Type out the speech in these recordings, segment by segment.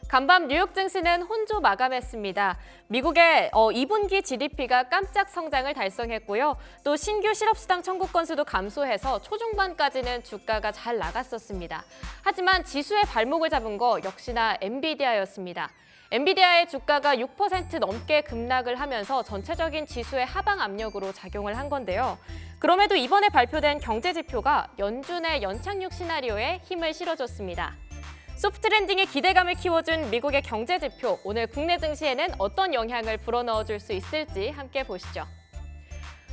간밤 뉴욕 증시는 혼조 마감했습니다. 미국의 2분기 GDP가 깜짝 성장을 달성했고요. 또 신규 실업수당 청구 건수도 감소해서 초중반까지는 주가가 잘 나갔었습니다. 하지만 지수의 발목을 잡은 거 역시나 엔비디아였습니다. 엔비디아의 주가가 6% 넘게 급락을 하면서 전체적인 지수의 하방 압력으로 작용을 한 건데요. 그럼에도 이번에 발표된 경제 지표가 연준의 연착륙 시나리오에 힘을 실어줬습니다. 소프트 랜딩의 기대감을 키워준 미국의 경제 지표, 오늘 국내 증시에는 어떤 영향을 불어넣어줄 수 있을지 함께 보시죠.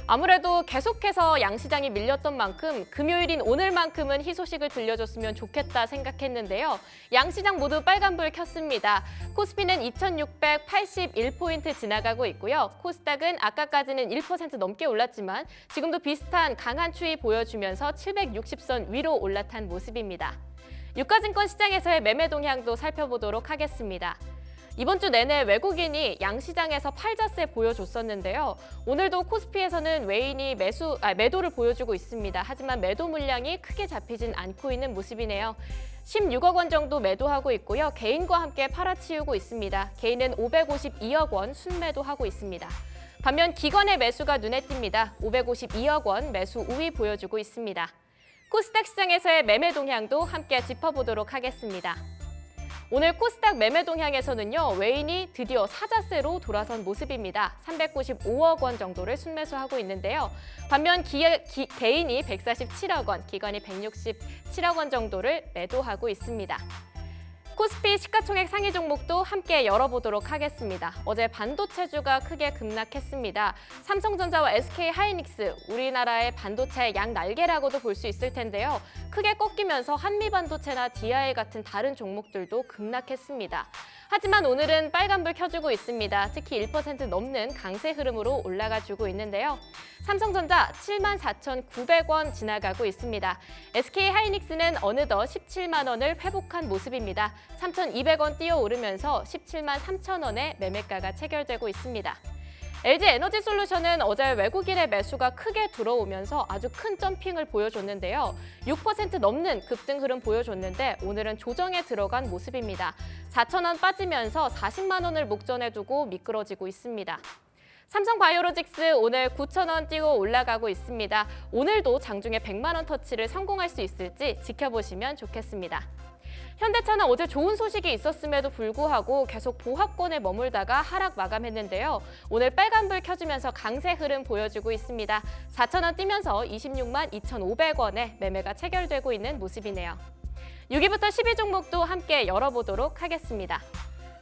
아무래도 계속해서 양시장이 밀렸던 만큼 금요일인 오늘만큼은 희소식을 들려줬으면 좋겠다 생각했는데요. 양시장 모두 빨간불 켰습니다. 코스피는 2681포인트 지나가고 있고요. 코스닥은 아까까지는 1% 넘게 올랐지만 지금도 비슷한 강한 추이 보여주면서 760선 위로 올라탄 모습입니다. 유가증권 시장에서의 매매 동향도 살펴보도록 하겠습니다. 이번 주 내내 외국인이 양시장에서 팔자세 보여줬었는데요. 오늘도 코스피에서는 외인이 매도를 보여주고 있습니다. 하지만 매도 물량이 크게 잡히진 않고 있는 모습이네요. 16억 원 정도 매도하고 있고요. 개인과 함께 팔아치우고 있습니다. 개인은 552억 원 순매도하고 있습니다. 반면 기관의 매수가 눈에 띕니다. 552억 원 매수 우위 보여주고 있습니다. 코스닥 시장에서의 매매 동향도 함께 짚어보도록 하겠습니다. 오늘 코스닥 매매 동향에서는요, 외인이 드디어 사자세로 돌아선 모습입니다. 395억 원 정도를 순매수하고 있는데요. 반면 개인이 147억 원, 기관이 167억 원 정도를 매도하고 있습니다. 코스피 시가총액 상위 종목도 함께 열어보도록 하겠습니다. 어제 반도체주가 크게 급락했습니다. 삼성전자와 SK하이닉스, 우리나라의 반도체 양날개라고도 볼 수 있을 텐데요. 크게 꺾이면서 한미반도체나 DIA 같은 다른 종목들도 급락했습니다. 하지만 오늘은 빨간불 켜주고 있습니다. 특히 1% 넘는 강세 흐름으로 올라가주고 있는데요. 삼성전자 74,900원 지나가고 있습니다. SK하이닉스는 어느덧 17만 원을 회복한 모습입니다. 3,200원 뛰어오르면서 17만 3천 원의 매매가가 체결되고 있습니다. LG에너지솔루션은 어제 외국인의 매수가 크게 들어오면서 아주 큰 점핑을 보여줬는데요. 6% 넘는 급등 흐름 보여줬는데 오늘은 조정에 들어간 모습입니다. 4천 원 빠지면서 40만 원을 목전에 두고 미끄러지고 있습니다. 삼성바이오로직스 오늘 9천 원 뛰고 올라가고 있습니다. 오늘도 장중에 100만 원 터치를 성공할 수 있을지 지켜보시면 좋겠습니다. 현대차는 어제 좋은 소식이 있었음에도 불구하고 계속 보합권에 머물다가 하락 마감했는데요. 오늘 빨간불 켜주면서 강세 흐름 보여주고 있습니다. 4천 원 뛰면서 26만 2,500원에 매매가 체결되고 있는 모습이네요. 6위부터 10위 종목도 함께 열어보도록 하겠습니다.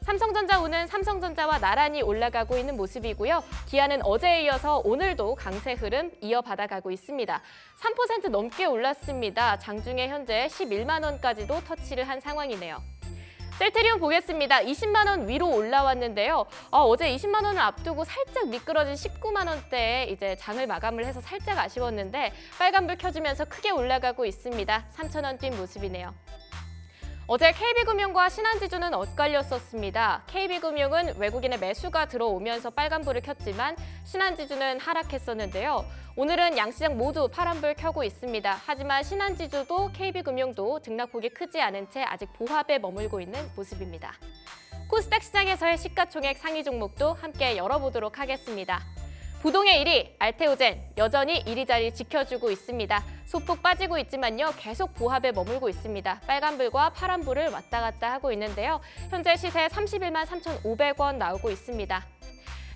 삼성전자 오는 삼성전자와 나란히 올라가고 있는 모습이고요. 기아는 어제에 이어서 오늘도 강세 흐름 이어받아가고 있습니다. 3% 넘게 올랐습니다. 장중에 현재 11만 원까지도 터치를 한 상황이네요. 셀트리온 보겠습니다. 20만 원 위로 올라왔는데요. 어제 20만 원을 앞두고 살짝 미끄러진 19만 원대에 이제 장을 마감을 해서 살짝 아쉬웠는데 빨간불 켜주면서 크게 올라가고 있습니다. 3천 원 뛴 모습이네요. 어제 KB금융과 신한지주는 엇갈렸었습니다. KB금융은 외국인의 매수가 들어오면서 빨간불을 켰지만 신한지주는 하락했었는데요. 오늘은 양시장 모두 파란불 켜고 있습니다. 하지만 신한지주도 KB금융도 등락폭이 크지 않은 채 아직 보합에 머물고 있는 모습입니다. 코스닥 시장에서의 시가총액 상위 종목도 함께 열어보도록 하겠습니다. 부동의 1위 알테오젠 여전히 1위 자리 지켜주고 있습니다. 소폭 빠지고 있지만요. 계속 보합에 머물고 있습니다. 빨간불과 파란불을 왔다 갔다 하고 있는데요. 현재 시세 31만 3,500원 나오고 있습니다.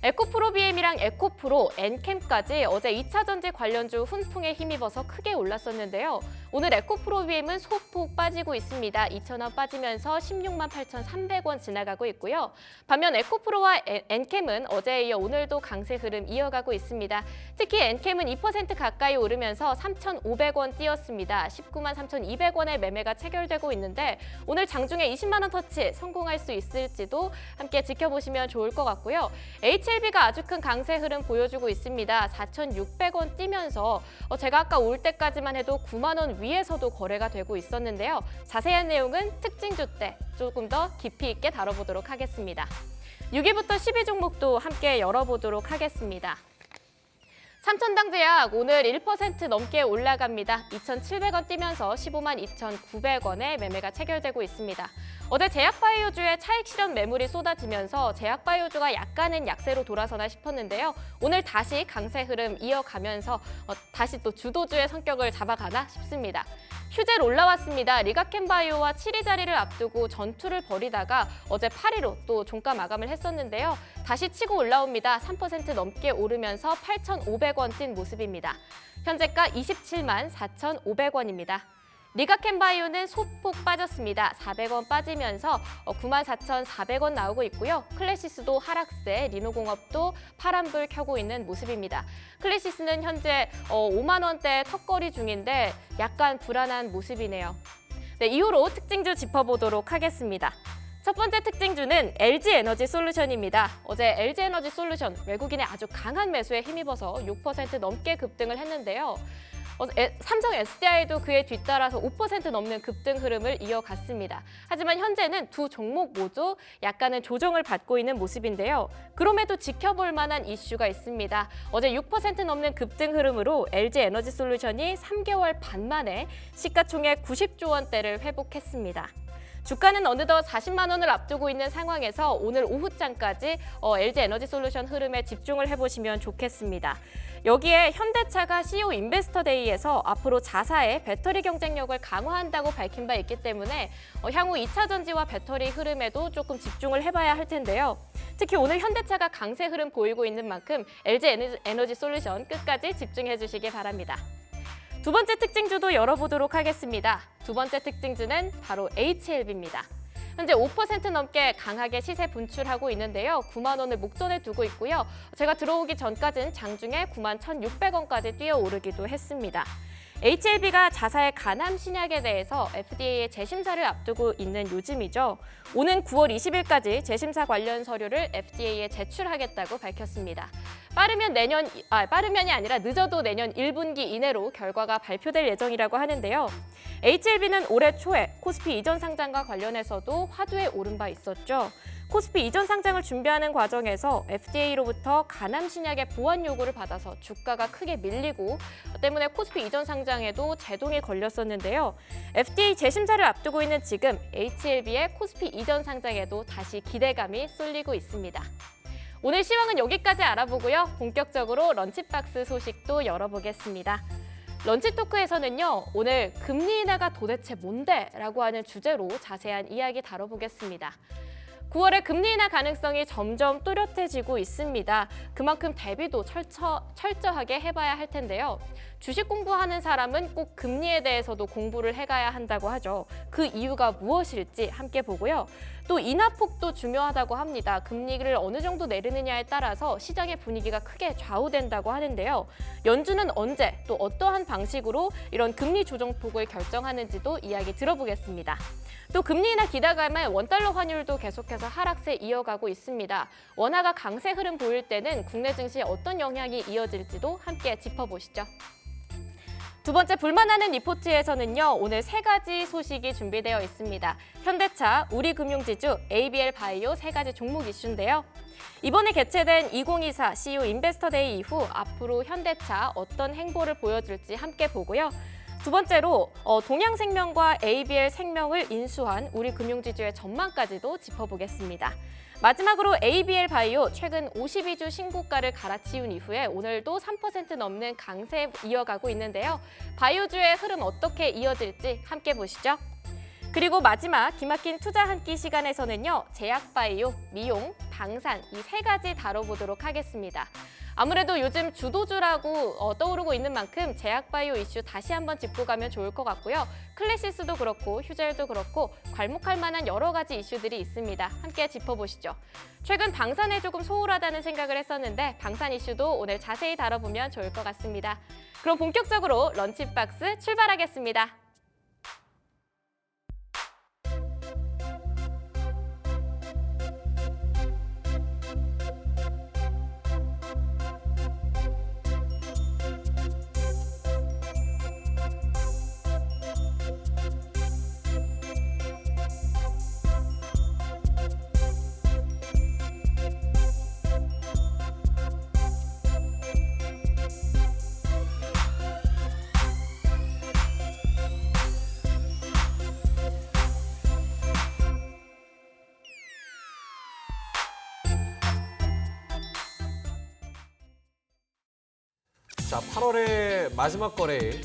에코프로비엠이랑 에코프로, 엔캠까지 어제 2차 전지 관련주 훈풍에 힘입어서 크게 올랐었는데요. 오늘 에코프로비엠은 소폭 빠지고 있습니다. 2,000원 빠지면서 16만 8,300원 지나가고 있고요. 반면 에코프로와 엔캠은 어제에 이어 오늘도 강세 흐름 이어가고 있습니다. 특히 엔캠은 2% 가까이 오르면서 3,500원 뛰었습니다. 19만 3,200원의 매매가 체결되고 있는데 오늘 장중에 20만 원 터치 성공할 수 있을지도 함께 지켜보시면 좋을 것 같고요. HLB가 아주 큰 강세 흐름 보여주고 있습니다. 4,600원 뛰면서 제가 아까 올 때까지만 해도 9만 원 위에서도 거래가 되고 있었는데요. 자세한 내용은 특징주 때 조금 더 깊이 있게 다뤄보도록 하겠습니다. 6위부터 10위 종목도 함께 열어보도록 하겠습니다. 삼천당 제약 오늘 1% 넘게 올라갑니다. 2,700원 뛰면서 15만 2,900원에 매매가 체결되고 있습니다. 어제 제약바이오주의 차익 실현 매물이 쏟아지면서 제약바이오주가 약간은 약세로 돌아서나 싶었는데요. 오늘 다시 강세 흐름 이어가면서 다시 또 주도주의 성격을 잡아가나 싶습니다. 휴젤 올라왔습니다. 리가켄바이오와 7위 자리를 앞두고 전투를 벌이다가 어제 8위로 또 종가 마감을 했었는데요. 다시 치고 올라옵니다. 3% 넘게 오르면서 8,500원 뛴 모습입니다. 현재가 27만 4,500원입니다. 리가켄바이오는 소폭 빠졌습니다. 400원 빠지면서 94,400원 나오고 있고요. 클래시스도 하락세, 리노공업도 파란불 켜고 있는 모습입니다. 클래시스는 현재 5만 원대 턱걸이 중인데 약간 불안한 모습이네요. 네, 이후로 특징주 짚어보도록 하겠습니다. 첫 번째 특징주는 LG에너지솔루션입니다. 어제 LG에너지솔루션 외국인의 아주 강한 매수에 힘입어서 6% 넘게 급등을 했는데요. 삼성 SDI도 그에 뒤따라서 5% 넘는 급등 흐름을 이어갔습니다. 하지만 현재는 두 종목 모두 약간은 조정을 받고 있는 모습인데요. 그럼에도 지켜볼 만한 이슈가 있습니다. 어제 6% 넘는 급등 흐름으로 LG에너지솔루션이 3개월 반 만에 시가총액 90조 원대를 회복했습니다. 주가는 어느덧 40만 원을 앞두고 있는 상황에서 오늘 오후장까지 LG에너지솔루션 흐름에 집중을 해보시면 좋겠습니다. 여기에 현대차가 CEO 인베스터데이에서 앞으로 자사의 배터리 경쟁력을 강화한다고 밝힌 바 있기 때문에 향후 2차 전지와 배터리 흐름에도 조금 집중을 해봐야 할 텐데요. 특히 오늘 현대차가 강세 흐름 보이고 있는 만큼 LG에너지솔루션 끝까지 집중해 주시기 바랍니다. 두 번째 특징주도 열어보도록 하겠습니다. 두 번째 특징주는 바로 HLB입니다. 현재 5% 넘게 강하게 시세 분출하고 있는데요. 9만 원을 목전에 두고 있고요. 제가 들어오기 전까지는 장중에 9만 1,600원까지 뛰어오르기도 했습니다. HLB가 자사의 간암 신약에 대해서 FDA의 재심사를 앞두고 있는 요즘이죠. 오는 9월 20일까지 재심사 관련 서류를 FDA에 제출하겠다고 밝혔습니다. 빠르면이 아니라 늦어도 내년 1분기 이내로 결과가 발표될 예정이라고 하는데요. HLB는 올해 초에 코스피 이전 상장과 관련해서도 화두에 오른 바 있었죠. 코스피 이전 상장을 준비하는 과정에서 FDA로부터 간암 신약의 보완 요구를 받아서 주가가 크게 밀리고 때문에 코스피 이전 상장에도 제동이 걸렸었는데요. FDA 재심사를 앞두고 있는 지금 HLB의 코스피 이전 상장에도 다시 기대감이 쏠리고 있습니다. 오늘 시황은 여기까지 알아보고요. 본격적으로 런치박스 소식도 열어보겠습니다. 런치토크에서는요, 오늘 금리 인하가 도대체 뭔데? 라고 하는 주제로 자세한 이야기 다뤄보겠습니다. 9월에 금리 인하 가능성이 점점 뚜렷해지고 있습니다. 그만큼 대비도 철저하게 해봐야 할 텐데요. 주식 공부하는 사람은 꼭 금리에 대해서도 공부를 해가야 한다고 하죠. 그 이유가 무엇일지 함께 보고요. 또 인하폭도 중요하다고 합니다. 금리를 어느 정도 내리느냐에 따라서 시장의 분위기가 크게 좌우된다고 하는데요. 연준은 언제 또 어떠한 방식으로 이런 금리 조정폭을 결정하는지도 이야기 들어보겠습니다. 또 금리 인하 기대감에 원달러 환율도 계속해서 하락세 이어가고 있습니다. 원화가 강세 흐름 보일 때는 국내 증시에 어떤 영향이 이어질지도 함께 짚어보시죠. 두 번째 불만하는 리포트에서는요, 오늘 세 가지 소식이 준비되어 있습니다. 현대차, 우리금융지주, ABL 바이오 세 가지 종목 이슈인데요. 이번에 개최된 2024 CEO 인베스터데이 이후 앞으로 현대차 어떤 행보를 보여줄지 함께 보고요. 두 번째로 동양생명과 ABL 생명을 인수한 우리금융지주의 전망까지도 짚어보겠습니다. 마지막으로 ABL 바이오 최근 52주 신고가를 갈아치운 이후에 오늘도 3% 넘는 강세 이어가고 있는데요. 바이오주의 흐름 어떻게 이어질지 함께 보시죠. 그리고 마지막 기막힌 투자 한 끼 시간에서는요. 제약바이오, 미용, 방산 이 세 가지 다뤄보도록 하겠습니다. 아무래도 요즘 주도주라고 떠오르고 있는 만큼 제약바이오 이슈 다시 한번 짚고 가면 좋을 것 같고요. 클래시스도 그렇고 휴젤도 그렇고 괄목할 만한 여러 가지 이슈들이 있습니다. 함께 짚어보시죠. 최근 방산에 조금 소홀하다는 생각을 했었는데 방산 이슈도 오늘 자세히 다뤄보면 좋을 것 같습니다. 그럼 본격적으로 런치박스 출발하겠습니다. 자, 8월의 마지막 거래일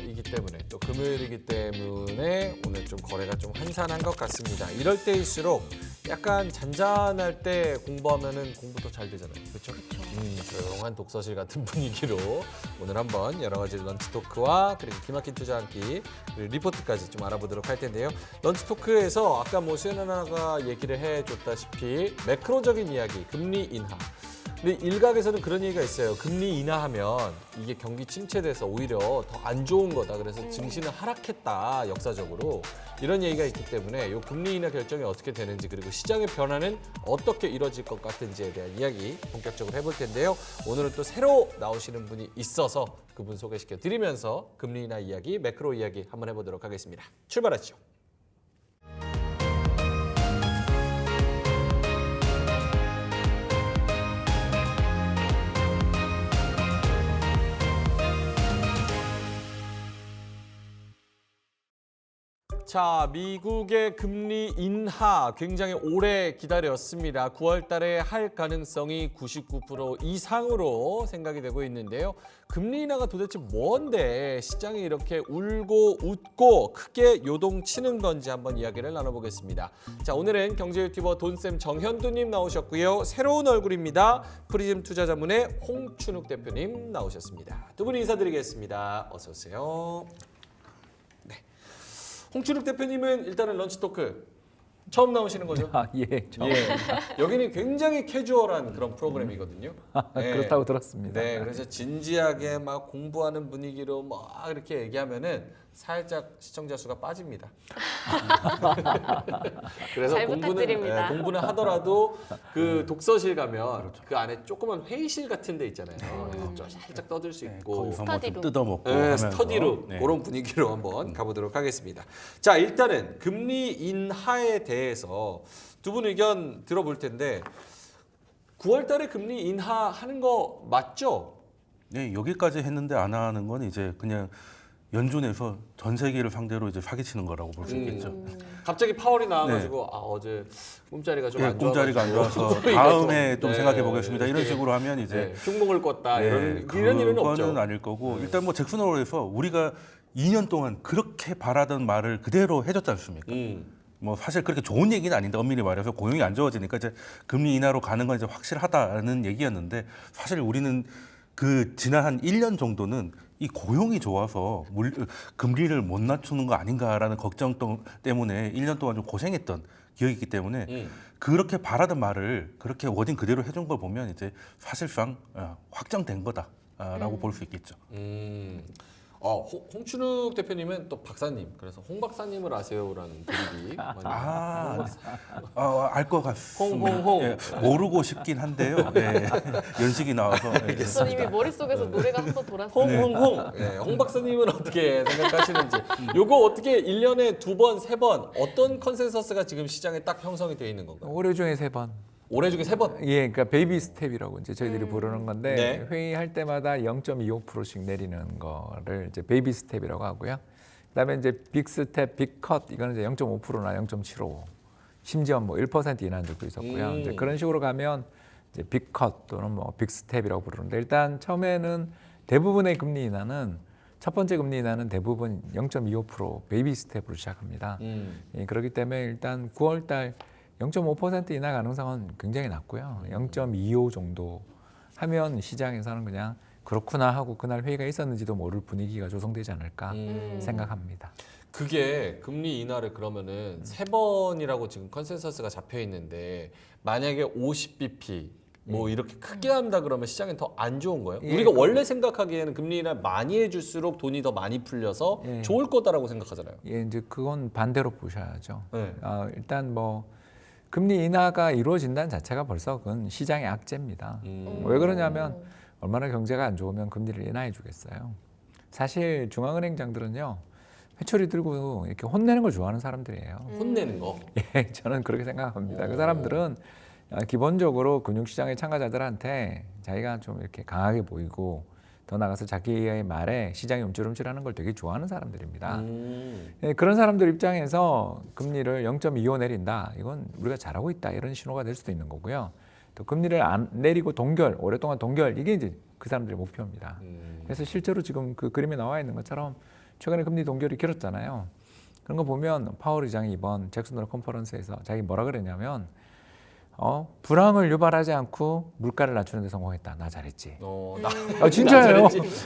이기 때문에 또 금요일이기 때문에 오늘 좀 거래가 좀 한산한 것 같습니다. 이럴 때일수록 약간 잔잔할 때 공부하면은 공부 더 잘 되잖아요. 그렇죠? 조용한 독서실 같은 분위기로 오늘 한번 여러 가지 런치 토크와 그리고 기막힌 투자 한 끼 그리고 리포트까지 좀 알아보도록 할 텐데요. 런치 토크에서 아까 뭐 수연 누나가 얘기를 해줬다시피 매크로적인 이야기, 금리 인하. 근데 일각에서는 그런 얘기가 있어요. 금리 인하하면 이게 경기 침체돼서 오히려 더 안 좋은 거다. 그래서 증시는 하락했다, 역사적으로. 이런 얘기가 있기 때문에 이 금리 인하 결정이 어떻게 되는지 그리고 시장의 변화는 어떻게 이뤄질 것 같은지에 대한 이야기 본격적으로 해볼 텐데요. 오늘은 또 새로 나오시는 분이 있어서 그분 소개시켜 드리면서 금리 인하 이야기, 매크로 이야기 한번 해보도록 하겠습니다. 출발하시죠. 자, 미국의 금리 인하 굉장히 오래 기다렸습니다. 9월 달에 할 가능성이 99% 이상으로 생각이 되고 있는데요. 금리 인하가 도대체 뭔데 시장이 이렇게 울고 웃고 크게 요동치는 건지 한번 이야기를 나눠보겠습니다. 자, 오늘은 경제 유튜버 돈쌤 정현두님 나오셨고요. 새로운 얼굴입니다. 프리즘 투자자문의 홍춘욱 대표님 나오셨습니다. 두 분 인사드리겠습니다. 어서 오세요. 홍춘욱 대표님은 일단은 런치 토크 처음 나오시는 거죠? 예, 처음. 여기는 굉장히 캐주얼한 그런 프로그램이거든요. 네. 그렇다고 들었습니다. 네, 그래서 진지하게 막 공부하는 분위기로 막 이렇게 얘기하면은 살짝 시청자 수가 빠집니다. 그래서 잘 부탁드립니다. 공부는 하더라도 그 독서실 가면 그 안에 조그만 회의실 같은 데 있잖아요. 그래서 좀 살짝 떠들 수 있고 거기서 스터디로. 좀 뜯어먹고 네, 하면서. 스터디로 네. 그런 분위기로 한번 가보도록 하겠습니다. 자, 일단은 금리 인하에 대해서 두 분 의견 들어볼 텐데 9월 달에 금리 인하하는 거 맞죠? 네, 여기까지 했는데 안 하는 건 이제 그냥 연준에서 전 세계를 상대로 이제 사기치는 거라고 볼 수 있겠죠. 갑자기 파월이 나와가지고 어제 꿈자리가 좀 네, 안 꿈자리가 안 좋아서 이게 다음에 좀 네. 생각해 보겠습니다. 이런 식으로 하면 이제 흉몽을 꿨다 네, 이런 일은 없죠. 그거는 아닐 거고 일단 뭐 잭슨 홀에서 우리가 2년 동안 그렇게 바라던 말을 그대로 해줬지 않습니까? 뭐 사실 그렇게 좋은 얘기는 아닌데 엄밀히 말해서 고용이 안 좋아지니까 이제 금리 인하로 가는 건 이제 확실하다는 얘기였는데 사실 우리는 그 지난 한 1년 정도는 이 고용이 좋아서 금리를 못 낮추는 거 아닌가라는 걱정 때문에 1년 동안 좀 고생했던 기억이 있기 때문에 그렇게 바라던 말을 그렇게 워딩 그대로 해준 걸 보면 이제 사실상 확정된 거다라고 볼 수 있겠죠. 홍춘욱 대표님은 또 박사님, 그래서 홍 박사님을 아세요라는 드립이 많이 알 것 같습니다. 홍. 예, 모르고 싶긴 한데요. 예, 연식이 나와서. 예. 박사님이 머릿속에서 노래가 한 번 돌았어요. 홍. 네, 홍 박사님은 어떻게 생각하시는지. 요거 어떻게 1년에 2번, 3번 어떤 컨센서스가 지금 시장에 딱 형성이 되어 있는 건가요? 올해 중에 3번. 올해 중에 3번? 예, 그러니까 베이비 스텝이라고 이제 저희들이 부르는 건데 네. 회의할 때마다 0.25%씩 내리는 거를 이제 베이비 스텝이라고 하고요. 그다음에 이제 빅 스텝, 빅 컷 이거는 이제 0.5%나 0.75, 심지어 뭐 1% 인하한 적도 있었고요. 이제 그런 식으로 가면 이제 빅 컷 또는 뭐 빅 스텝이라고 부르는데 일단 처음에는 대부분의 금리 인하는 첫 번째 금리 인하는 대부분 0.25% 베이비 스텝으로 시작합니다. 예, 그렇기 때문에 일단 9월 달 0.5% 인하 가능성은 굉장히 낮고요. 0.25 정도 하면 시장에서는 그냥 그렇구나 하고 그날 회의가 있었는지도 모를 분위기가 조성되지 않을까 생각합니다. 그게 금리 인하를 그러면은 3번이라고 지금 컨센서스가 잡혀 있는데 만약에 50bp 뭐 이렇게 크게 한다 그러면 시장에 더 안 좋은 거예요? 예, 우리가 원래 생각하기에는 금리 인하 많이 해줄수록 돈이 더 많이 풀려서 예. 좋을 거다라고 생각하잖아요. 예, 이제 그건 반대로 보셔야죠. 네. 일단 뭐 금리 인하가 이루어진다는 자체가 벌써 그건 시장의 악재입니다. 왜 그러냐면 얼마나 경제가 안 좋으면 금리를 인하해 주겠어요. 사실 중앙은행장들은요. 회초리 들고 이렇게 혼내는 걸 좋아하는 사람들이에요. 혼내는 거. 예, 저는 그렇게 생각합니다. 그 사람들은 기본적으로 금융시장의 참가자들한테 자기가 좀 이렇게 강하게 보이고 더 나가서 자기의 말에 시장이 움찔움찔하는 걸 되게 좋아하는 사람들입니다. 예, 그런 사람들 입장에서 금리를 0.25 내린다. 이건 우리가 잘하고 있다. 이런 신호가 될 수도 있는 거고요. 또 금리를 안 내리고 동결, 오랫동안 동결 이게 이제 그 사람들의 목표입니다. 그래서 실제로 지금 그 그림에 나와 있는 것처럼 최근에 금리 동결이 길었잖아요. 그런 거 보면 파월 의장이 이번 잭슨 홀 컨퍼런스에서 자기 뭐라 그랬냐면 불황을 유발하지 않고 물가를 낮추는 데 성공했다. 나 잘했지. 진짜예요.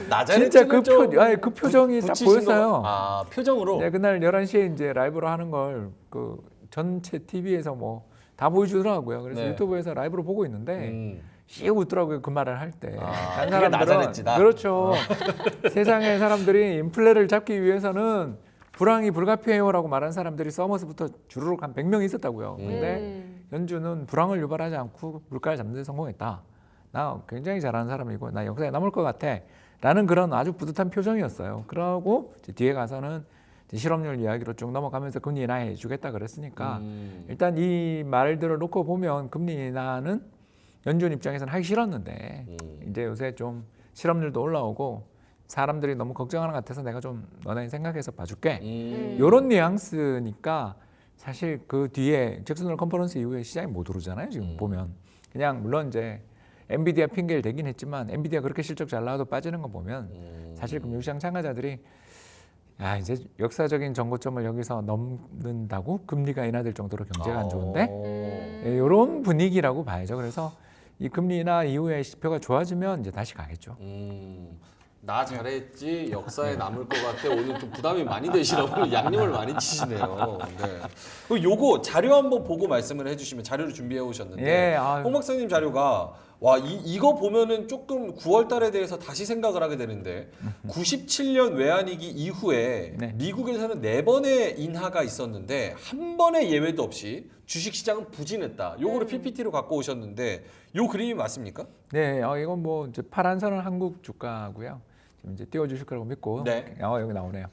나 진짜 잘했지는 그 표정이 딱 보였어요. 표정으로. 네, 그날 11시에 이제 라이브로 하는 걸 그 전체 TV에서 뭐 다 보여주더라고요. 그래서 네. 유튜브에서 라이브로 보고 있는데 씩 웃더라고요. 그 말을 할 때. 다른 그게 나 사람들은 잘했지, 나. 그렇죠. 세상의 사람들이 인플레를 잡기 위해서는 불황이 불가피해요라고 말하는 사람들이 서머스부터 주르륵 한 100명 있었다고요. 근데 연준은 불황을 유발하지 않고 물가를 잡는 데 성공했다. 나 굉장히 잘하는 사람이고 나 역사에 남을 것 같아. 라는 그런 아주 뿌듯한 표정이었어요. 그러고 이제 뒤에 가서는 이제 실업률 이야기로 쭉 넘어가면서 금리 인하 해주겠다 그랬으니까 일단 이 말들을 놓고 보면 금리 인하는 연준 입장에서는 하기 싫었는데 이제 요새 좀 실업률도 올라오고 사람들이 너무 걱정하는 것 같아서 내가 좀 너네 생각해서 봐줄게. 이런 뉘앙스니까 사실 그 뒤에 잭슨 홀 컨퍼런스 이후에 시장이 못 오르잖아요. 지금 보면 그냥 물론 이제 엔비디아 핑계를 대긴 했지만 엔비디아 그렇게 실적 잘 나와도 빠지는 거 보면 사실 금융시장 참가자들이 야 이제 역사적인 정고점을 여기서 넘는다고 금리가 인하될 정도로 경제가 안 좋은데 이런 분위기라고 봐야죠. 그래서 이 금리 인하 이후에 지표가 좋아지면 이제 다시 가겠죠. 나 잘했지 역사에 남을 것 같아. 오늘 좀 부담이 많이 되시라고 양념을 많이 치시네요. 네. 그리고 요거 자료 한번 보고 말씀을 해주시면 자료를 준비해 오셨는데 예, 홍 박사님 자료가 와 이거 보면은 조금 9월달에 대해서 다시 생각을 하게 되는데 97년 외환위기 이후에 네. 미국에서는 4번의 인하가 있었는데 한 번의 예외도 없이 주식시장은 부진했다. 요거를 PPT로 갖고 오셨는데 요 그림이 맞습니까? 네, 이건 뭐 이제 파란 선은 한국 주가고요. 지금 이제 띄워주실 거라고 믿고 네. 여기 나오네요.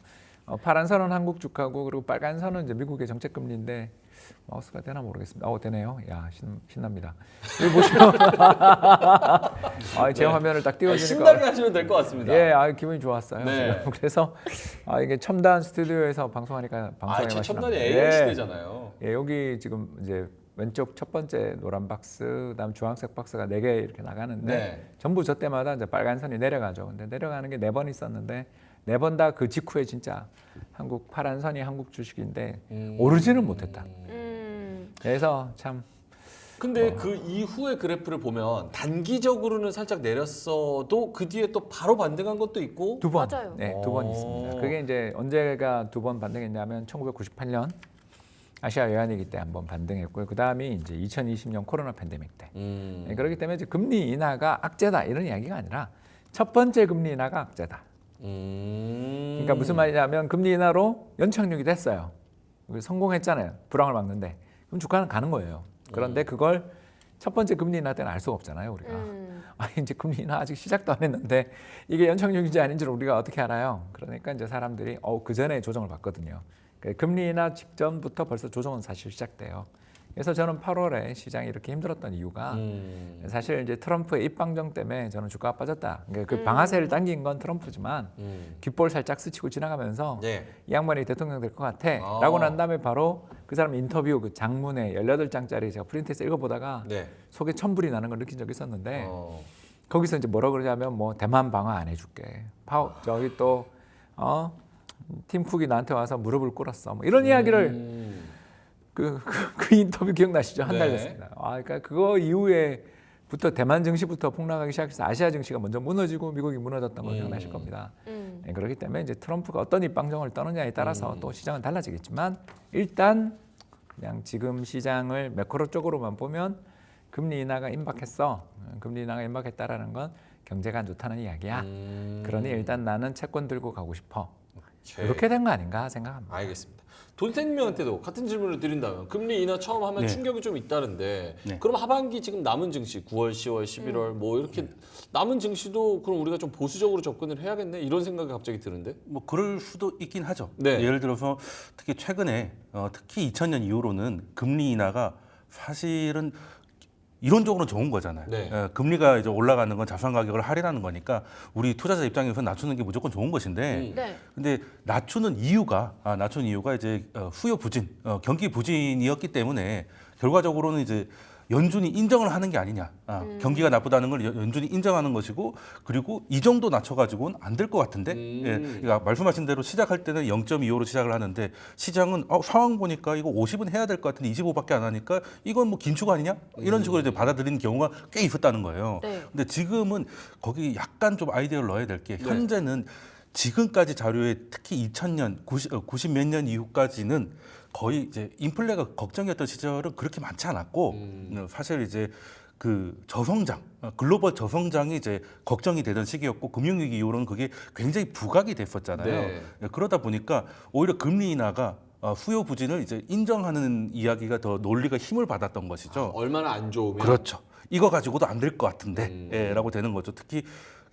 파란 선은 한국 주가고 그리고 빨간 선은 이제 미국의 정책 금리인데 마우스가 되나 모르겠습니다. 되네요. 야 신납니다. 여기 보시면 제 화면을 딱 띄워주니까 신나게 하시면 될 것 같습니다. 예, 기분이 좋았어요. 네. 지금. 그래서 이게 첨단 스튜디오에서 방송하니까 방송의 맛이 최첨단이 납니다. AI 시대잖아요. 예, 여기 지금 이제 왼쪽 첫 번째 노란 박스, 그다음 주황색 박스가 4개 이렇게 나가는데 네. 전부 저 때마다 이제 빨간 선이 내려가죠. 근데 내려가는 게 4번 있었는데 4번 다 그 직후에 진짜 한국 파란 선이 한국 주식인데 오르지는 못했다. 그래서 참 근데 그 이후의 그래프를 보면 단기적으로는 살짝 내렸어도 그 뒤에 또 바로 반등한 것도 있고 2번, 맞아요. 네, 2번 있습니다. 그게 이제 언제가 2번 반등했냐면 1998년 아시아 외환위기 때 한번 반등했고요. 그 다음이 이제 2020년 코로나 팬데믹 때. 네, 그렇기 때문에 이제 금리 인하가 악재다 이런 이야기가 아니라 첫 번째 금리 인하가 악재다. 그러니까 무슨 말이냐면 금리 인하로 연착륙이 됐어요. 성공했잖아요. 불황을 막는데. 그럼 주가는 가는 거예요. 그런데 그걸 첫 번째 금리 인하 때는 알 수가 없잖아요. 우리가. 이제 금리 인하 아직 시작도 안 했는데 이게 연착륙인지 아닌지를 우리가 어떻게 알아요. 그러니까 이제 사람들이 그 전에 조정을 받거든요. 금리 인하 직전부터 벌써 조정은 사실 시작돼요. 그래서 저는 8월에 시장이 이렇게 힘들었던 이유가 사실 이제 트럼프의 입방정 때문에 저는 주가가 빠졌다. 그러니까 그 방아쇠를 당긴 건 트럼프지만 귓볼 살짝 스치고 지나가면서 네. 이 양반이 대통령 될 것 같아 라고 난 다음에 바로 그 사람 인터뷰 그 장문에 18장짜리 제가 프린트해서 읽어보다가 네. 속에 천불이 나는 걸 느낀 적이 있었는데 거기서 이제 뭐라 그러냐면 뭐 대만 방어 안 해줄게. 저기 또 팀 쿡이 나한테 와서 무릎을 꿇었어. 뭐 이런 이야기를 그 인터뷰 기억나시죠? 한 달 네. 됐습니다. 그러니까 그거 이후에부터 대만 증시부터 폭락하기 시작해서 아시아 증시가 먼저 무너지고 미국이 무너졌던 거 기억나실 겁니다. 네, 그렇기 때문에 이제 트럼프가 어떤 입방정을 떠느냐에 따라서 또 시장은 달라지겠지만 일단 그냥 지금 시장을 매크로 쪽으로만 보면 금리 인하가 임박했어. 금리 인하가 임박했다라는 건 경제가 안 좋다는 이야기야. 그러니 일단 나는 채권 들고 가고 싶어. 이렇게 된 거 아닌가 생각합니다. 알겠습니다. 돈생님한테도 같은 질문을 드린다면 금리 인하 처음 하면 네. 충격이 좀 있다는데 네. 그럼 하반기 지금 남은 증시 9월, 10월, 11월 뭐 이렇게 남은 증시도 그럼 우리가 좀 보수적으로 접근을 해야겠네 이런 생각이 갑자기 드는데 뭐 그럴 수도 있긴 하죠. 네. 예를 들어서 특히 최근에 특히 2000년 이후로는 금리 인하가 사실은 이론적으로는 좋은 거잖아요. 네. 금리가 이제 올라가는 건 자산 가격을 할인하는 거니까 우리 투자자 입장에서 낮추는 게 무조건 좋은 것인데, 네. 근데 낮추는 이유가 이제 수요 부진, 경기 부진이었기 때문에 결과적으로는 이제 연준이 인정을 하는 게 아니냐. 경기가 나쁘다는 걸 연준이 인정하는 것이고 그리고 이 정도 낮춰가지고는 안 될 것 같은데. 예, 그러니까 말씀하신 대로 시작할 때는 0.25로 시작을 하는데 시장은 상황 보니까 이거 50은 해야 될 것 같은데 25밖에 안 하니까 이건 뭐 긴축 아니냐? 이런 식으로 이제 받아들이는 경우가 꽤 있었다는 거예요. 네. 근데 지금은 거기 약간 좀 아이디어를 넣어야 될 게 현재는 지금까지 자료에 특히 2000년 90 몇 년 이후까지는 거의 이제 인플레가 걱정이었던 시절은 그렇게 많지 않았고 사실 이제 그 저성장 글로벌 저성장이 이제 걱정이 되던 시기였고 금융위기 이후로는 그게 굉장히 부각이 됐었잖아요. 네. 그러다 보니까 오히려 금리 인하가 수요 부진을 이제 인정하는 이야기가 더 논리가 힘을 받았던 것이죠. 얼마나 안 좋으면 그렇죠. 이거 가지고도 안 될 것 같은데 라고 되는 거죠. 특히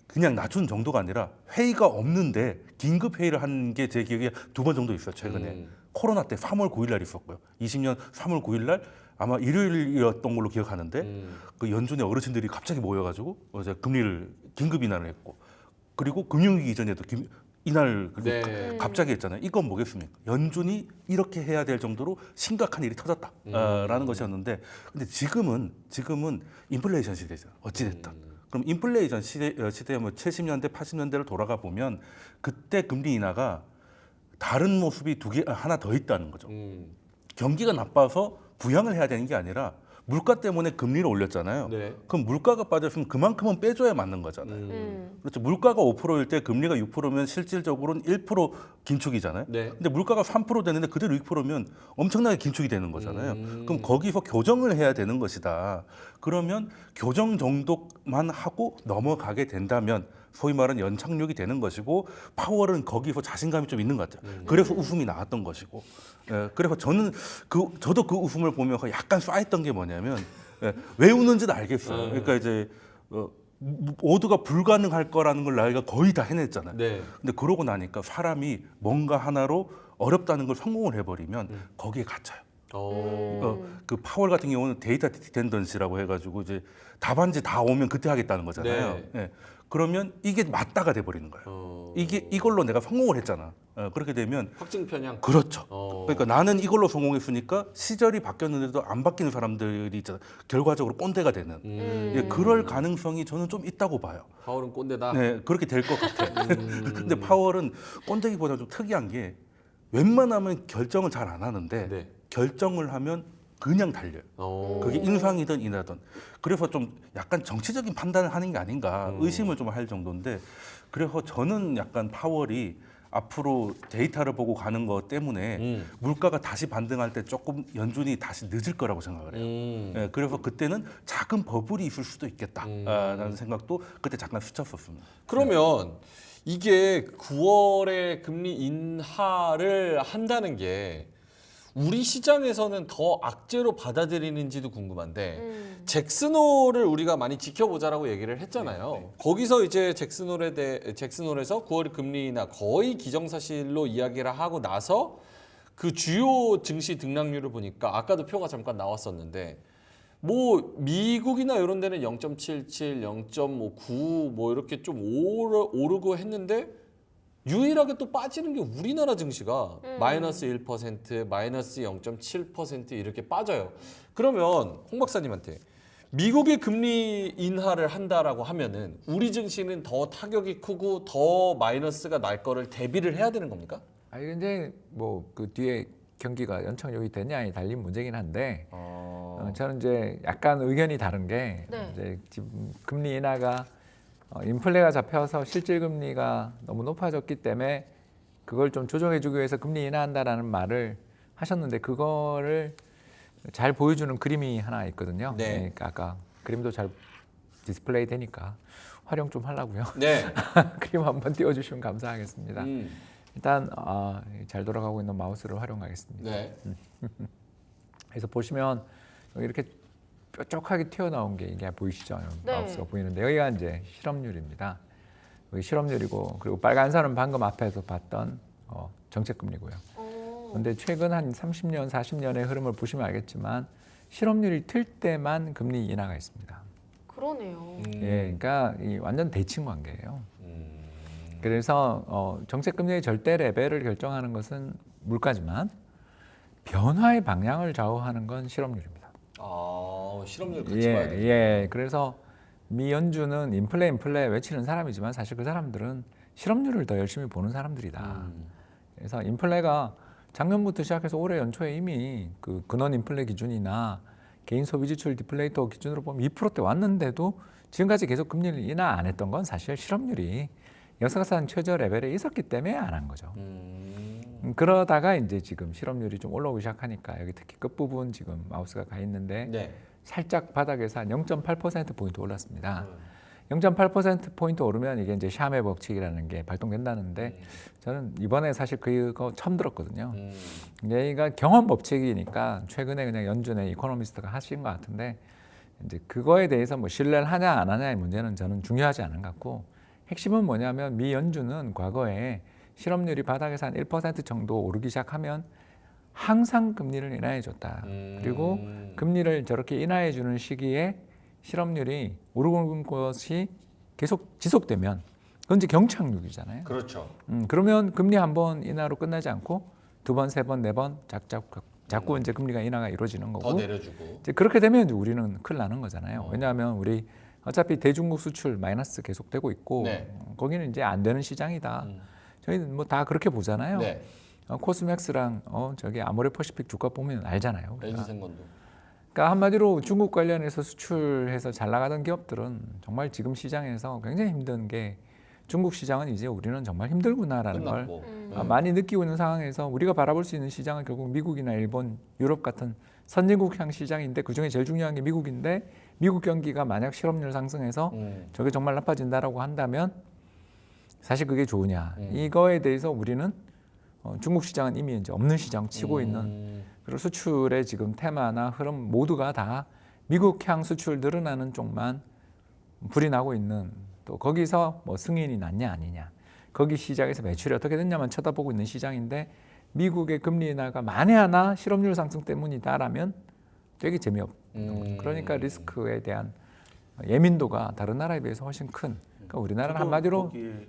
그냥 낮춘 정도가 아니라 회의가 없는데 긴급 회의를 한 게 제 기억에 2번 정도 있어요. 최근에. 코로나 때 3월 9일 날 있었고요. 20년 3월 9일 날 아마 일요일이었던 걸로 기억하는데 그 연준의 어르신들이 갑자기 모여가지고 어제 금리를 긴급 인하를 했고 그리고 금융위기 이전에도 인하를 네. 갑자기 했잖아요. 이건 뭐겠습니까? 연준이 이렇게 해야 될 정도로 심각한 일이 터졌다라는 것이었는데 근데 지금은 인플레이션 시대잖아요. 어찌됐든. 그럼 인플레이션 시대에 뭐 70년대, 80년대를 돌아가 보면 그때 금리 인하가 다른 모습이 하나 더 있다는 거죠. 경기가 나빠서 부양을 해야 되는 게 아니라 물가 때문에 금리를 올렸잖아요. 네. 그럼 물가가 빠졌으면 그만큼은 빼줘야 맞는 거잖아요. 그렇죠. 물가가 5%일 때 금리가 6%면 실질적으로는 1% 긴축이잖아요. 네. 근데 물가가 3% 되는데 그대로 6%면 엄청나게 긴축이 되는 거잖아요. 그럼 거기서 교정을 해야 되는 것이다. 그러면 교정 정도만 하고 넘어가게 된다면 소위 말하는 연착륙이 되는 것이고 파월은 거기서 자신감이 좀 있는 것 같아요. 그래서 웃음이 나왔던 것이고. 예, 그래서 저도 그 웃음을 보면서 약간 쌓였던 게 뭐냐면 왜 우는지는 알겠어요. 그러니까 이제 모두가 불가능할 거라는 걸 나이가 거의 다 해냈잖아요. 네. 근데 그러고 나니까 사람이 뭔가 하나로 어렵다는 걸 성공을 해버리면 거기에 갇혀요. 그 파월 같은 경우는 데이터 디텐던시라고 해가지고 이제 답안지 다 오면 그때 하겠다는 거잖아요. 네. 예. 그러면 이게 맞다가 돼버리는 거예요. 이걸로 내가 성공을 했잖아. 그렇게 되면 확증 편향. 그렇죠. 그러니까 나는 이걸로 성공했으니까 시절이 바뀌었는데도 안 바뀌는 사람들이 있잖아. 결과적으로 꼰대가 되는. 예, 그럴 가능성이 저는 좀 있다고 봐요. 파월은 꼰대다. 네, 그렇게 될 것 같아. 근데 파월은 꼰대기보다 좀 특이한 게 웬만하면 결정을 잘 안 하는데 네. 결정을 하면 그냥 달려요. 그게 인상이든 인하든. 그래서 좀 약간 정치적인 판단을 하는 게 아닌가 의심을 좀 할 정도인데 그래서 저는 약간 파월이 앞으로 데이터를 보고 가는 것 때문에 물가가 다시 반등할 때 조금 연준이 다시 늦을 거라고 생각을 해요. 예, 그래서 그때는 작은 버블이 있을 수도 있겠다라는 생각도 그때 잠깐 스쳤었습니다. 그러면 이게 9월에 금리 인하를 한다는 게 우리 시장에서는 더 악재로 받아들이는지도 궁금한데 잭슨홀을 우리가 많이 지켜보자라고 얘기를 했잖아요. 거기서 이제 잭슨홀에서 9월 금리 인하 거의 기정사실로 이야기를 하고 나서 그 주요 증시 등락률을 보니까 아까도 표가 잠깐 나왔었는데 뭐 미국이나 이런 데는 0.77, 0.59 뭐 이렇게 좀 오르고 했는데 유일하게 또 빠지는 게 우리나라 증시가 마이너스 1%, 마이너스 0.7% 이렇게 빠져요. 그러면 홍 박사님한테 미국이 금리 인하를 한다라고 하면은 우리 증시는 더 타격이 크고 더 마이너스가 날 거를 대비를 해야 되는 겁니까? 아니 이제 뭐 그 뒤에 경기가 연착륙이 되냐에 달린 문제긴 한데 저는 이제 약간 의견이 다른 게 네. 이제 지금 금리 인하가 인플레가 잡혀서 실질 금리가 너무 높아졌기 때문에 그걸 좀 조정해주기 위해서 금리 인하한다라는 말을 하셨는데 그거를 잘 보여주는 그림이 하나 있거든요. 네. 그러니까 아까 그림도 잘 디스플레이 되니까 활용 좀 하려고요. 네. 그림 한번 띄워주시면 감사하겠습니다. 일단 잘 돌아가고 있는 마우스를 활용하겠습니다. 네. 그래서 보시면 여기 이렇게 뾰족하게 튀어나온 게 이게 보이시죠? 네. 마우스가 보이는데 여기가 이제 실업률입니다. 여기 실업률이고 그리고 빨간 선은 방금 앞에서 봤던 정책금리고요. 그런데 최근 한 30년, 40년의 흐름을 보시면 알겠지만 실업률이 틀 때만 금리 인하가 있습니다. 그러네요. 예, 그러니까 이 완전 대칭 관계예요. 그래서 정책금리의 절대 레벨을 결정하는 것은 물가지만 변화의 방향을 좌우하는 건 실업률입니다. 실업률 같이 봐야 되죠. 예. 그래서 미 연준은 인플레 외치는 사람이지만 사실 그 사람들은 실업률을 더 열심히 보는 사람들이다. 그래서 인플레가 작년부터 시작해서 올해 연초에 이미 그 근원 인플레 기준이나 개인 소비 지출 디플레이터 기준으로 보면 2%대 왔는데도 지금까지 계속 금리를 인하 안 했던 건 사실 실업률이 역사상 최저 레벨에 있었기 때문에 안 한 거죠. 그러다가 이제 지금 실업률이 좀 올라오기 시작하니까 여기 특히 끝부분 지금 마우스가 가 있는데 네. 살짝 바닥에서 한 0.8%포인트 올랐습니다. 0.8%포인트 오르면 이게 이제 샤메 법칙이라는 게 발동된다는데 저는 이번에 사실 그거 처음 들었거든요. 얘가 경험 법칙이니까 최근에 그냥 연준의 이코노미스트가 하신 것 같은데 이제 그거에 대해서 뭐 신뢰를 하냐 안 하냐의 문제는 저는 중요하지 않은 것 같고 핵심은 뭐냐면 미 연준은 과거에 실업률이 바닥에서 한 1% 정도 오르기 시작하면 항상 금리를 인하해 줬다. 그리고 금리를 저렇게 인하해 주는 시기에 실업률이 오르는 것이 계속 지속되면 그건 이제 경착륙이잖아요. 그렇죠. 그러면 금리 한 번 인하로 끝나지 않고 두 번, 세 번, 네 번 자꾸 이제 금리가 인하가 이루어지는 거고. 더 내려주고. 이제 그렇게 되면 이제 우리는 큰일 나는 거잖아요. 왜냐하면 우리 어차피 대중국 수출 마이너스 계속되고 있고 네. 거기는 이제 안 되는 시장이다. 저희는 뭐 다 그렇게 보잖아요. 네. 코스맥스랑 저기 아모레퍼시픽 주가 보면 알잖아요. LG 생건도. 그러니까 한마디로 중국 관련해서 수출해서 잘 나가던 기업들은 정말 지금 시장에서 굉장히 힘든 게 중국 시장은 이제 우리는 정말 힘들구나라는 끝났고. 걸 많이 느끼고 있는 상황에서 우리가 바라볼 수 있는 시장은 결국 미국이나 일본, 유럽 같은 선진국향 시장인데 그중에 제일 중요한 게 미국인데 미국 경기가 만약 실업률 상승해서 저게 정말 나빠진다라고 한다면 사실 그게 좋으냐. 이거에 대해서 우리는 중국 시장은 이미 이제 없는 시장 치고 있는 그리고 수출의 지금 테마나 흐름 모두가 다 미국향 수출 늘어나는 쪽만 불이 나고 있는 또 거기서 뭐 승인이 났냐 아니냐 거기 시장에서 매출이 어떻게 됐냐만 쳐다보고 있는 시장인데 미국의 금리 인하가 만에 하나 실업률 상승 때문이다라면 되게 재미없는 거죠. 그러니까 리스크에 대한 예민도가 다른 나라에 비해서 훨씬 큰. 그러니까 우리나라는 한마디로 거기에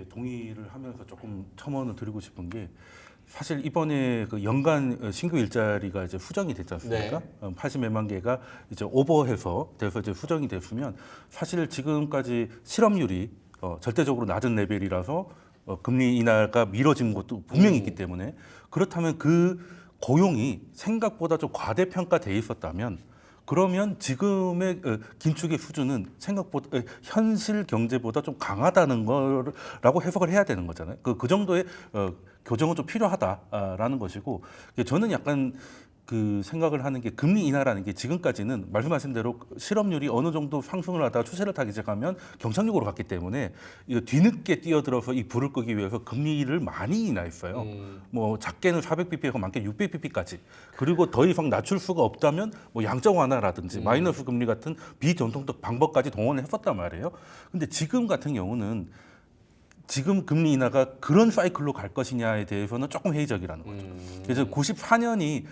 동의를 하면서 조금 첨언을 드리고 싶은 게 사실 이번에 그 연간 신규 일자리가 이제 후정이 됐지 않습니까? 80몇만 개가 이제 오버해서 돼서 이제 후정이 됐으면 사실 지금까지 실업률이 절대적으로 낮은 레벨이라서 금리 인하가 미뤄진 것도 분명히 있기 때문에 그렇다면 그 고용이 생각보다 좀 과대평가돼 있었다면 그러면 지금의 긴축의 수준은 생각보다 현실 경제보다 좀 강하다는 거라고 해석을 해야 되는 거잖아요. 그 정도의 교정은 좀 필요하다라는 것이고 저는 약간 그 생각을 하는 게 금리 인하라는 게 지금까지는 말씀하신 대로 실업률이 어느 정도 상승을 하다가 추세를 타기 시작하면 경착륙으로 갔기 때문에 이거 뒤늦게 뛰어들어서 이 불을 끄기 위해서 금리를 많이 인하했어요. 뭐 작게는 400bp에서 많게 600bp까지. 그리고 더 이상 낮출 수가 없다면 뭐 양적 완화라든지 마이너스 금리 같은 비전통적 방법까지 동원을 했었단 말이에요. 근데 지금 같은 경우는 지금 금리 인하가 그런 사이클로 갈 것이냐에 대해서는 조금 회의적이라는 거죠. 그래서 94년이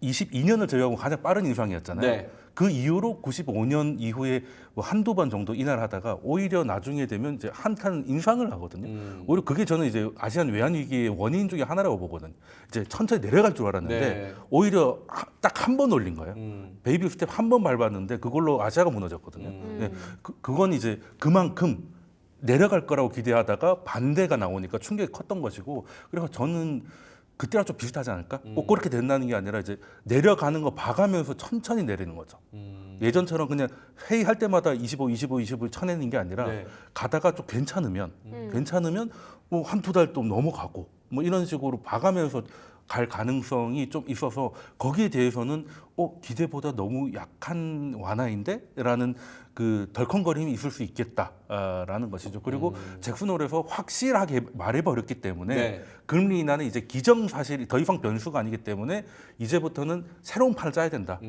22년을 제외하고 가장 빠른 인상이었잖아요. 네. 그 이후로 95년 이후에 뭐 한두 번 정도 인하를 하다가 오히려 나중에 되면 이제 한탄 인상을 하거든요. 오히려 그게 저는 이제 아시안 외환 위기의 원인 중에 하나라고 보거든요. 이제 천천히 내려갈 줄 알았는데 네. 오히려 딱 한 번 올린 거예요. 베이비 스텝 한 번 밟았는데 그걸로 아시아가 무너졌거든요. 네. 그건 이제 그만큼 내려갈 거라고 기대하다가 반대가 나오니까 충격이 컸던 것이고 그래서 저는 그때랑 좀 비슷하지 않을까? 꼭 그렇게 된다는 게 아니라 이제 내려가는 거 봐가면서 천천히 내리는 거죠. 예전처럼 그냥 회의할 때마다 25 쳐내는 게 아니라 네. 가다가 좀 괜찮으면 뭐 한두 달 또 넘어가고 뭐 이런 식으로 봐가면서 갈 가능성이 좀 있어서 거기에 대해서는 기대보다 너무 약한 완화인데? 라는 그 덜컹거림이 있을 수 있겠다라는 것이죠. 그리고 잭슨홀에서 확실하게 말해버렸기 때문에 네. 금리 인하는 이제 기정사실이 더 이상 변수가 아니기 때문에 이제부터는 새로운 판을 짜야 된다.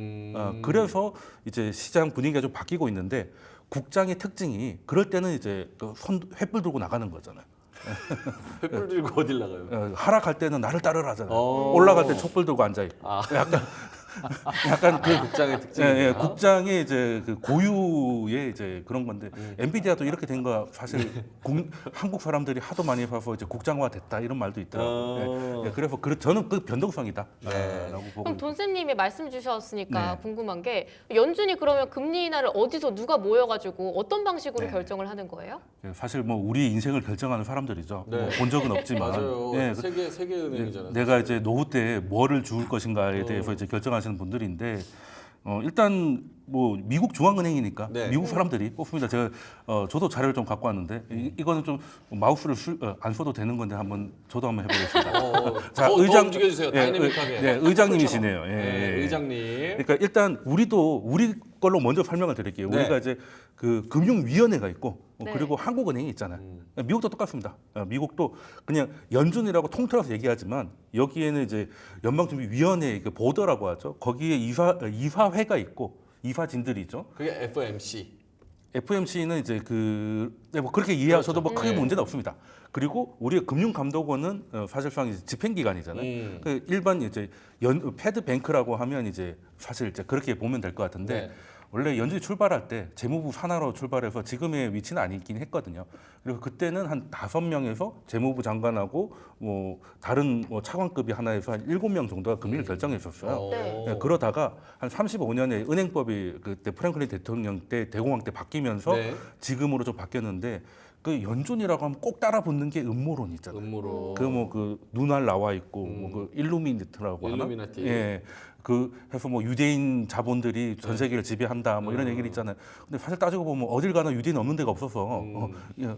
그래서 이제 시장 분위기가 좀 바뀌고 있는데 국장의 특징이 그럴 때는 이제 횃불 들고 나가는 거잖아요. 횃불 들고 어딜 나가요? 하락할 때는 나를 따르라 하잖아요. 올라갈 때 촛불 들고 앉아있고. 약간 약간 그 국장의 예, 특징이구나. 예, 국장의 이제 그 고유의 이제 그런 건데 엔비디아도 이렇게 된 거 사실 한국 사람들이 하도 많이 봐서 이제 국장화 됐다 이런 말도 있더라고요. 예, 예, 그래서 저는 그 변동성이다라고 보고 그럼 돈쌤님이 말씀 주셨으니까 네. 궁금한 게 연준이 그러면 금리 인하를 어디서 누가 모여가지고 어떤 방식으로 네. 결정을 하는 거예요? 예, 사실 뭐 우리 인생을 결정하는 사람들이죠. 네. 뭐 본 적은 없지만 맞아요. 예, 세계 은행이잖아요. 내가 이제 노후 때 뭐를 주울 것인가에 대해서 이제 결정하시는 분들인데 일단 뭐 미국 중앙은행이니까 네. 미국 사람들이 뽑습니다. 제가 저도 자료를 좀 갖고 왔는데 이거는 좀 마우스를 안 써도 되는 건데 한번 저도 한번 해보겠습니다. 자, 더 움직여주세요. 다이내믹하게. 네, 의장님이시네요. 예, 네, 예. 의장님. 그러니까 일단 우리 걸로 먼저 설명을 드릴게요. 네. 우리가 이제 그 금융위원회가 있고 네. 그리고 한국은행이 있잖아요. 미국도 똑같습니다. 미국도 그냥 연준이라고 통틀어서 얘기하지만 여기에는 이제 연방준비위원회 그 보더라고 하죠. 거기에 이사회가 있고 이사진들이죠. 그게 FMC. FMC는 이제 뭐 그렇게 이해하셔도 뭐 크게 네. 문제는 없습니다. 그리고 우리가 금융감독원은 사실상 이제 집행기관이잖아요. 그 일반 이제 패드뱅크라고 하면 이제 사실 이제 그렇게 보면 될 것 같은데 네. 원래 연준이 출발할 때 재무부 산하로 출발해서 지금의 위치는 아니긴 했거든요. 그리고 그때는 한 5명에서 재무부 장관하고 뭐 다른 뭐 차관급이 하나에서 한 7명 정도가 금리를 결정했었어요. 네. 네, 그러다가 한 35년에 은행법이 그때 프랭클린 대통령 때 대공황 때 바뀌면서 네. 지금으로 좀 바뀌었는데 그 연준이라고 하면 꼭 따라 붙는 게 음모론 있잖아요. 음모로. 그 뭐 그 눈알 나와 있고 뭐 그 일루미나티라고 하나? 일루미나티. 예. 그 해서 뭐 유대인 자본들이 전 세계를 지배한다 뭐 이런 얘기를 있잖아요. 근데 사실 따지고 보면 어딜 가나 유대인 없는 데가 없어서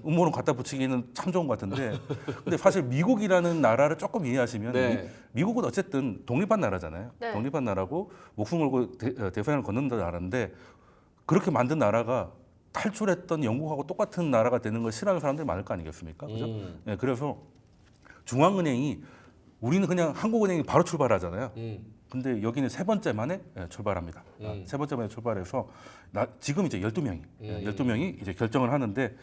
음모론 갖다 붙이기는 참 좋은 것 같은데 근데 사실 미국이라는 나라를 조금 이해하시면 네. 미국은 어쨌든 독립한 나라잖아요. 네. 독립한 나라고 목숨 걸고 대서양을 걷는 나라인데 그렇게 만든 나라가 탈출했던 영국하고 똑같은 나라가 되는 걸 싫어하는 사람들이 많을 거 아니겠습니까? 그죠? 네, 그래서 중앙은행이 우리는 그냥 한국은행이 바로 출발하잖아요. 근데 여기는 세 번째 만에 출발합니다. 세 번째 만에 출발해서 지금 이제 12명이 12명이 이제 결정을 하는데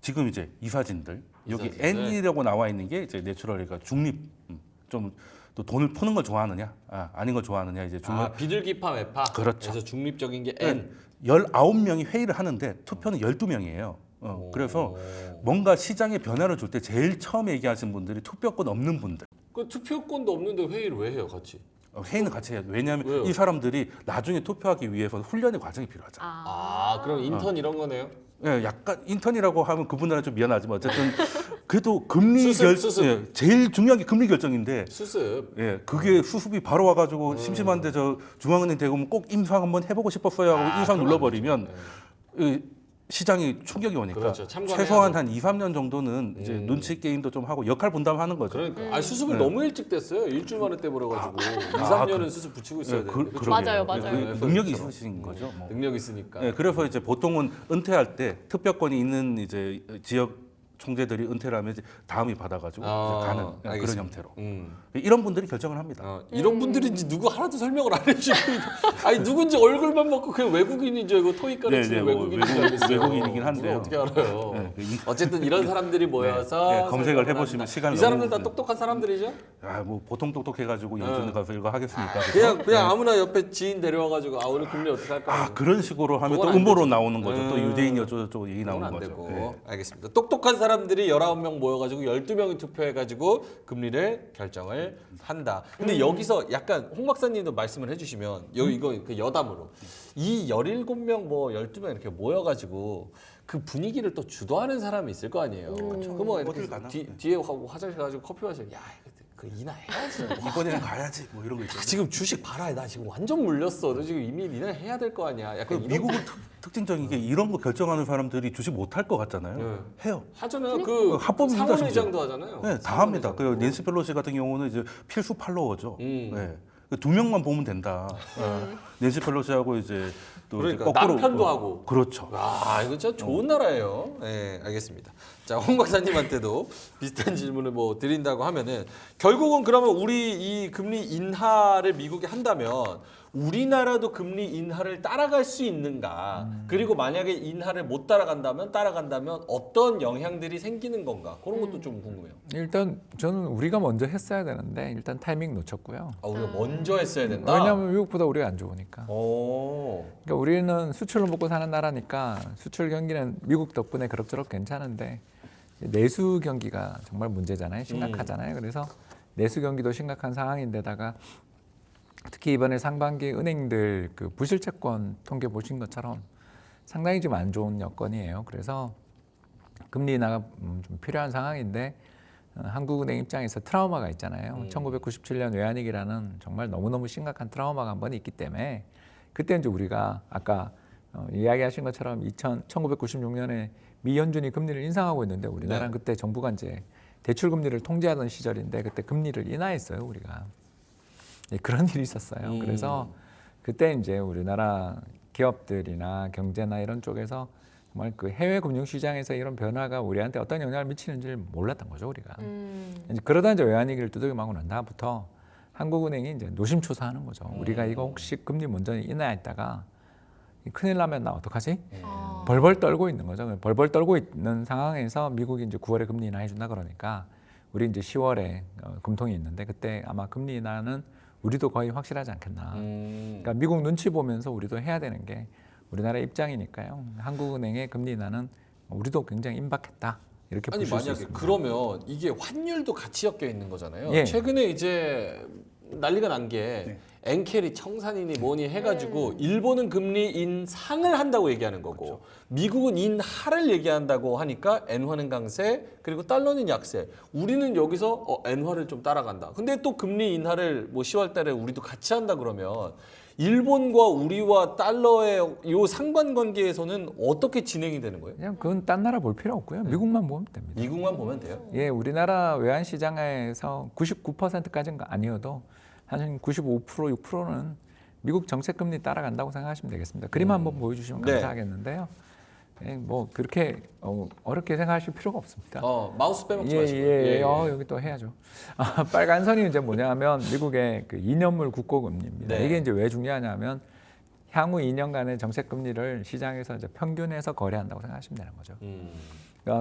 지금 이제 이사진들 여기 이사진들. N이라고 나와 있는 게 이제 내추럴이가 중립 좀 또 돈을 푸는 걸 좋아하느냐 아닌 걸 좋아하느냐 이제 중립 비둘기파 매파. 그렇죠. 그래서 중립적인 게 N. 19명이 회의를 하는데 투표는 12명이에요. 그래서 뭔가 시장에 변화를 줄 때 제일 처음 얘기하신 분들이 투표권 없는 분들. 그 투표권도 없는데 회의를 왜 해요, 같이? 회의는 같이 해야 돼. 왜냐하면 왜요? 이 사람들이 나중에 투표하기 위해서 훈련의 과정이 필요하잖아. 그럼 인턴 이런 거네요? 예, 약간 인턴이라고 하면 그분들은 좀 미안하지만 어쨌든 그래도 금리 수습. 예, 제일 중요한 게 금리 결정인데 수습. 예, 그게 수습이 바로 와가지고 심심한데 저 중앙은행 대금은 꼭 임상 한번 해보고 싶었어요 하고 임상 그건 눌러버리면 아니죠. 이 시장이 충격이 오니까 그렇죠. 참관해야죠. 최소한 한 2, 3년 정도는 이제 눈치 게임도 좀 하고 역할 분담하는 거죠. 그러니까. 수습을 너무 일찍 됐어요. 일주일 만에 떼버려가지고 2, 3년은 수습 붙이고 있어야 예, 되는데. 그렇죠? 맞아요, 그러게요. 맞아요. 그 능력이 있으신 거죠. 뭐. 능력 있으니까. 예, 그래서 이제 보통은 은퇴할 때 특별권이 있는 이제 지역 총재들이 은퇴를 하면 이제 다음이 받아가지고 이제 가는 그런 알겠습니다. 형태로 음. 이런 분들이 결정을 합니다. 이런 분들인지 누구 하나도 설명을 안 해주고 아니 누군지 얼굴만 보고 그냥 외국인이죠. 이거 토익 가르치는 네, 뭐 외국인인 줄 알겠어요. 외국인이긴 한데요. 누가 어떻게 알아요? 네, 어쨌든 이런 사람들이 모여서 네, 검색을 설명을 해보시면 한다. 시간을 이 사람들 다 너무- 똑똑한 사람들이죠? 뭐 보통 똑똑해가지고 연준에 가서 이거 하겠습니까? 그냥 아무나 옆에 지인 데려와가지고 오늘 금리 어떻게 할까? 그런 식으로 하면 또 그건 안 음모론 되지. 나오는 거죠. 또 유대인이 어쩌고저쩌고 얘기 그건 나오는 안 거죠. 되고. 네. 알겠습니다. 똑똑한 사람들이 19명 모여가지고 12명이 투표해가지고 금리를 결정을 한다. 근데 여기서 약간 홍 박사님도 말씀을 해주시면 이거 그 여담으로 이 17명 뭐 12명 이렇게 모여가지고 그 분위기를 또 주도하는 사람이 있을 거 아니에요. 그럼 뭐 이렇게 어딜 가나? 뒤에 하고 화장실 가지고 커피 마시고 야 그 이나 해야지. 이번에는 가야지 뭐 이런 거 있죠. 지금 주식 봐라. 나 지금 완전 물렸어. 너 지금 이미 니네 해야 될 거 아니야. 약간 이런 미국은 특징적인 게 이런 거 결정하는 사람들이 주식 못할 것 같잖아요. 네. 해요. 하잖아요. 그 합법입니다, 상원의장도 하잖아요. 네, 다 합니다. 그 낸시 펠로시 같은 경우는 이제 필수 팔로워죠. 네. 두 명만 보면 된다. 낸시 펠로시하고 이제 또 그러니까 이제 거꾸로 남편도 하고. 그렇죠. 이거 진짜 좋은 나라예요. 네, 알겠습니다. 자, 홍 박사님한테도 비슷한 질문을 뭐 드린다고 하면은 결국은 그러면 우리 이 금리 인하를 미국이 한다면 우리나라도 금리 인하를 따라갈 수 있는가? 그리고 만약에 인하를 못 따라간다면 어떤 영향들이 생기는 건가? 그런 것도 좀 궁금해요. 일단 저는 우리가 먼저 했어야 되는데 일단 타이밍 놓쳤고요. 우리가 먼저 했어야 된다. 왜냐하면 미국보다 우리가 안 좋으니까. 오. 그러니까 우리는 수출로 먹고 사는 나라니까 수출 경기는 미국 덕분에 그럭저럭 괜찮은데 내수 경기가 정말 문제잖아요. 심각하잖아요. 그래서 내수 경기도 심각한 상황인데다가 특히 이번에 상반기 은행들 그 부실채권 통계 보신 것처럼 상당히 좀 안 좋은 여건이에요. 그래서 금리 인하가 좀 필요한 상황인데 한국은행 입장에서 트라우마가 있잖아요. 1997년 외환위기라는 정말 너무너무 심각한 트라우마가 한 번 있기 때문에 그때 이제 우리가 아까 이야기하신 것처럼 1996년에 미 연준이 금리를 인상하고 있는데 우리나라는 네. 그때 정부가 이제 대출 금리를 통제하던 시절인데 그때 금리를 인하했어요, 우리가. 예, 그런 일이 있었어요. 그래서 그때 이제 우리나라 기업들이나 경제나 이런 쪽에서 정말 그 해외 금융 시장에서 이런 변화가 우리한테 어떤 영향을 미치는지를 몰랐던 거죠, 우리가. 이제 그러다 이제 외환위기를 두들겨 맞고 난 다음부터 한국은행이 이제 노심초사하는 거죠. 우리가 이거 혹시 금리 먼저 인하했다가 큰일 나면 나 어떡하지? 벌벌 떨고 있는 거죠. 벌벌 떨고 있는 상황에서 미국이 이제 9월에 금리 인하해 준다 그러니까 우리 이제 10월에 금통이 있는데 그때 아마 금리 인하는 우리도 거의 확실하지 않겠나. 그러니까 미국 눈치 보면서 우리도 해야 되는 게 우리나라 입장이니까요. 한국은행의 금리 인하는 우리도 굉장히 임박했다. 이렇게 아니 보실 수 만약에 있습니다. 그러면 이게 환율도 같이 엮여 있는 거잖아요. 예. 최근에 이제 난리가 난 게 엔켈이 청산이니 뭐니 해가지고 일본은 금리 인상을 한다고 얘기하는 거고 미국은 인하를 얘기한다고 하니까 엔화는 강세 그리고 달러는 약세. 우리는 여기서 엔화를 좀 따라간다. 근데 또 금리 인하를 뭐 10월달에 우리도 같이 한다 그러면 일본과 우리와 달러의 요 상관관계에서는 어떻게 진행이 되는 거예요? 그냥 그건 딴 나라 볼 필요 없고요. 미국만 보면 됩니다. 미국만 보면 돼요. 예, 우리나라 외환 시장에서 99%까지는 아니어도 한 95%, 6%는 미국 정책 금리 따라간다고 생각하시면 되겠습니다. 그림 한번 보여주시면 네. 감사하겠는데요. 예, 뭐 그렇게 어렵게 생각하실 필요가 없습니다. 마우스 빼먹지 예, 마시고. 예, 여기 또 해야죠. 빨간 선이 이제 뭐냐면 미국의 그 2년물 국고금리입니다. 네. 이게 이제 왜 중요하냐면 향후 2년간의 정책 금리를 시장에서 이제 평균해서 거래한다고 생각하시면 되는 거죠.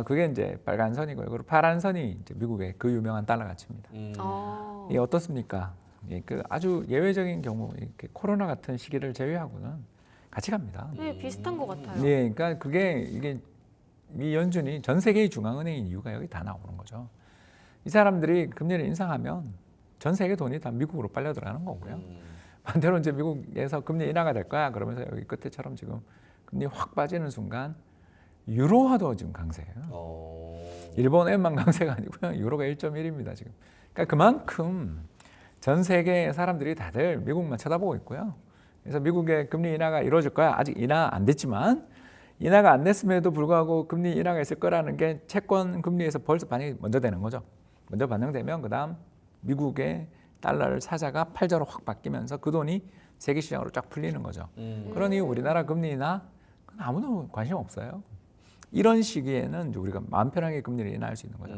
그게 이제 빨간 선이고요. 그리고 파란 선이 이제 미국의 그 유명한 달러 가치입니다. 이게 어떻습니까? 예, 그 아주 예외적인 경우 이렇게 코로나 같은 시기를 제외하고는 같이 갑니다. 네, 비슷한 것 같아요. 예, 그러니까 이게 미 연준이 전 세계의 중앙은행인 이유가 여기 다 나오는 거죠. 이 사람들이 금리를 인상하면 전 세계 돈이 다 미국으로 빨려 들어가는 거고요. 반대로 이제 미국에서 금리 인하가 될 거야. 그러면서 여기 끝에처럼 지금 금리 확 빠지는 순간 유로화도 지금 강세예요. 일본 엔만 강세가 아니고요. 유로가 1.1입니다 지금. 그러니까 그만큼 전 세계 사람들이 다들 미국만 쳐다보고 있고요. 그래서 미국의 금리 인하가 이루어질 거야. 아직 인하 안 됐지만 인하가 안 됐음에도 불구하고 금리 인하가 있을 거라는 게 채권 금리에서 벌써 반영이 먼저 되는 거죠. 먼저 반영되면 그다음 미국의 달러를 사자가 팔자로 확 바뀌면서 그 돈이 세계 시장으로 쫙 풀리는 거죠. 그러니 우리나라 금리 인하 아무도 관심 없어요. 이런 시기에는 이제 우리가 마음 편하게 금리를 인하할 수 있는 거죠.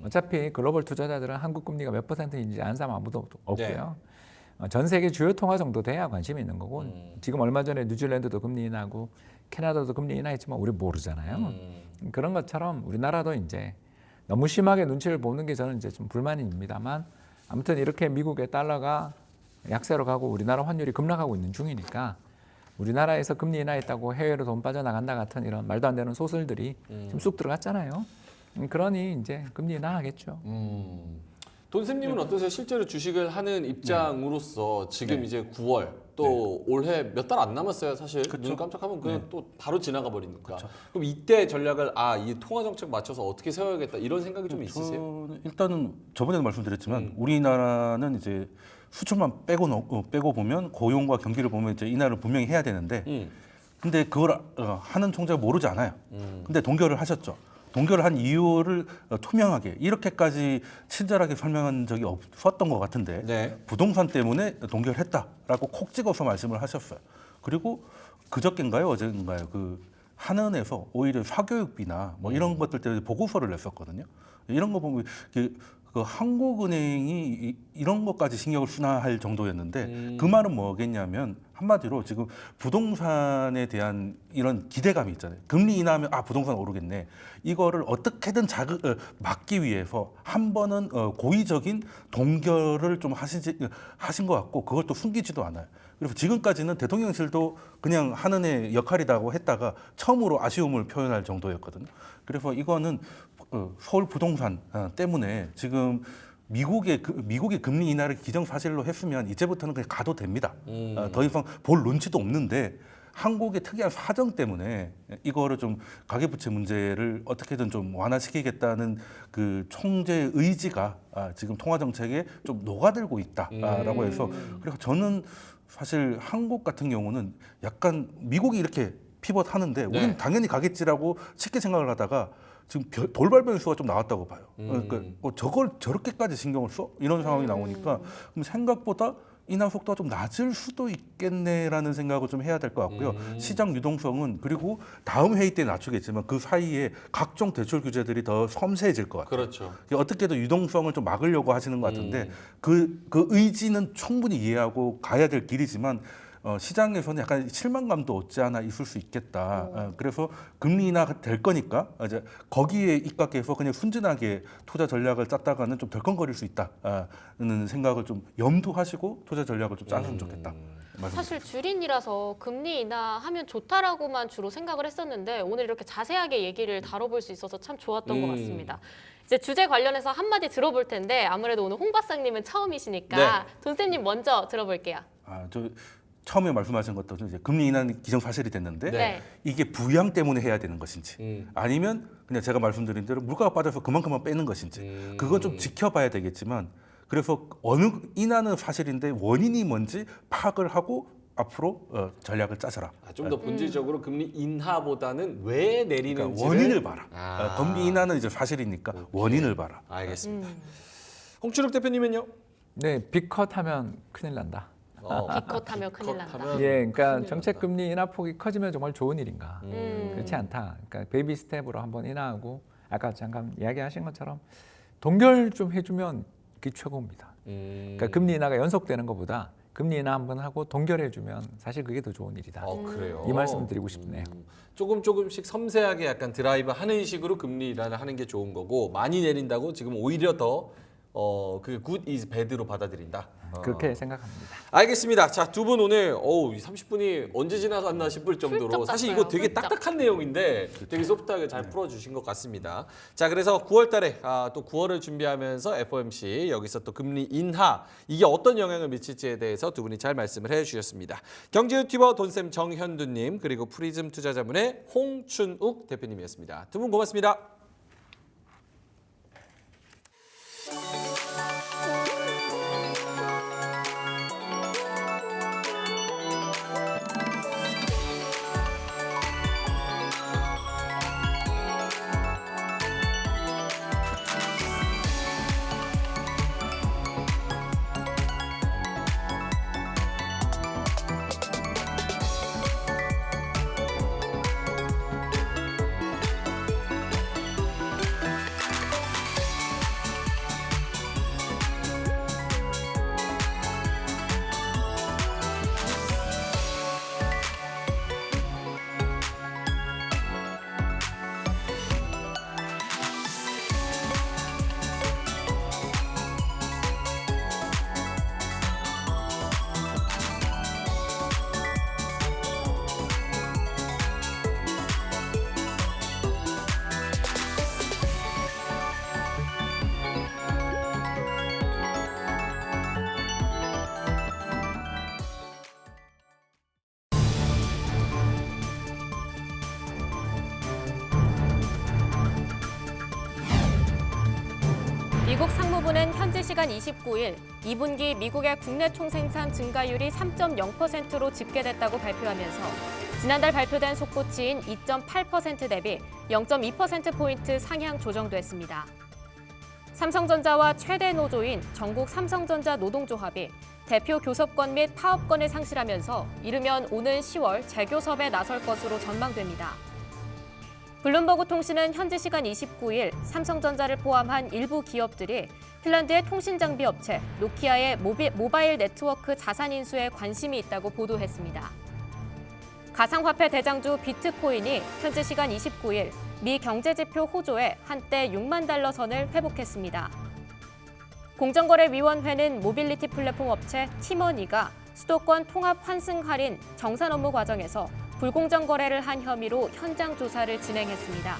어차피 글로벌 투자자들은 한국 금리가 몇 %인지 아는 사람 아무도 없고요. 전 세계 주요 통화 정도 돼야 관심이 있는 거고 지금 얼마 전에 뉴질랜드도 금리 인하고 캐나다도 금리 인하했지만 우리 모르잖아요. 그런 것처럼 우리나라도 이제 너무 심하게 눈치를 보는 게 저는 이제 좀 불만입니다만 아무튼 이렇게 미국의 달러가 약세로 가고 우리나라 환율이 급락하고 있는 중이니까 우리나라에서 금리 인하했다고 해외로 돈 빠져나간다 같은 이런 말도 안 되는 소설들이 좀 쑥 들어갔잖아요. 그러니 이제 금리 인하하겠죠. 돈쌤님은 어떠세요? 실제로 주식을 하는 입장으로서 지금 이제 9월 또 올해 몇 달 안 남았어요. 사실 눈 깜짝하면 그냥 또 바로 지나가 버리니까. 그럼 이때 전략을 이 통화 정책 맞춰서 어떻게 세워야겠다 이런 생각이 좀 있으세요? 저는 일단은 저번에도 말씀드렸지만 우리나라는 이제 수출만 빼고 보면 고용과 경기를 보면 이제 인하를 분명히 해야 되는데 근데 그걸 하는 총재가 모르지 않아요. 근데 동결을 하셨죠. 동결을 한 이유를 투명하게 이렇게까지 친절하게 설명한 적이 없었던 것 같은데 네. 부동산 때문에 동결했다라고 콕 찍어서 말씀을 하셨어요. 그리고 그저께인가요 어제인가요 그 한은에서 오히려 사교육비나 뭐 이런 것들 때문에 보고서를 냈었거든요. 이런 거 보면 그 한국은행이 이런 것까지 신경을 쓰나 정도였는데 그 말은 뭐겠냐면 한마디로 지금 부동산에 대한 이런 기대감이 있잖아요. 금리 인하하면 부동산 오르겠네. 이거를 어떻게든 막기 위해서 한 번은 고의적인 동결을 좀 하신 것 같고 그걸 또 숨기지도 않아요. 그래서 지금까지는 대통령실도 그냥 하는 애 역할이라고 했다가 처음으로 아쉬움을 표현할 정도였거든요. 그래서 이거는 서울 부동산 때문에 지금 미국이 금리 인하를 기정사실로 했으면 이제부터는 그냥 가도 됩니다. 더 이상 볼 눈치도 없는데 한국의 특이한 사정 때문에 이거를 좀 가계부채 문제를 어떻게든 좀 완화시키겠다는 그 총재의 의지가 지금 통화정책에 좀 녹아들고 있다라고 해서 그래서 저는 사실 한국 같은 경우는 약간 미국이 이렇게 피벗하는데 우리는 당연히 가겠지라고 쉽게 생각을 하다가 지금 돌발 변수가 좀 나왔다고 봐요. 그러니까 저걸 저렇게까지 신경을 써? 이런 상황이 나오니까 그럼 생각보다 인하 속도가 좀 낮을 수도 있겠네라는 생각을 좀 해야 될 것 같고요. 시장 유동성은 그리고 다음 회의 때 낮추겠지만 그 사이에 각종 대출 규제들이 더 섬세해질 것 같아요. 그렇죠. 어떻게든 유동성을 좀 막으려고 하시는 것 같은데 그 의지는 충분히 이해하고 가야 될 길이지만 시장에서는 약간 실망감도 없지 않아 있을 수 있겠다. 그래서 금리 인하가 될 거니까 이제 거기에 입각해서 그냥 순진하게 투자 전략을 짰다가는 좀 덜컹거릴 수 있다는 생각을 좀 염두하시고 투자 전략을 좀 짰으면 좋겠다. 사실 주린이라서 금리 인하하면 좋다라고만 주로 생각을 했었는데 오늘 이렇게 자세하게 얘기를 다뤄볼 수 있어서 참 좋았던 것 같습니다. 이제 주제 관련해서 한마디 들어볼 텐데 아무래도 오늘 홍 박사님은 처음이시니까 돈쌤님 먼저 들어볼게요. 저 처음에 말씀하신 것도 이제 금리 인하는 기정사실이 됐는데 네. 이게 부양 때문에 해야 되는 것인지 아니면 그냥 제가 말씀드린 대로 물가가 빠져서 그만큼만 빼는 것인지 그건 좀 지켜봐야 되겠지만 그래서 어느 인하는 사실인데 원인이 뭔지 파악을 하고 앞으로 전략을 짜서라. 좀 더 본질적으로 금리 인하보다는 왜 내리는지 그러니까 원인을 봐라. 금리 인하는 이제 사실이니까 원인을 봐라. 알겠습니다. 홍춘욱 대표님은요? 네, 빅컷하면 큰일 난다. 기껏하면 큰일 난다. 예, 그러니까 정책 금리 인하 폭이 커지면 정말 좋은 일인가? 그렇지 않다. 그러니까 베이비 스텝으로 한번 인하하고 아까 잠깐 이야기하신 것처럼 동결 좀 해주면 그게 최고입니다. 그러니까 금리 인하가 연속되는 것보다 금리 인하 한번 하고 동결해주면 사실 그게 더 좋은 일이다. 그래요. 이 말씀 드리고 싶네요. 조금씩 섬세하게 약간 드라이브 하는 식으로 금리 인하를 하는 게 좋은 거고 많이 내린다고 지금 오히려 더 그 good is bad로 받아들인다. 그렇게 생각합니다. 알겠습니다. 자, 두 분 오늘 30분이 언제 지나갔나 싶을 정도로 훌쩍 사실 갔어요, 이거 되게 훌쩍. 딱딱한 내용인데 되게 소프트하게 잘 풀어주신 것 같습니다. 자, 그래서 9월 달에 또 9월을 준비하면서 FOMC 여기서 또 금리 인하 이게 어떤 영향을 미칠지에 대해서 두 분이 잘 말씀을 해주셨습니다. 경제 유튜버 돈쌤 정현두님 그리고 프리즘 투자자문의 홍춘욱 대표님이었습니다. 두 분 고맙습니다. 미국 상무부는 현지 시간 29일 2분기 미국의 국내 총생산 증가율이 3.0%로 집계됐다고 발표하면서 지난달 발표된 속보치인 2.8% 대비 0.2%포인트 상향 조정됐습니다. 삼성전자와 최대 노조인 전국 삼성전자 노동조합이 대표 교섭권 및 파업권을 상실하면서 이르면 오는 10월 재교섭에 나설 것으로 전망됩니다. 블룸버그 통신은 현지 시간 29일 삼성전자를 포함한 일부 기업들이 핀란드의 통신 장비 업체 노키아의 모바일 네트워크 자산 인수에 관심이 있다고 보도했습니다. 가상화폐 대장주 비트코인이 현지 시간 29일 미 경제지표 호조에 한때 6만 달러 선을 회복했습니다. 공정거래위원회는 모빌리티 플랫폼 업체 티머니가 수도권 통합 환승 할인 정산 업무 과정에서 불공정 거래를 한 혐의로 현장 조사를 진행했습니다.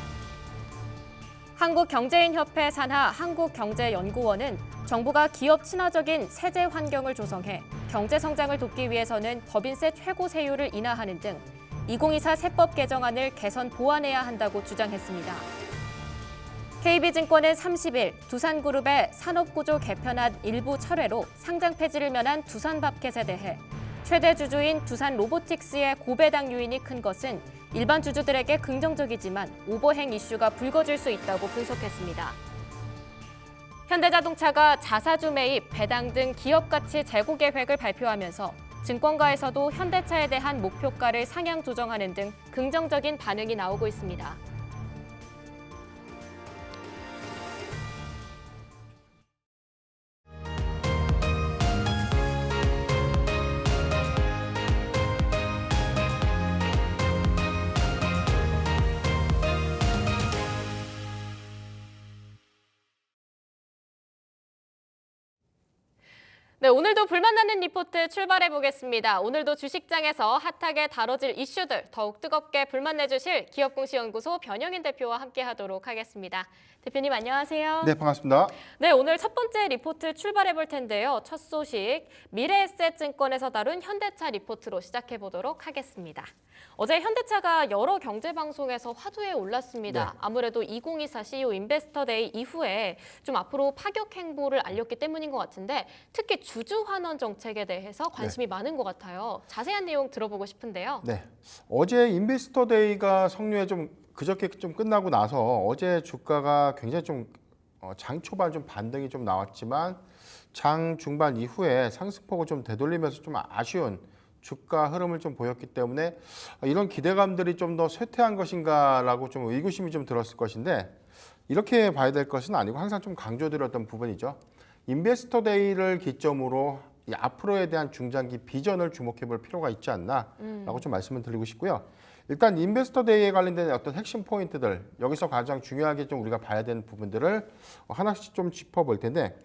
한국경제인협회 산하 한국경제연구원은 정부가 기업 친화적인 세제 환경을 조성해 경제 성장을 돕기 위해서는 법인세 최고 세율을 인하하는 등 2024 세법 개정안을 개선 보완해야 한다고 주장했습니다. KB증권은 30일 두산그룹의 산업구조 개편안 일부 철회로 상장 폐지를 면한 두산밥켓에 대해 최대 주주인 두산 로보틱스의 고배당 요인이 큰 것은 일반 주주들에게 긍정적이지만 오버행 이슈가 불거질 수 있다고 분석했습니다. 현대자동차가 자사주 매입, 배당 등 기업 가치 재고 계획을 발표하면서 증권가에서도 현대차에 대한 목표가를 상향 조정하는 등 긍정적인 반응이 나오고 있습니다. 네, 오늘도 불만나는 리포트 출발해 보겠습니다. 오늘도 주식장에서 핫하게 다뤄질 이슈들 더욱 뜨겁게 불만내주실 기업공시연구소 변영인 대표와 함께하도록 하겠습니다. 대표님 안녕하세요. 네, 반갑습니다. 네, 오늘 첫 번째 리포트 출발해 볼 텐데요. 첫 소식 미래에셋증권에서 다룬 현대차 리포트로 시작해 보도록 하겠습니다. 어제 현대차가 여러 경제방송에서 화두에 올랐습니다. 네. 아무래도 2024 CEO 인베스터데이 이후에 좀 앞으로 파격 행보를 알렸기 때문인 것 같은데 특히 주주 환원 정책에 대해서 관심이 많은 것 같아요. 자세한 내용 들어보고 싶은데요. 네, 어제 인베스터 데이가 성류에 좀 그저께 좀 끝나고 나서 어제 주가가 굉장히 좀 장 초반 좀 반등이 좀 나왔지만 장 중반 이후에 상승폭을 좀 되돌리면서 좀 아쉬운 주가 흐름을 좀 보였기 때문에 이런 기대감들이 좀 더 쇠퇴한 것인가라고 좀 의구심이 좀 들었을 것인데 이렇게 봐야 될 것은 아니고 항상 좀 강조드렸던 부분이죠. 인베스터 데이를 기점으로 이 앞으로에 대한 중장기 비전을 주목해 볼 필요가 있지 않나라고 좀 말씀을 드리고 싶고요. 일단 인베스터 데이에 관련된 어떤 핵심 포인트들 여기서 가장 중요하게 좀 우리가 봐야 되는 부분들을 하나씩 좀 짚어볼 텐데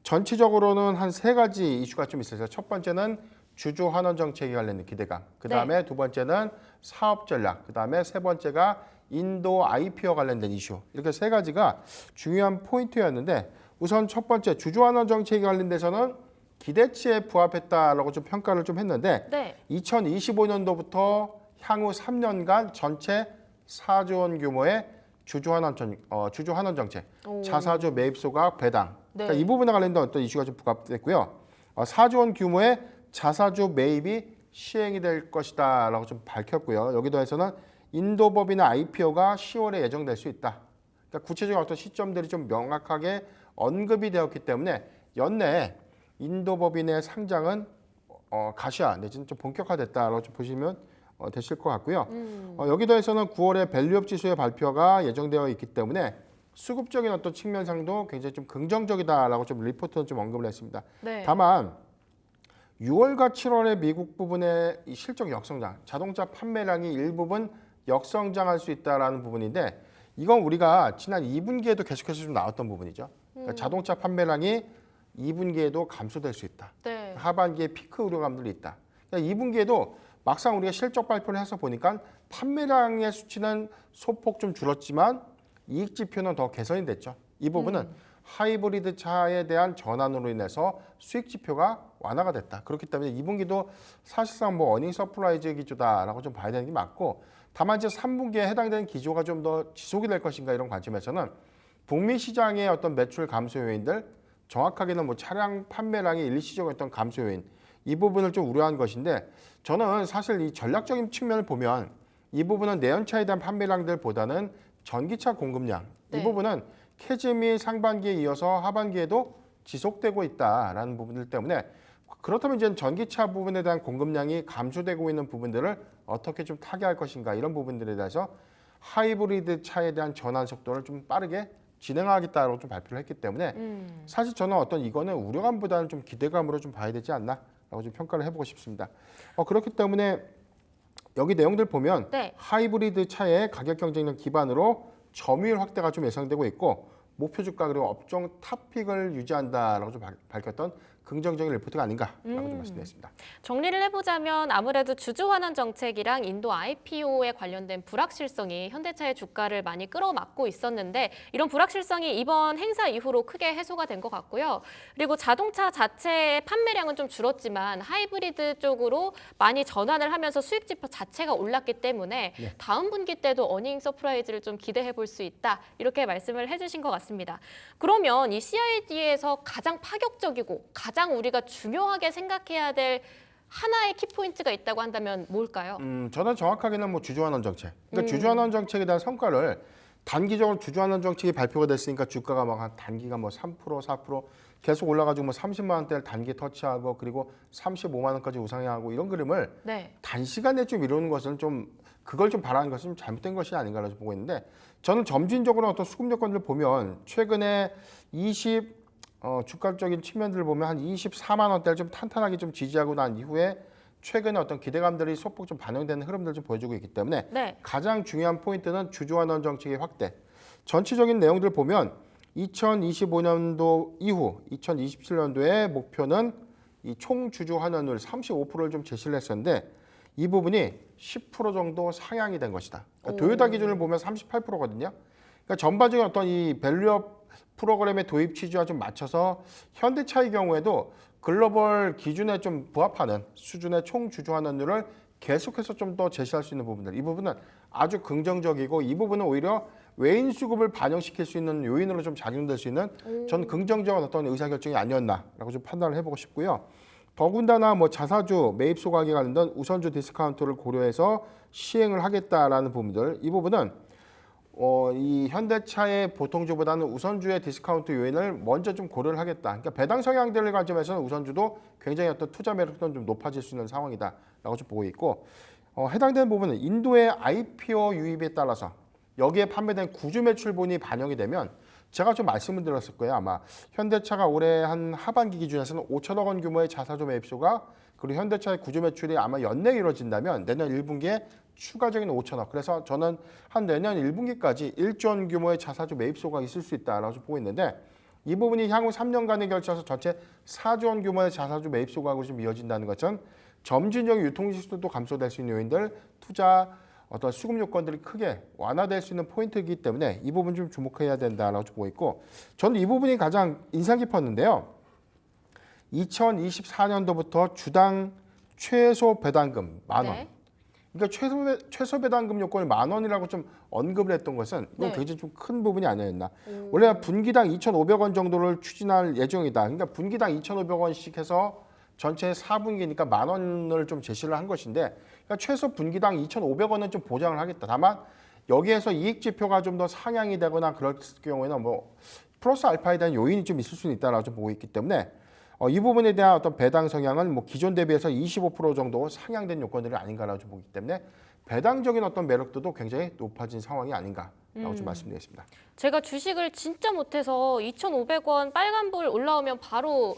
전체적으로는 한 세 가지 이슈가 좀 있어요. 첫 번째는 주주 환원 정책에 관련된 기대감, 그 다음에 두 번째는 사업 전략, 그 다음에 세 번째가 인도 IPO 관련된 이슈 이렇게 세 가지가 중요한 포인트였는데 우선 첫 번째 주주 환원 정책에 관련돼서는 기대치에 부합했다라고 좀 평가를 좀 했는데 네. 2025년도부터 향후 3년간 전체 4조 원 규모의 주주 환원 정책, 자사주 매입소가 배당. 네. 그러니까 이 부분에 관련된 어떤 이슈가 좀 부각됐고요. 4조 원 규모의 자사주 매입이 시행이 될 것이다라고 좀 밝혔고요. 여기 더해서는 인도 법인의 IPO가 10월에 예정될 수 있다. 그러니까 구체적인 어떤 시점들이 좀 명확하게 언급이 되었기 때문에 연내에 인도 법인의 상장은 가시화 내지는 좀 본격화됐다라고 좀 보시면 되실 것 같고요. 여기 더해서는 9월에 밸류업 지수의 발표가 예정되어 있기 때문에 수급적인 어떤 측면상도 굉장히 좀 긍정적이다라고 좀 리포트는 좀 언급을 했습니다. 네. 다만 6월과 7월의 미국 부분의 이 실적 역성장, 자동차 판매량이 일부분 역성장할 수 있다라는 부분인데 이건 우리가 지난 2분기에도 계속해서 좀 나왔던 부분이죠. 그러니까 자동차 판매량이 2분기에도 감소될 수 있다. 네. 하반기에 피크 우려감들이 있다. 그러니까 2분기에도 막상 우리가 실적 발표를 해서 보니까 판매량의 수치는 소폭 좀 줄었지만 이익 지표는 더 개선이 됐죠. 이 부분은 하이브리드 차에 대한 전환으로 인해서 수익 지표가 완화가 됐다. 그렇기 때문에 2분기도 사실상 뭐 어닝 서프라이즈 기조다라고 좀 봐야 되는 게 맞고 다만 이제 3분기에 해당되는 기조가 좀 더 지속이 될 것인가 이런 관점에서는 북미 시장의 어떤 매출 감소 요인들 정확하게는 뭐 차량 판매량의 일시적인 어떤 감소 요인 이 부분을 좀 우려한 것인데 저는 사실 이 전략적인 측면을 보면 이 부분은 내연차에 대한 판매량들보다는 전기차 공급량 네. 이 부분은 캐즘이 상반기에 이어서 하반기에도 지속되고 있다라는 부분들 때문에 그렇다면 이제 전기차 부분에 대한 공급량이 감소되고 있는 부분들을 어떻게 좀 타개할 것인가 이런 부분들에 대해서 하이브리드 차에 대한 전환 속도를 좀 빠르게 진행하겠다고 좀 발표를 했기 때문에 사실 저는 어떤 이거는 우려감보다는 좀 기대감으로 좀 봐야 되지 않나라고 좀 평가를 해보고 싶습니다. 그렇기 때문에 여기 내용들 보면 네. 하이브리드 차의 가격 경쟁력 기반으로 점유율 확대가 좀 예상되고 있고 목표 주가 그리고 업종 탑픽을 유지한다라고 좀 밝혔던 긍정적인 리포트가 아닌가라고 좀 말씀드렸습니다. 정리를 해보자면 아무래도 주주환원 정책이랑 인도 IPO에 관련된 불확실성이 현대차의 주가를 많이 끌어막고 있었는데 이런 불확실성이 이번 행사 이후로 크게 해소가 된 것 같고요. 그리고 자동차 자체의 판매량은 좀 줄었지만 하이브리드 쪽으로 많이 전환을 하면서 수익 지표 자체가 올랐기 때문에 다음 분기 때도 어닝 서프라이즈를 좀 기대해 볼 수 있다. 이렇게 말씀을 해주신 것 같습니다. 그러면 이 CID에서 가장 파격적이고 가장 우리가 중요하게 생각해야 될 하나의 키포인트가 있다고 한다면 뭘까요? 저는 정확하게는 뭐 주주환원 정책. 그러니까 주주환원 정책에 대한 성과를 단기적으로 주주환원 정책이 발표가 됐으니까 주가가 막 한 단기가 뭐 3%, 4% 계속 올라가지고 뭐 30만 원대를 단기 터치하고 그리고 35만 원까지 우상향하고 이런 그림을 네. 단시간에 좀 이루는 것은 좀 그걸 좀 바라는 것은 좀 잘못된 것이 아닌가라고 보고 있는데 저는 점진적으로 어떤 수급 여건들을 보면 최근에 주가적인 측면들을 보면 한 24만 원대를 좀 탄탄하게 좀 지지하고 난 이후에 최근에 어떤 기대감들이 소폭 좀 반영되는 흐름들을 좀 보여주고 있기 때문에 네. 가장 중요한 포인트는 주주환원 정책의 확대. 전체적인 내용들을 보면 2025년도 이후 2027년도의 목표는 이 총 주주환원율 35%를 좀 제시를 했었는데 이 부분이 10% 정도 상향이 된 것이다. 그러니까 도요타 기준을 보면 38%거든요. 그러니까 전반적인 어떤 이 밸류업 프로그램의 도입 취지와 좀 맞춰서 현대차의 경우에도 글로벌 기준에 좀 부합하는 수준의 총 주주환원율을 계속해서 좀 더 제시할 수 있는 부분들, 이 부분은 아주 긍정적이고 이 부분은 오히려 외인 수급을 반영시킬 수 있는 요인으로 좀 작용될 수 있는 전 긍정적인 어떤 의사결정이 아니었나라고 좀 판단을 해보고 싶고요. 더군다나 뭐 자사주 매입 소각에 관련된 우선주 디스카운트를 고려해서 시행을 하겠다라는 부분들, 이 부분은 이 현대차의 보통주보다는 우선주의 디스카운트 요인을 먼저 좀 고려를 하겠다. 그러니까 배당 성향들을 관점에서는 우선주도 굉장히 어떤 투자 매력도 좀 높아질 수 있는 상황이다라고 좀 보고 있고 해당되는 부분은 인도의 IPO 유입에 따라서 여기에 판매된 구주 매출분이 반영이 되면 제가 좀 말씀을 드렸을 거예요. 아마 현대차가 올해 한 하반기 기준에서는 5천억 원 규모의 자사주 매입소가 그리고 현대차의 구주 매출이 아마 연내에 이루어진다면 내년 1분기에 추가적인 5천억. 그래서 저는 한 내년 1분기까지 1조 원 규모의 자사주 매입소가 있을 수 있다라고 보고 있는데 이 부분이 향후 3년간에 걸쳐서 전체 4조 원 규모의 자사주 매입소가 좀 이어진다는 것은 점진적인 유통지수도 감소될 수 있는 요인들, 투자 어떤 수급 요건들이 크게 완화될 수 있는 포인트이기 때문에 이 부분 좀 주목해야 된다라고 보고 있고 저는 이 부분이 가장 인상 깊었는데요. 2024년도부터 주당 최소 배당금 10,000원. 네. 그러니까 최소 배당금 요건을 10,000원이라고 좀 언급을 했던 것은 이건 네. 굉장히 좀 큰 부분이 아니었나. 원래 분기당 2,500원 정도를 추진할 예정이다. 그러니까 분기당 2,500원씩 해서 전체 4분기니까 10,000원을 좀 제시를 한 것인데 그러니까 최소 분기당 2,500원은 좀 보장을 하겠다. 다만 여기에서 이익 지표가 좀 더 상향이 되거나 그럴 경우에는 뭐 플러스 알파에 대한 요인이 좀 있을 수는 있다라고 좀 보고 있기 때문에 이 부분에 대한 어떤 배당 성향은 뭐 기존 대비해서 25% 정도 상향된 요건들이 아닌가라고 좀 보기 때문에 배당적인 어떤 매력도도 굉장히 높아진 상황이 아닌가라고 좀 말씀드리겠습니다. 제가 주식을 진짜 못해서 2,500원 빨간불 올라오면 바로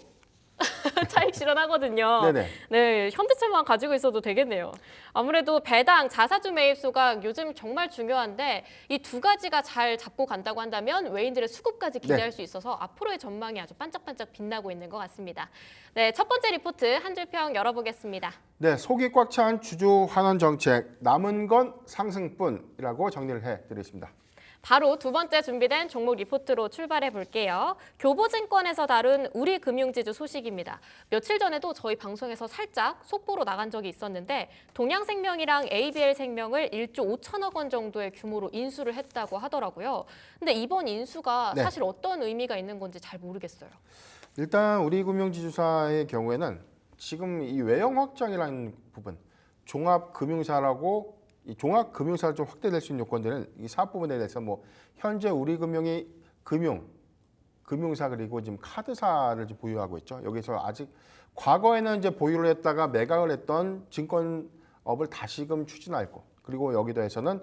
차익 실현하거든요. 네네. 네, 현대차만 가지고 있어도 되겠네요. 아무래도 배당, 자사주 매입소가 요즘 정말 중요한데 이 두 가지가 잘 잡고 간다고 한다면 외인들의 수급까지 기대할 수 있어서 앞으로의 전망이 아주 반짝반짝 빛나고 있는 것 같습니다. 네, 첫 번째 리포트 한 줄 평 열어보겠습니다. 네, 속이 꽉 찬 주주 환원 정책 남은 건 상승뿐이라고 정리를 해드리겠습니다. 바로 두 번째 준비된 종목 리포트로 출발해 볼게요. 교보증권에서 다룬 우리금융지주 소식입니다. 며칠 전에도 저희 방송에서 살짝 속보로 나간 적이 있었는데 동양생명이랑 ABL생명을 1조 5천억 원 정도의 규모로 인수를 했다고 하더라고요. 근데 이번 인수가 네. 사실 어떤 의미가 있는 건지 잘 모르겠어요. 일단 우리금융지주사의 경우에는 지금 이 외형 확장이라는 부분, 종합금융사라고 이 종합금융사를 좀 확대될 수 있는 요건들은 이 사업 부분에 대해서 뭐 현재 우리금융이 금융사 그리고 지금 카드사를 지금 보유하고 있죠. 여기서 아직 과거에는 이제 보유를 했다가 매각을 했던 증권업을 다시금 추진할 거. 그리고 여기도 해서는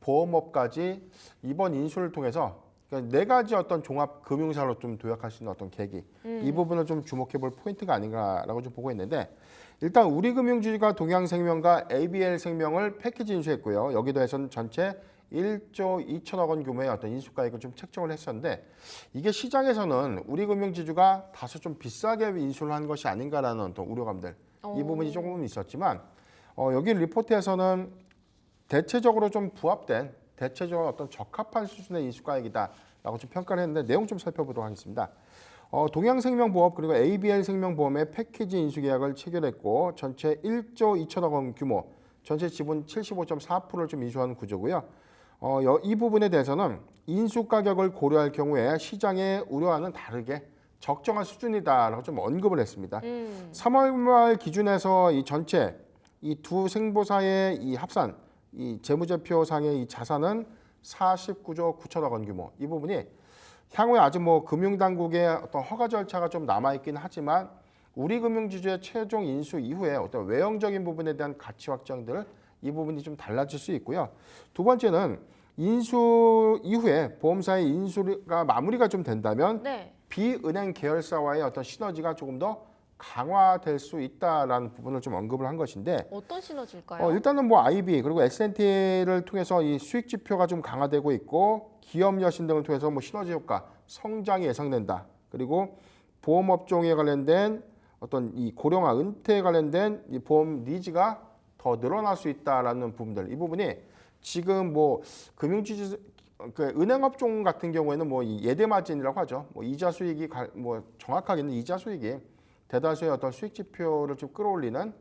보험업까지 이번 인수를 통해서 그러니까 네 가지 어떤 종합 금융사로 좀 도약할 수 있는 어떤 계기 이 부분을 좀 주목해 볼 포인트가 아닌가라고 좀 보고 있는데 일단 우리금융주주가 동양생명과 ABL생명을 패키지 인수했고요. 여기도 해서는 전체 1조 2천억 원 규모의 어떤 인수가액을 좀 책정을 했었는데 이게 시장에서는 우리금융지주가 다소 좀 비싸게 인수를 한 것이 아닌가라는 어떤 우려감들 이 부분이 조금은 있었지만 여기 리포트에서는 대체적으로 좀 부합된 대체적으로 어떤 적합한 수준의 인수가액이다라고 좀 평가를 했는데 내용 좀 살펴보도록 하겠습니다. 동양생명보험 그리고 ABL생명보험의 패키지 인수계약을 체결했고 전체 1조 2천억 원 규모 전체 지분 75.4%를 좀 인수하는 구조고요. 이 부분에 대해서는 인수 가격을 고려할 경우에 시장의 우려와는 다르게 적정한 수준이다라고 좀 언급을 했습니다. 3월 말 기준에서 이 전체 이 두 생보사의 이 합산 이 재무제표상의 이 자산은 49조 9천억 원 규모. 이 부분이 향후에 아직 뭐 금융당국의 어떤 허가 절차가 좀 남아있긴 하지만 우리금융지주의 최종 인수 이후에 어떤 외형적인 부분에 대한 가치 확정들 이 부분이 좀 달라질 수 있고요. 두 번째는 인수 이후에 보험사의 인수가 마무리가 좀 된다면 네. 비은행 계열사와의 어떤 시너지가 조금 더 강화될 수 있다라는 부분을 좀 언급을 한 것인데 어떤 시너지일까요? 일단은 뭐 IB 그리고 S&T를 통해서 이 수익 지표가 좀 강화되고 있고 기업 여신 등을 통해서 뭐 시너지 효과, 성장이 예상된다. 그리고 보험 업종에 관련된 어떤 이 고령화 은퇴에 관련된 이 보험 니즈가 더 늘어날 수 있다라는 부분들. 이 부분이 지금 뭐 금융지주 그 은행 업종 같은 경우에는 뭐 이 예대 마진이라고 하죠. 뭐 이자 수익이 뭐 정확하게는 이자 수익이 대다수의 어떤 수익 지표를 좀 끌어올리는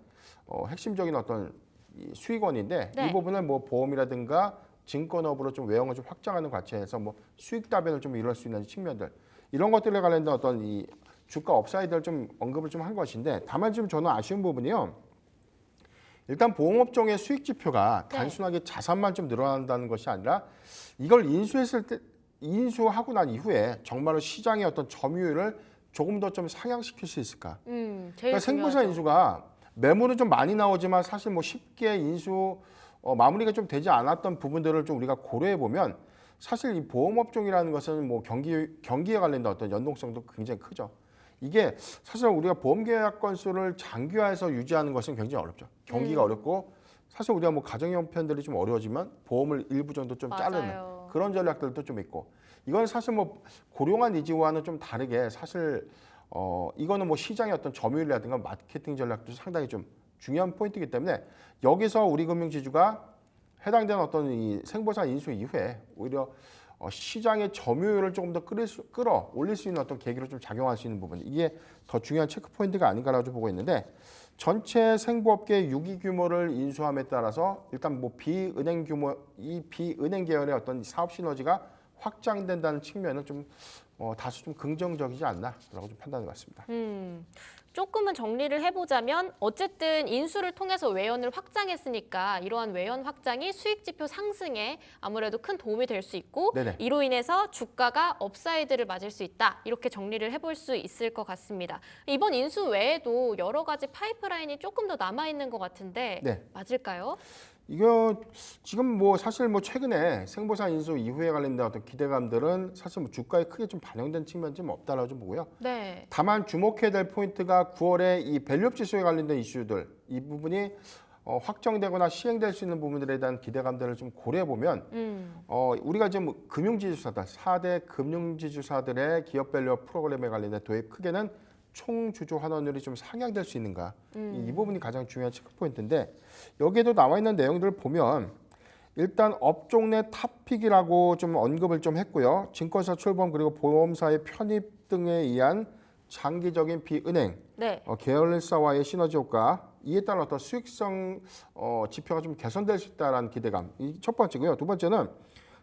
핵심적인 어떤 이 수익원인데 네. 이 부분을 뭐 보험이라든가 증권업으로 좀 외형을 좀 확장하는 과정에서 뭐 수익 다변을 좀 이룰 수 있는 측면들 이런 것들에 관련된 어떤 이 주가 업사이드를 좀 언급을 좀 한 것인데 다만 지금 저는 아쉬운 부분이요. 일단 보험업종의 수익 지표가 네. 단순하게 자산만 좀 늘어난다는 것이 아니라 이걸 인수했을 때 인수하고 난 이후에 정말로 시장의 어떤 점유율을 조금 더 좀 상향시킬 수 있을까? 제일 그러니까 생보사 중요하죠. 인수가 매물은 좀 많이 나오지만 사실 뭐 쉽게 인수 마무리가 좀 되지 않았던 부분들을 좀 우리가 고려해 보면 사실 이 보험업종이라는 것은 뭐 경기에 관련된 어떤 연동성도 굉장히 크죠. 이게 사실 우리가 보험계약 건수를 장기화해서 유지하는 것은 굉장히 어렵죠. 경기가 어렵고 사실 우리가 뭐 가정형편들이 좀 어려워지면 보험을 일부 정도 좀 자르는 맞아요. 그런 전략들도 좀 있고 이건 사실 뭐 고령한 니즈와는 좀 다르게 사실 이거는 뭐 시장의 어떤 점유율이라든가 마케팅 전략도 상당히 좀 중요한 포인트이기 때문에 여기서 우리금융지주가 해당되는 어떤 이 생보사 인수 이후에 오히려 시장의 점유율을 조금 더 끌어올릴 수 있는 어떤 계기로 좀 작용할 수 있는 부분 이게 더 중요한 체크 포인트가 아닌가라고 좀 보고 있는데 전체 생보업계 6위 규모를 인수함에 따라서 일단 뭐 비은행 규모 이 비은행 계열의 어떤 사업 시너지가 확장된다는 측면은 좀 다소 좀 긍정적이지 않나라고 좀 판단해 봤습니다. 조금은 정리를 해보자면 어쨌든 인수를 통해서 외연을 확장했으니까 이러한 외연 확장이 수익지표 상승에 아무래도 큰 도움이 될 수 있고 네네. 이로 인해서 주가가 업사이드를 맞을 수 있다. 이렇게 정리를 해볼 수 있을 것 같습니다. 이번 인수 외에도 여러 가지 파이프라인이 조금 더 남아있는 것 같은데 네. 맞을까요? 이거 지금 뭐 사실 뭐 최근에 생보사 인수 이후에 관련된 어떤 기대감들은 사실 뭐 주가에 크게 좀 반영된 측면이 좀 없다라고 좀 보고요. 네. 다만 주목해야 될 포인트가 9월에 이 밸류업 지수에 관련된 이슈들 이 부분이 확정되거나 시행될 수 있는 부분들에 대한 기대감들을 좀 고려해 보면 우리가 지금 금융지주사들 4대 금융지주사들의 기업 밸류업 프로그램에 관련된 도입 크게는 총주주 환원율이 좀 상향될 수 있는가 이 부분이 가장 중요한 체크 포인트인데 여기에도 나와 있는 내용들을 보면 일단 업종 내 탑픽이라고 좀 언급을 좀 했고요. 증권사 출범 그리고 보험사의 편입 등에 의한 장기적인 비은행 네. 계열사와의 시너지 효과 이에 따른 어떤 수익성 지표가 좀 개선될 수 있다는 기대감 이 첫 번째고요. 두 번째는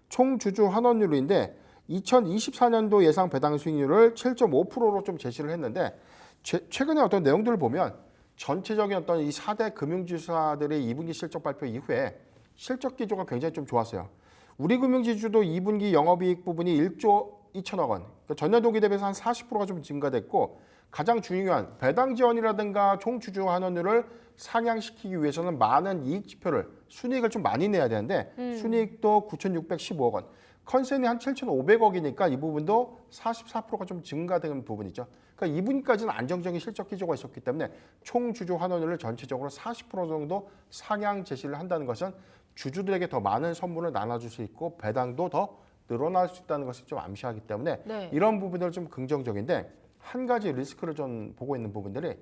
총주주 환원율인데 2024년도 예상 배당 수익률을 7.5%로 좀 제시를 했는데 최근에 어떤 내용들을 보면 전체적인 어떤 이 4대 금융지주사들의 2분기 실적 발표 이후에 실적 기조가 굉장히 좀 좋았어요. 우리금융지주도 2분기 영업이익 부분이 1조 2천억 원, 그러니까 전년도기 대비해서 한 40%가 좀 증가됐고 가장 중요한 배당 지원이라든가 총 주주 환원율을 상향시키기 위해서는 많은 이익 지표를 순이익을 좀 많이 내야 되는데 순이익도 9,615억 원, 컨센이 한 7,500억이니까 이 부분도 44%가 좀 증가되는 부분이죠. 그러니까 2분기까지는 안정적인 실적 기조가 있었기 때문에 총 주주 환원율을 전체적으로 40% 정도 상향 제시를 한다는 것은 주주들에게 더 많은 선물을 나눠줄 수 있고 배당도 더 늘어날 수 있다는 것을 좀 암시하기 때문에 네. 이런 부분들은 좀 긍정적인데 한 가지 리스크를 좀 보고 있는 부분들이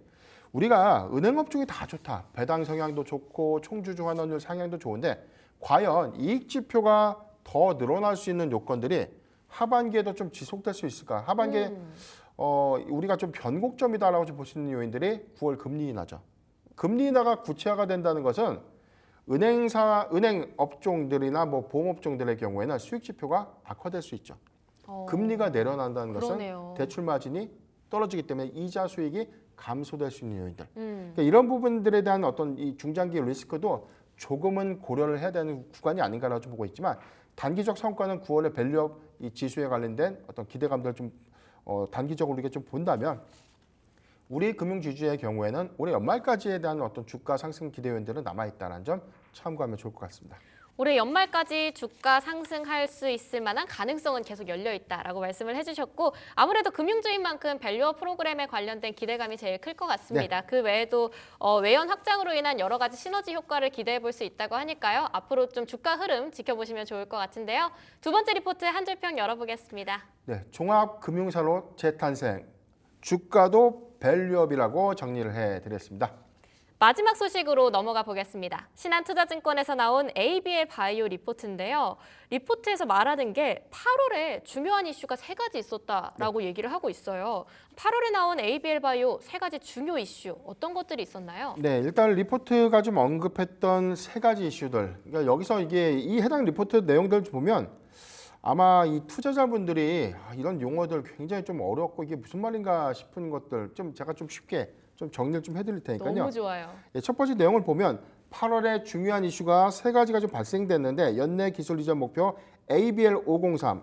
우리가 은행업 중에 다 좋다. 배당 성향도 좋고 총주주 환원율 상향도 좋은데 과연 이익 지표가 더 늘어날 수 있는 요건들이 하반기에도 좀 지속될 수 있을까? 하반기에 우리가 좀 변곡점이다라고 좀 볼 수 있는 요인들이 9월 금리 인하죠. 금리 인하가 구체화가 된다는 것은 은행 업종들이나 뭐 보험 업종들의 경우에는 수익 지표가 악화될 수 있죠. 금리가 내려난다는 것은 그러네요. 대출 마진이 떨어지기 때문에 이자 수익이 감소될 수 있는 요인들. 그러니까 이런 부분들에 대한 어떤 이 중장기 리스크도 조금은 고려를 해야 되는 구간이 아닌가라고 좀 보고 있지만 단기적 성과는 9월의 밸류업 이 지수에 관련된 어떤 기대감들을 좀 단기적으로 이게 좀 본다면 우리 금융주주의 경우에는 올해 연말까지에 대한 어떤 주가 상승 기대 요인들은 남아있다는 점 참고하면 좋을 것 같습니다. 올해 연말까지 주가 상승할 수 있을 만한 가능성은 계속 열려 있다라고 말씀을 해주셨고 아무래도 금융주인 만큼 밸류업 프로그램에 관련된 기대감이 제일 클 것 같습니다. 그 외에도 외연 확장으로 인한 여러 가지 시너지 효과를 기대해 볼 수 있다고 하니까요. 앞으로 좀 주가 흐름 지켜보시면 좋을 것 같은데요. 두 번째 리포트 한 줄 평 열어보겠습니다. 네, 종합금융사로 재탄생, 주가도 밸류업이라고 정리를 해드렸습니다. 마지막 소식으로 넘어가 보겠습니다. 신한투자증권에서 나온 ABL 바이오 리포트인데요. 리포트에서 말하는 게 8월에 중요한 이슈가 3가지 있었다라고 얘기를 하고 있어요. 8월에 나온 ABL 바이오 3가지 중요 이슈 어떤 것들이 있었나요? 네, 일단 리포트가 좀 언급했던 3가지 이슈들. 그러니까 여기서 이게 이 해당 리포트 내용들을 보면 아마 이 투자자분들이 이런 용어들 굉장히 좀 어렵고 이게 무슨 말인가 싶은 것들 좀 제가 좀 쉽게 좀 정리를 좀 해드릴 테니까요. 너무 좋아요. 예, 첫 번째 내용을 보면 8월에 중요한 이슈가 3가지가 좀 발생됐는데 연내 기술 이전 목표 ABL 503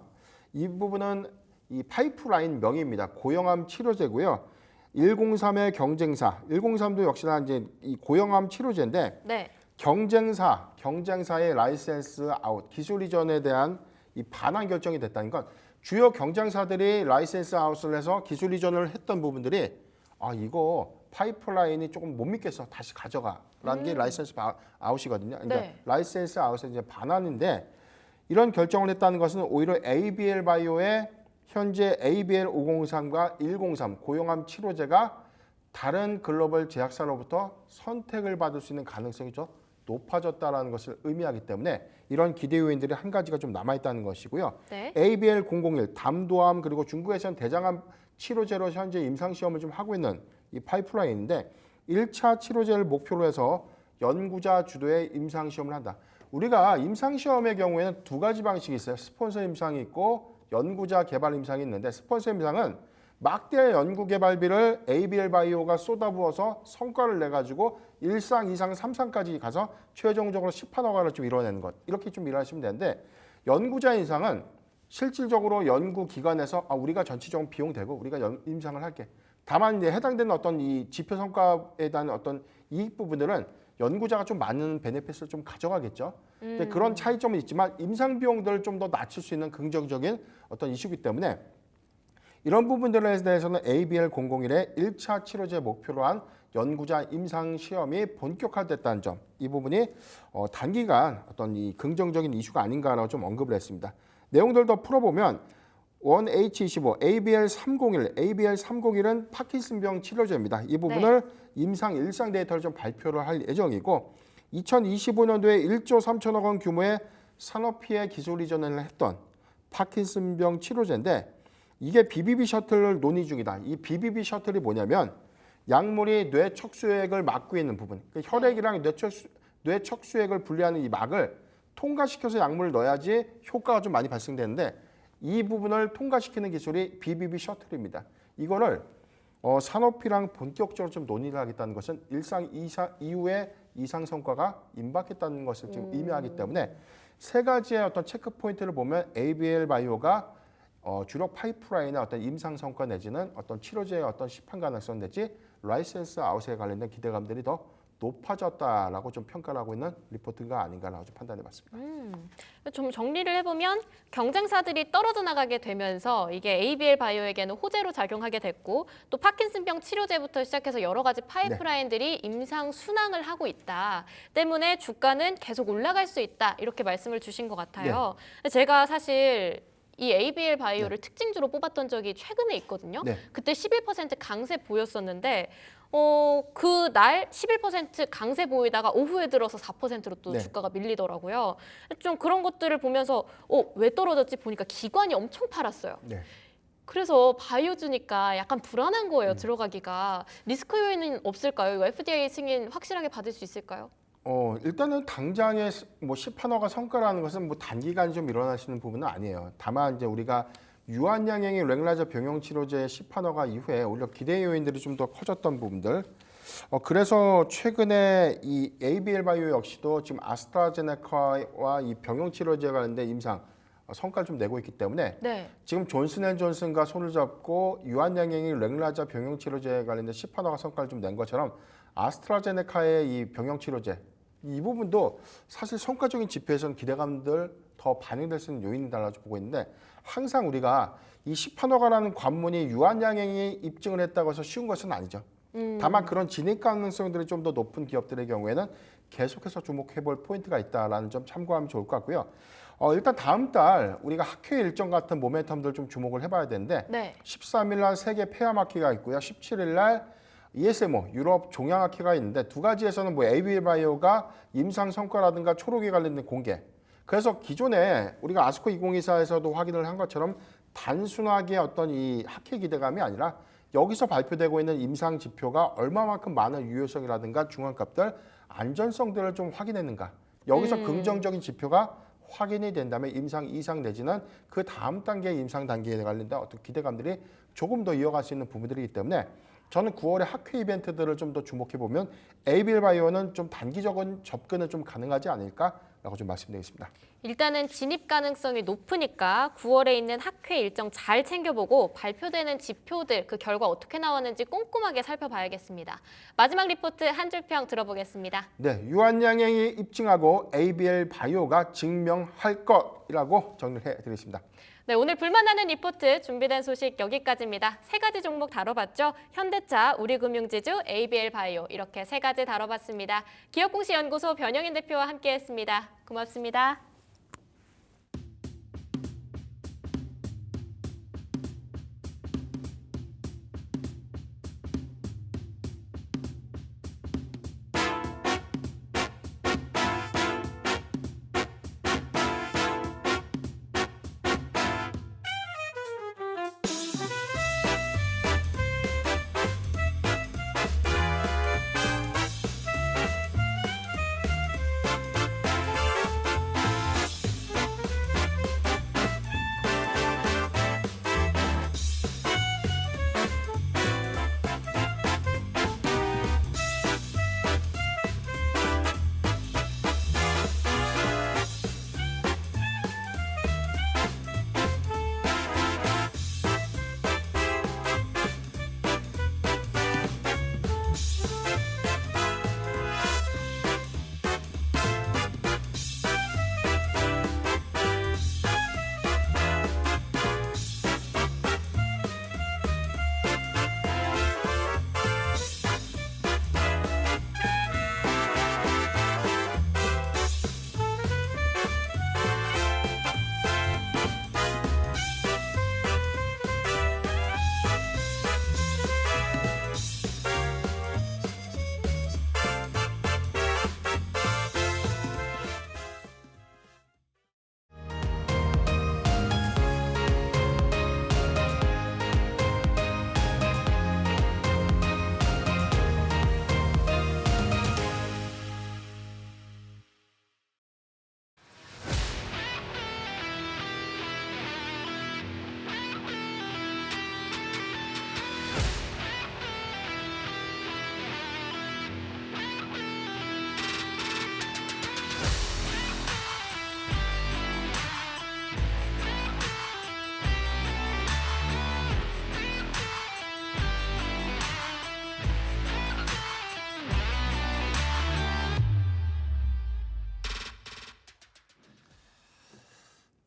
이 부분은 이 파이프라인 명의입니다. 고형암 치료제고요. 103의 경쟁사, 103도 역시나 이제 이 고형암 치료제인데 네. 경쟁사의 라이센스 아웃 기술 이전에 대한 이 반환 결정이 됐다는 건 주요 경쟁사들이 라이센스 아웃을 해서 기술 이전을 했던 부분들이 이거 파이프라인이 조금 못 믿겠어. 다시 가져가라는 게 라이센스 아웃이거든요. 그러니까 네. 라이센스 아웃의 이제 반환인데 이런 결정을 했다는 것은 오히려 ABL 바이오의 현재 ABL 503과 103 고용암 치료제가 다른 글로벌 제약사로부터 선택을 받을 수 있는 가능성이 좀 높아졌다라는 것을 의미하기 때문에 이런 기대 요인들이 한 가지가 좀 남아있다는 것이고요. 네. ABL 001 담도암 그리고 중국에서는 대장암 치료제로 현재 임상시험을 좀 하고 있는 이 파이프라인인데 1차 치료제를 목표로 해서 연구자 주도의 임상시험을 한다. 우리가 임상시험의 경우에는 2가지 방식이 있어요. 스폰서 임상이 있고 연구자 개발 임상이 있는데 스폰서 임상은 막대 연구 개발비를 ABL 바이오가 쏟아부어서 성과를 내가지고 1상, 2상, 3상까지 가서 최종적으로 시판 허가를 좀 이뤄내는 것. 이렇게 좀 일하시면 되는데 연구자 임상은 실질적으로 연구기관에서 우리가 전체적으로 비용 대고 우리가 임상을 할게. 다만 이제 해당되는 어떤 이 지표 성과에 대한 어떤 이익 부분들은 연구자가 좀 많은 베네핏을 좀 가져가겠죠. 근데 그런 차이점은 있지만 임상 비용들을 좀 더 낮출 수 있는 긍정적인 어떤 이슈이기 때문에 이런 부분들에 대해서는 ABL 001의 1차 치료제 목표로 한 연구자 임상 시험이 본격화됐다는 점, 이 부분이 단기간 어떤 이 긍정적인 이슈가 아닌가라고 좀 언급을 했습니다. 내용들 더 풀어보면 1H25, ABL301은 파킨슨병 치료제입니다. 이 부분을 임상 1상 데이터를 좀 발표를 할 예정이고 2025년도에 1조 3천억 원 규모의 산업피해 기술 이전을 했던 파킨슨병 치료제인데 이게 BBB 셔틀을 논의 중이다. 이 BBB 셔틀이 뭐냐면 약물이 뇌 척수액을 막고 있는 부분, 혈액이랑 뇌 척수액을 분리하는 이 막을 통과시켜서 약물을 넣어야지 효과가 좀 많이 발생되는데 이 부분을 통과시키는 기술이 BBB 셔틀입니다. 이거를 산업이랑 본격적으로 좀 논의를 하겠다는 것은 1상, 2상 이후에 이상 성과가 임박했다는 것을 지금 의미하기 때문에 3가지의 어떤 체크 포인트를 보면 ABL 바이오가 주력 파이프라인의 어떤 임상 성과 내지는 어떤 치료제의 어떤 시판 가능성 내지 라이센스 아웃에 관련된 기대감들이 더 높아졌다라고 좀 평가를 하고 있는 리포트가 아닌가라고 좀 판단해봤습니다. 좀 정리를 해보면 경쟁사들이 떨어져 나가게 되면서 이게 ABL 바이오에게는 호재로 작용하게 됐고 또 파킨슨병 치료제부터 시작해서 여러 가지 파이프라인들이 임상 순항을 하고 있다 때문에 주가는 계속 올라갈 수 있다 이렇게 말씀을 주신 것 같아요. 근데 제가 사실 이 ABL 바이오를 특징주로 뽑았던 적이 최근에 있거든요. 네. 그때 11% 강세 보였었는데 그날 11% 강세 보이다가 오후에 들어서 4%로 또 네. 주가가 밀리더라고요. 좀 그런 것들을 보면서 왜 떨어졌지 보니까 기관이 엄청 팔았어요. 네. 그래서 바이오주니까 약간 불안한 거예요. 들어가기가. 리스크 요인은 없을까요? 이거 FDA 승인 확실하게 받을 수 있을까요? 일단은 당장의 뭐 시판허가 성과라는 것은 뭐 단기간에 좀 일어나시는 부분은 아니에요. 다만 이제 우리가 유한양행의 랭라자 병용 치료제 시판허가 이후에 오히려 기대 요인들이 좀 더 커졌던 부분들. 그래서 최근에 이 ABL 바이오 역시도 지금 아스트라제네카와 이 병용 치료제 관련된 임상 성과를 좀 내고 있기 때문에 네. 지금 존슨앤존슨과 손을 잡고 유한양행의 랭라자 병용 치료제 관련된 시판허가 성과를 좀 낸 것처럼 아스트라제네카의 이 병용 치료제 이 부분도 사실 성과적인 지표에서는 기대감들 더 반영될 수 있는 요인이다라고 보고 있는데 항상 우리가 이 시판허가라는 관문이 유한양행이 입증을 했다고 해서 쉬운 것은 아니죠. 다만 그런 진입 가능성들이 좀 더 높은 기업들의 경우에는 계속해서 주목해볼 포인트가 있다라는 점 참고하면 좋을 것 같고요. 일단 다음 달 우리가 학회 일정 같은 모멘텀들 좀 주목을 해봐야 되는데 네. 13일 날 세계 폐암학회가 있고요. 17일 날 ESMO 유럽 종양학회가 있는데 두 가지에서는 뭐 ABL 바이오가 임상 성과라든가 초록에 관련된 공개. 그래서 기존에 우리가 아스코 2024에서도 확인을 한 것처럼 단순하게 어떤 이 학회 기대감이 아니라 여기서 발표되고 있는 임상 지표가 얼마만큼 많은 유효성이라든가 중앙값들 안전성들을 좀 확인했는가. 여기서 긍정적인 지표가 확인이 된다면 임상 이상 내지는 그 다음 단계의 임상 단계에 관련된 어떤 기대감들이 조금 더 이어갈 수 있는 부분들이기 때문에 저는 9월에 학회 이벤트들을 좀 더 주목해 보면 ABL 바이오는 좀 단기적인 접근은 좀 가능하지 않을까라고 좀 말씀드리겠습니다. 일단은 진입 가능성이 높으니까 9월에 있는 학회 일정 잘 챙겨보고 발표되는 지표들 그 결과 어떻게 나왔는지 꼼꼼하게 살펴봐야겠습니다. 마지막 리포트 한 줄 평 들어보겠습니다. 네, 유한양행이 입증하고 ABL 바이오가 증명할 것이라고 정리를 해드리겠습니다. 네, 오늘 불만나는 리포트 준비된 소식 여기까지입니다. 세 가지 종목 다뤄봤죠. 현대차, 우리금융지주, ABL 바이오 이렇게 세 가지 다뤄봤습니다. 기업공시연구소 변영인 대표와 함께했습니다. 고맙습니다.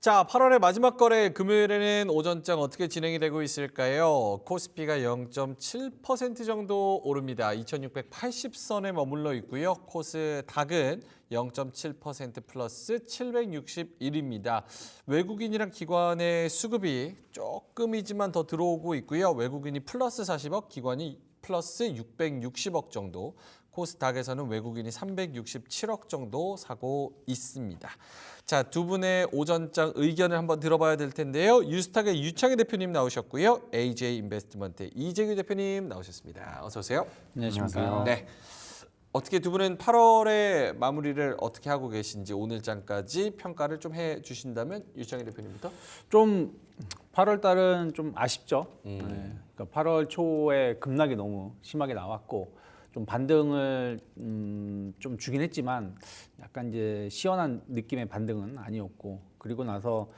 자, 8월의 마지막 거래 금요일에는 오전장 어떻게 진행이 되고 있을까요? 코스피가 0.7% 정도 오릅니다. 2680선에 머물러 있고요. 코스닥은 0.7% 플러스 761입니다. 외국인이랑 기관의 수급이 조금이지만 더 들어오고 있고요. 외국인이 플러스 40억, 기관이 플러스 660억 정도. 코스닥에서는 외국인이 367억 정도 사고 있습니다. 자, 두 분의 오전장 의견을 한번 들어봐야 될 텐데요. 유스탁의 유창희 대표님 나오셨고요. AJ 인베스트먼트 이재규 대표님 나오셨습니다. 어서 오세요. 안녕하십니까. 네. 어떻게 두 분은 8월의 마무리를 어떻게 하고 계신지 오늘장까지 평가를 좀 해주신다면 유창희 대표님부터. 좀 8월 달은 좀 아쉽죠. 네. 그러니까 8월 초에 급락이 너무 심하게 나왔고 좀 반등을 좀 주긴 했지만 약간 이제 시원한 느낌의 반등은 아니었고 그리고 나서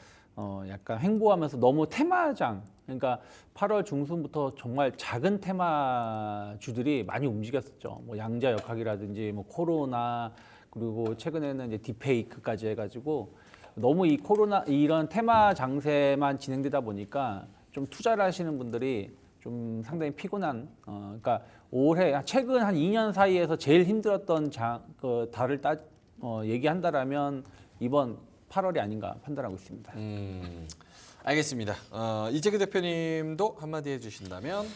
약간 횡보하면서 너무 테마장 그러니까 8월 중순부터 정말 작은 테마주들이 많이 움직였었죠. 뭐 양자 역학이라든지 뭐 코로나 그리고 최근에는 이제 딥페이크까지 해가지고 너무 이 코로나 이런 테마 장세만 진행되다 보니까 좀 투자를 하시는 분들이 좀 상당히 피곤한 그러니까 올해 최근 한 2년 사이에서 제일 힘들었던 달을 얘기한다라면 이번 8월이 아닌가 판단하고 있습니다. 알겠습니다. 이재규 대표님도 한마디 해주신다면.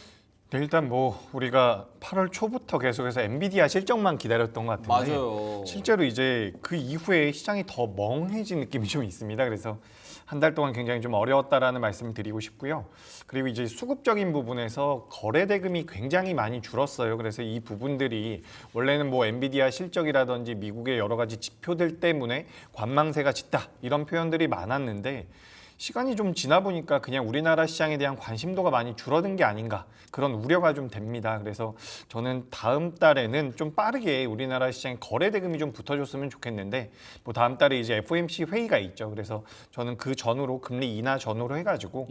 네, 일단 뭐 우리가 8월 초부터 계속해서 엔비디아 실적만 기다렸던 것 같은데 맞아요. 실제로 이제 그 이후에 시장이 더 멍해진 느낌이 좀 있습니다. 그래서 한 달 동안 굉장히 좀 어려웠다라는 말씀을 드리고 싶고요. 그리고 이제 수급적인 부분에서 거래 대금이 굉장히 많이 줄었어요. 그래서 이 부분들이 원래는 뭐 엔비디아 실적이라든지 미국의 여러 가지 지표들 때문에 관망세가 짙다 이런 표현들이 많았는데 시간이 좀 지나 보니까 그냥 우리나라 시장에 대한 관심도가 많이 줄어든 게 아닌가 그런 우려가 좀 됩니다. 그래서 저는 다음 달에는 좀 빠르게 우리나라 시장에 거래 대금이 좀 붙어줬으면 좋겠는데 뭐 다음 달에 이제 FOMC 회의가 있죠. 그래서 저는 그 전후로 금리 인하 전후로 해가지고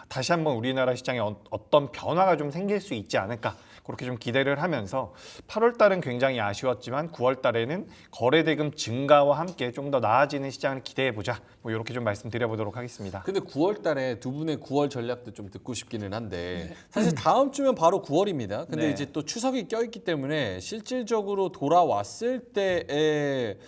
다시 한번 우리나라 시장에 어떤 변화가 좀 생길 수 있지 않을까 그렇게 좀 기대를 하면서 8월 달은 굉장히 아쉬웠지만 9월 달에는 거래 대금 증가와 함께 좀 더 나아지는 시장을 기대해 보자. 뭐 이렇게 좀 말씀드려보도록 하겠습니다. 근데 9월 달에 두 분의 9월 전략도 좀 듣고 싶기는 한데 사실 다음 주면 바로 9월입니다. 근데 네. 이제 또 추석이 껴있기 때문에 실질적으로 돌아왔을 때에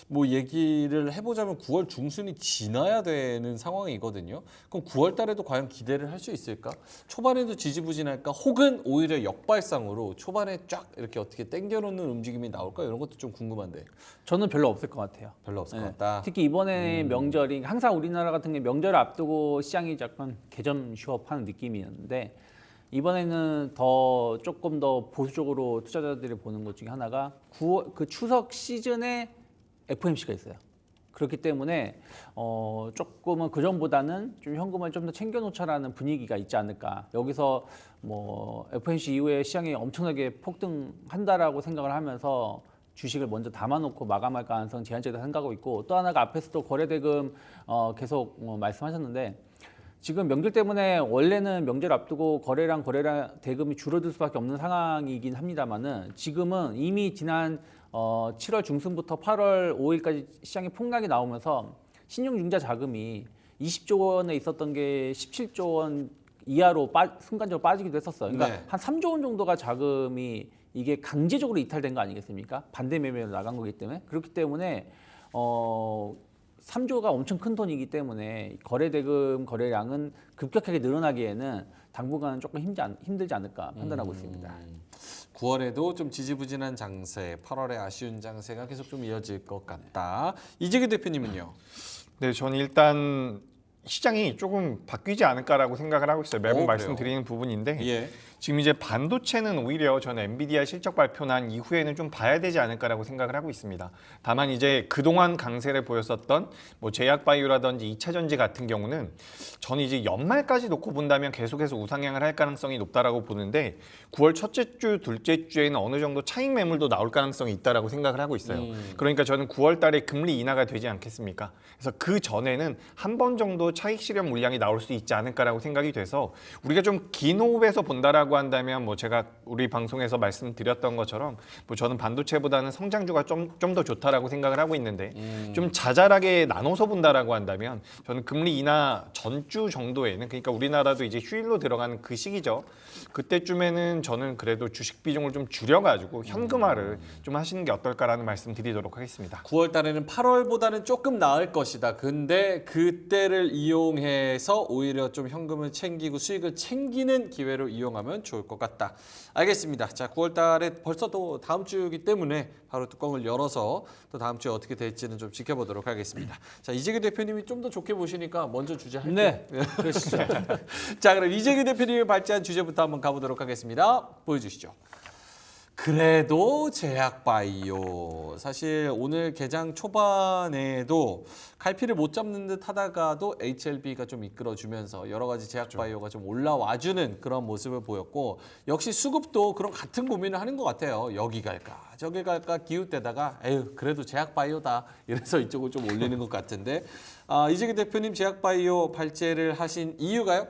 뭐 얘기를 해보자면 9월 중순이 지나야 되는 상황이거든요. 그럼 9월 달에도 과연 기대를 할 수 있을까? 초반에도 지지부진할까? 혹은 오히려 역발상으로 초반에 쫙 이렇게 어떻게 당겨놓는 움직임이 나올까? 이런 것도 좀 궁금한데 저는 별로 없을 것 같아요. 별로 없을 네. 것 같다. 특히 이번에 명절이 항상 우리나라 같은 게 명절 앞두고 시장이 약간 개점 휴업하는 느낌이었는데 이번에는 조금 더 보수적으로 투자자들이 보는 것 중에 하나가 그 추석 시즌에 FOMC가 있어요. 그렇기 때문에 조금은 그 전보다는 좀 현금을 좀 더 챙겨놓자라는 분위기가 있지 않을까. 여기서 뭐 FOMC 이후에 시장이 엄청나게 폭등한다라고 생각을 하면서 주식을 먼저 담아놓고 마감할 가능성 제한적이다 생각하고 있고 또 하나가 앞에서도 거래대금 계속 말씀하셨는데 지금 명절 때문에 원래는 명절 앞두고 거래량 대금이 줄어들 수밖에 없는 상황이긴 합니다만은 지금은 이미 지난 7월 중순부터 8월 5일까지 시장에 폭락이 나오면서 신용융자 자금이 20조 원에 있었던 게 17조 원 이하로 순간적으로 빠지기도 했었어요. 그러니까 네. 한 3조 원 정도가 자금이 이게 강제적으로 이탈된 거 아니겠습니까? 반대 매매로 나간 거기 때문에 그렇기 때문에 3조가 엄청 큰 돈이기 때문에 거래대금 거래량은 급격하게 늘어나기에는 당분간은 조금 힘들지 않을까 판단하고 있습니다. 9월에도 좀 지지부진한 장세, 8월에 아쉬운 장세가 계속 좀 이어질 것 같다. 이재규 대표님은요? 네, 저는 일단 시장이 조금 바뀌지 않을까라고 생각을 하고 있어요. 매번 그래요? 말씀드리는 부분인데 예. 지금 이제 반도체는 오히려 저는 엔비디아 실적 발표 난 이후에는 좀 봐야 되지 않을까라고 생각을 하고 있습니다. 다만 이제 그동안 강세를 보였었던 뭐 제약바이오라든지 2차 전지 같은 경우는 저는 이제 연말까지 놓고 본다면 계속해서 우상향을 할 가능성이 높다라고 보는데 9월 첫째 주, 둘째 주에는 어느 정도 차익 매물도 나올 가능성이 있다라고 생각을 하고 있어요. 그러니까 저는 9월 달에 금리 인하가 되지 않겠습니까? 그래서 그 전에는 한 번 정도 차익 실현 물량이 나올 수 있지 않을까라고 생각이 돼서 우리가 좀 긴 호흡에서 본다라고 한다라고 한다면 뭐 제가 우리 방송에서 말씀드렸던 것처럼 뭐 저는 반도체보다는 성장주가 좀 더 좋다라고 생각을 하고 있는데 좀 자잘하게 나눠서 본다라고 한다면 저는 금리 인하 전주 정도에는 그러니까 우리나라도 이제 휴일로 들어가는 그 시기죠. 그때쯤에는 저는 그래도 주식 비중을 좀 줄여가지고 현금화를 좀 하시는 게 어떨까라는 말씀드리도록 하겠습니다. 9월 달에는 8월보다는 조금 나을 것이다. 근데 그때를 이용해서 오히려 좀 현금을 챙기고 수익을 챙기는 기회로 이용하면 좋을 것 같다. 알겠습니다. 자, 9월 달에 벌써 또 다음 주이기 때문에 바로 뚜껑을 열어서 또 다음 주에 어떻게 될지는 좀 지켜보도록 하겠습니다. 자, 이재규 대표님이 좀 더 좋게 보시니까 먼저 주제 할게요. 네, 그러시죠. 자, 그럼 이재규 대표님이 발제한 주제부터 한번 가보도록 하겠습니다. 보여주시죠. 그래도 제약바이오 사실 오늘 개장 초반에도 갈피를 못 잡는 듯 하다가도 HLB가 좀 이끌어주면서 여러 가지 제약바이오가 좀 올라와주는 그런 모습을 보였고 역시 수급도 그런 같은 고민을 하는 것 같아요. 여기 갈까 저기 갈까 기웃대다가 에휴 그래도 제약바이오다 이래서 이쪽을 좀 올리는 것 같은데 이재규 대표님 제약바이오 발제를 하신 이유가요?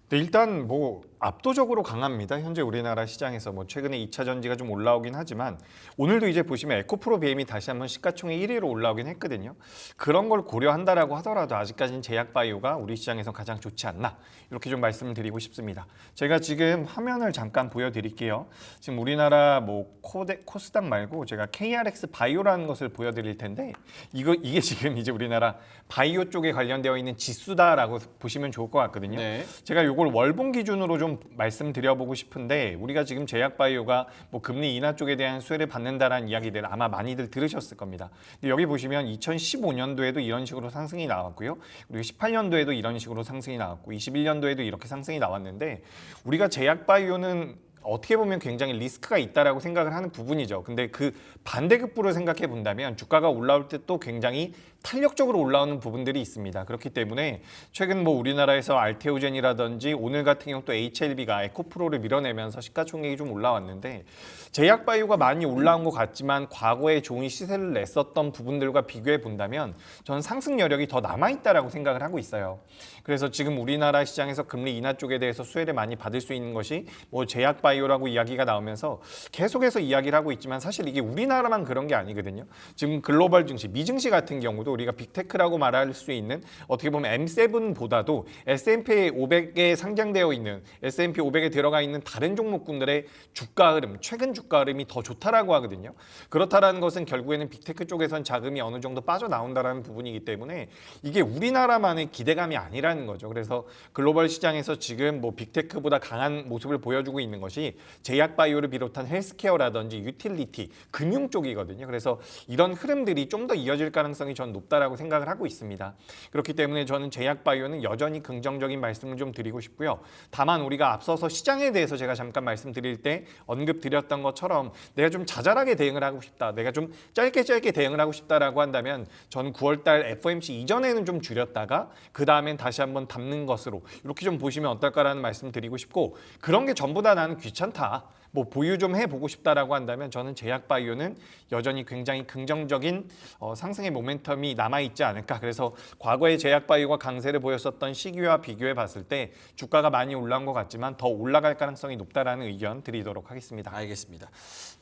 네, 일단 뭐 압도적으로 강합니다. 현재 우리나라 시장에서 뭐 최근에 2차 전지가 좀 올라오긴 하지만 오늘도 이제 보시면 에코프로 BM이 다시 한번 시가총액 1위로 올라오긴 했거든요. 그런 걸 고려한다라고 하더라도 아직까지는 제약바이오가 우리 시장에서 가장 좋지 않나 이렇게 좀 말씀을 드리고 싶습니다. 제가 지금 화면을 잠깐 보여드릴게요. 지금 우리나라 뭐 코스닥 말고 제가 KRX 바이오라는 것을 보여드릴 텐데 이게 지금 이제 우리나라 바이오 쪽에 관련되어 있는 지수다라고 보시면 좋을 것 같거든요. 네. 제가 이걸 월봉 기준으로 좀 말씀드려보고 싶은데 우리가 지금 제약바이오가 뭐 금리 인하 쪽에 대한 수혜를 받는다라는 이야기들 아마 많이들 들으셨을 겁니다. 근데 여기 보시면 2015년도에도 이런 식으로 상승이 나왔고요. 그리고 18년도에도 이런 식으로 상승이 나왔고 21년도에도 이렇게 상승이 나왔는데 우리가 제약바이오는 어떻게 보면 굉장히 리스크가 있다라고 생각을 하는 부분이죠. 근데 그 반대급부를 생각해 본다면 주가가 올라올 때 또 굉장히 탄력적으로 올라오는 부분들이 있습니다. 그렇기 때문에 최근 뭐 우리나라에서 알테오젠이라든지 오늘 같은 경우 또 HLB가 에코프로를 밀어내면서 시가총액이 좀 올라왔는데 제약바이오가 많이 올라온 것 같지만 과거에 좋은 시세를 냈었던 부분들과 비교해 본다면 저는 상승 여력이 더 남아있다라고 생각을 하고 있어요. 그래서 지금 우리나라 시장에서 금리 인하 쪽에 대해서 수혜를 많이 받을 수 있는 것이 뭐 제약바이오라고 이야기가 나오면서 계속해서 이야기를 하고 있지만 사실 이게 우리나라만 그런 게 아니거든요. 지금 글로벌 증시, 미증시 같은 경우도 우리가 빅테크라고 말할 수 있는 어떻게 보면 M7보다도 S&P 500에 상장되어 있는 S&P 500에 들어가 있는 다른 종목군들의 주가 흐름, 최근 주가 흐름이 더 좋다라고 하거든요. 그렇다라는 것은 결국에는 빅테크 쪽에선 자금이 어느 정도 빠져나온다라는 부분이기 때문에 이게 우리나라만의 기대감이 아니라는 거죠. 그래서 글로벌 시장에서 지금 뭐 빅테크보다 강한 모습을 보여주고 있는 것이 제약바이오를 비롯한 헬스케어라든지 유틸리티, 금융 쪽이거든요. 그래서 이런 흐름들이 좀 더 이어질 가능성이 전 높다라고 생각을 하고 있습니다. 그렇기 때문에 저는 제약바이오는 여전히 긍정적인 말씀을 좀 드리고 싶고요. 다만 우리가 앞서서 시장에 대해서 제가 잠깐 말씀드릴 때 언급드렸던 것처럼 내가 좀 자잘하게 대응을 하고 싶다. 내가 좀 짧게 대응을 하고 싶다라고 한다면 저는 9월달 FOMC 이전에는 좀 줄였다가 그 다음엔 다시 한번 담는 것으로 이렇게 좀 보시면 어떨까라는 말씀 드리고 싶고 그런 게 전부 다 나는 귀찮다. 뭐 보유 좀 해보고 싶다라고 한다면 저는 제약바이오는 여전히 굉장히 긍정적인 상승의 모멘텀이 남아있지 않을까. 그래서 과거에 제약바이오가 강세를 보였었던 시기와 비교해 봤을 때 주가가 많이 올라온 것 같지만 더 올라갈 가능성이 높다라는 의견 드리도록 하겠습니다. 알겠습니다.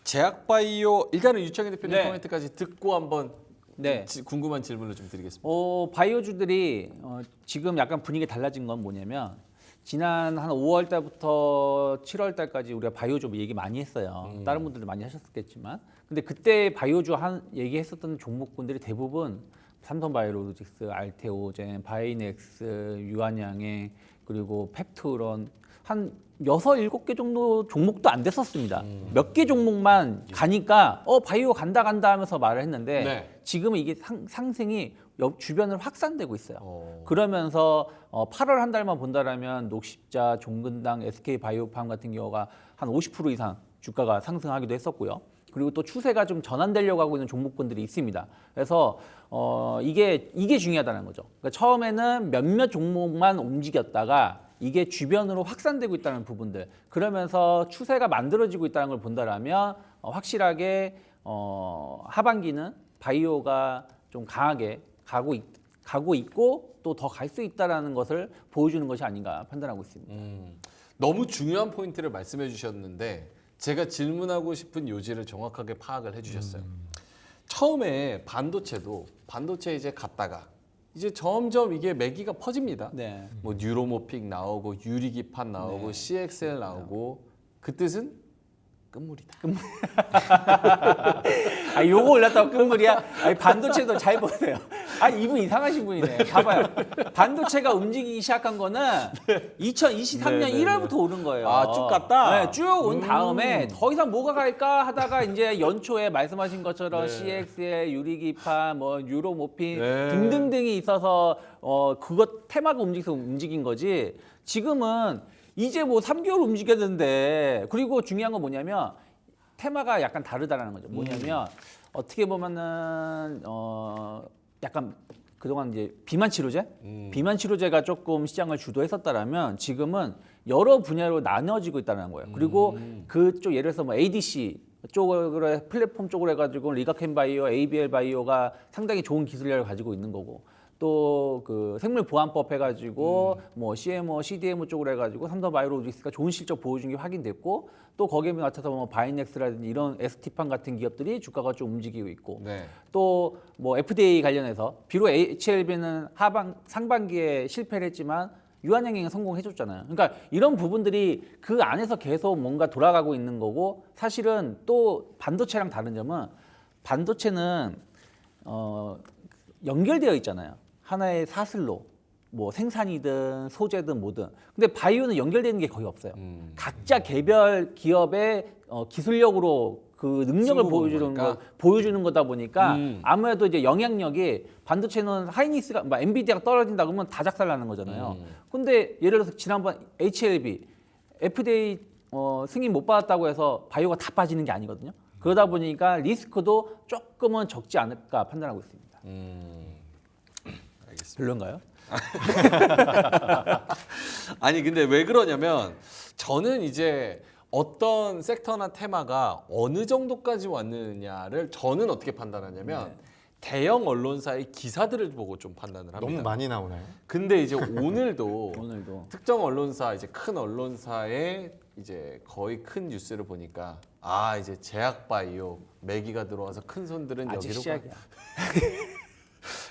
제약바이오 일단은 유창희 대표님 네. 코멘트까지 듣고 한번 네. 궁금한 질문을 좀 드리겠습니다. 바이오주들이 지금 약간 분위기 달라진 건 뭐냐면 지난 한 5월 달부터 7월 달까지 우리가 바이오주 얘기 많이 했어요. 다른 분들도 많이 하셨겠지만 근데 그때 바이오주 얘기했었던 종목군들이 대부분 삼성바이오로직스, 알테오젠, 바이넥스, 유한양행 그리고 펩투론 한 6, 7개 정도 종목도 안 됐었습니다. 몇 개 종목만 가니까 바이오 간다 하면서 말을 했는데 네. 지금은 이게 상승이 주변을 확산되고 있어요. 그러면서 8월 한 달만 본다라면 녹십자, 종근당, SK바이오팜 같은 경우가 한 50% 이상 주가가 상승하기도 했었고요. 그리고 또 추세가 좀 전환되려고 하고 있는 종목군들이 있습니다. 그래서 이게 중요하다는 거죠. 그러니까 처음에는 몇몇 종목만 움직였다가 이게 주변으로 확산되고 있다는 부분들 그러면서 추세가 만들어지고 있다는 걸 본다라면 확실하게 하반기는 바이오가 좀 강하게 가고 있고 또 더 갈 수 있다는 것을 보여주는 것이 아닌가 판단하고 있습니다. 너무 중요한 포인트를 말씀해 주셨는데 제가 질문하고 싶은 요지를 정확하게 파악을 해주셨어요. 처음에 반도체 이제 갔다가 이제 점점 이게 매기가 퍼집니다. 네. 뭐 뉴로모픽 나오고 유리기판 나오고 CXL 나오고 그 뜻은 끝물이다. 아, 요거 올랐다고 끝물이야? 아니, 반도체도 잘 보세요. 아, 이분 이상하신 분이네. 봐봐요. 반도체가 움직이기 시작한 거는 2023년 네, 네, 1월부터 오른 거예요. 아, 쭉 갔다? 네, 쭉 온 다음에 더 이상 뭐가 갈까 하다가 이제 연초에 말씀하신 것처럼 네. CXL, 유리기판, 뭐 유로모핀 네. 등등등이 있어서 그것 테마가 움직여서 움직인 거지. 지금은 이제 뭐 3개월 움직였는데, 그리고 중요한 건 뭐냐면 테마가 약간 다르다라는 거죠. 뭐냐면 어떻게 보면은 약간 그동안 이제 비만 치료제, 비만 치료제가 조금 시장을 주도했었다라면 지금은 여러 분야로 나눠지고 있다는 거예요. 그리고 그쪽 예를 들어서 뭐 ADC 쪽으로 플랫폼 쪽으로 해가지고 리가켄바이오, ABL 바이오가 상당히 좋은 기술력을 가지고 있는 거고. 또 그 생물 보안법 해가지고 뭐 CMO, CDMO 쪽으로 해가지고 삼성바이오로직스가 좋은 실적 보여준 게 확인됐고 또 거기에 맞춰서 뭐 바이넥스라든지 이런 ST판 같은 기업들이 주가가 좀 움직이고 있고 네. 또 뭐 FDA 관련해서 비록 HLB는 상반기에 실패를 했지만 유한양행에 성공해줬잖아요. 그러니까 이런 부분들이 그 안에서 계속 뭔가 돌아가고 있는 거고 사실은 또 반도체랑 다른 점은 반도체는 연결되어 있잖아요. 하나의 사슬로 뭐 생산이든 소재든 뭐든. 근데 바이오는 연결되는 게 거의 없어요. 각자 개별 기업의 기술력으로 그 능력을 승부 보여주는 거다 보니까 아무래도 이제 영향력이 반도체는 하이닉스가 엔비디아가 떨어진다 그러면 다 작살나는 거잖아요. 근데 예를 들어서 지난번 HLB FDA 승인 못 받았다고 해서 바이오가 다 빠지는 게 아니거든요. 그러다 보니까 리스크도 조금은 적지 않을까 판단하고 있습니다. 알겠습니다. 별론가요? 아니 근데 왜 그러냐면 저는 이제 어떤 섹터나 테마가 어느 정도까지 왔느냐를 저는 어떻게 판단하냐면 대형 언론사의 기사들을 보고 좀 판단을 합니다. 너무 많이 나오나요? 근데 이제 오늘도 오늘도. 특정 언론사 이제 큰 언론사의 이제 거의 큰 뉴스를 보니까 아 이제 제약바이오 매기가 들어와서 큰 손들은 아직 여기로 시작이야.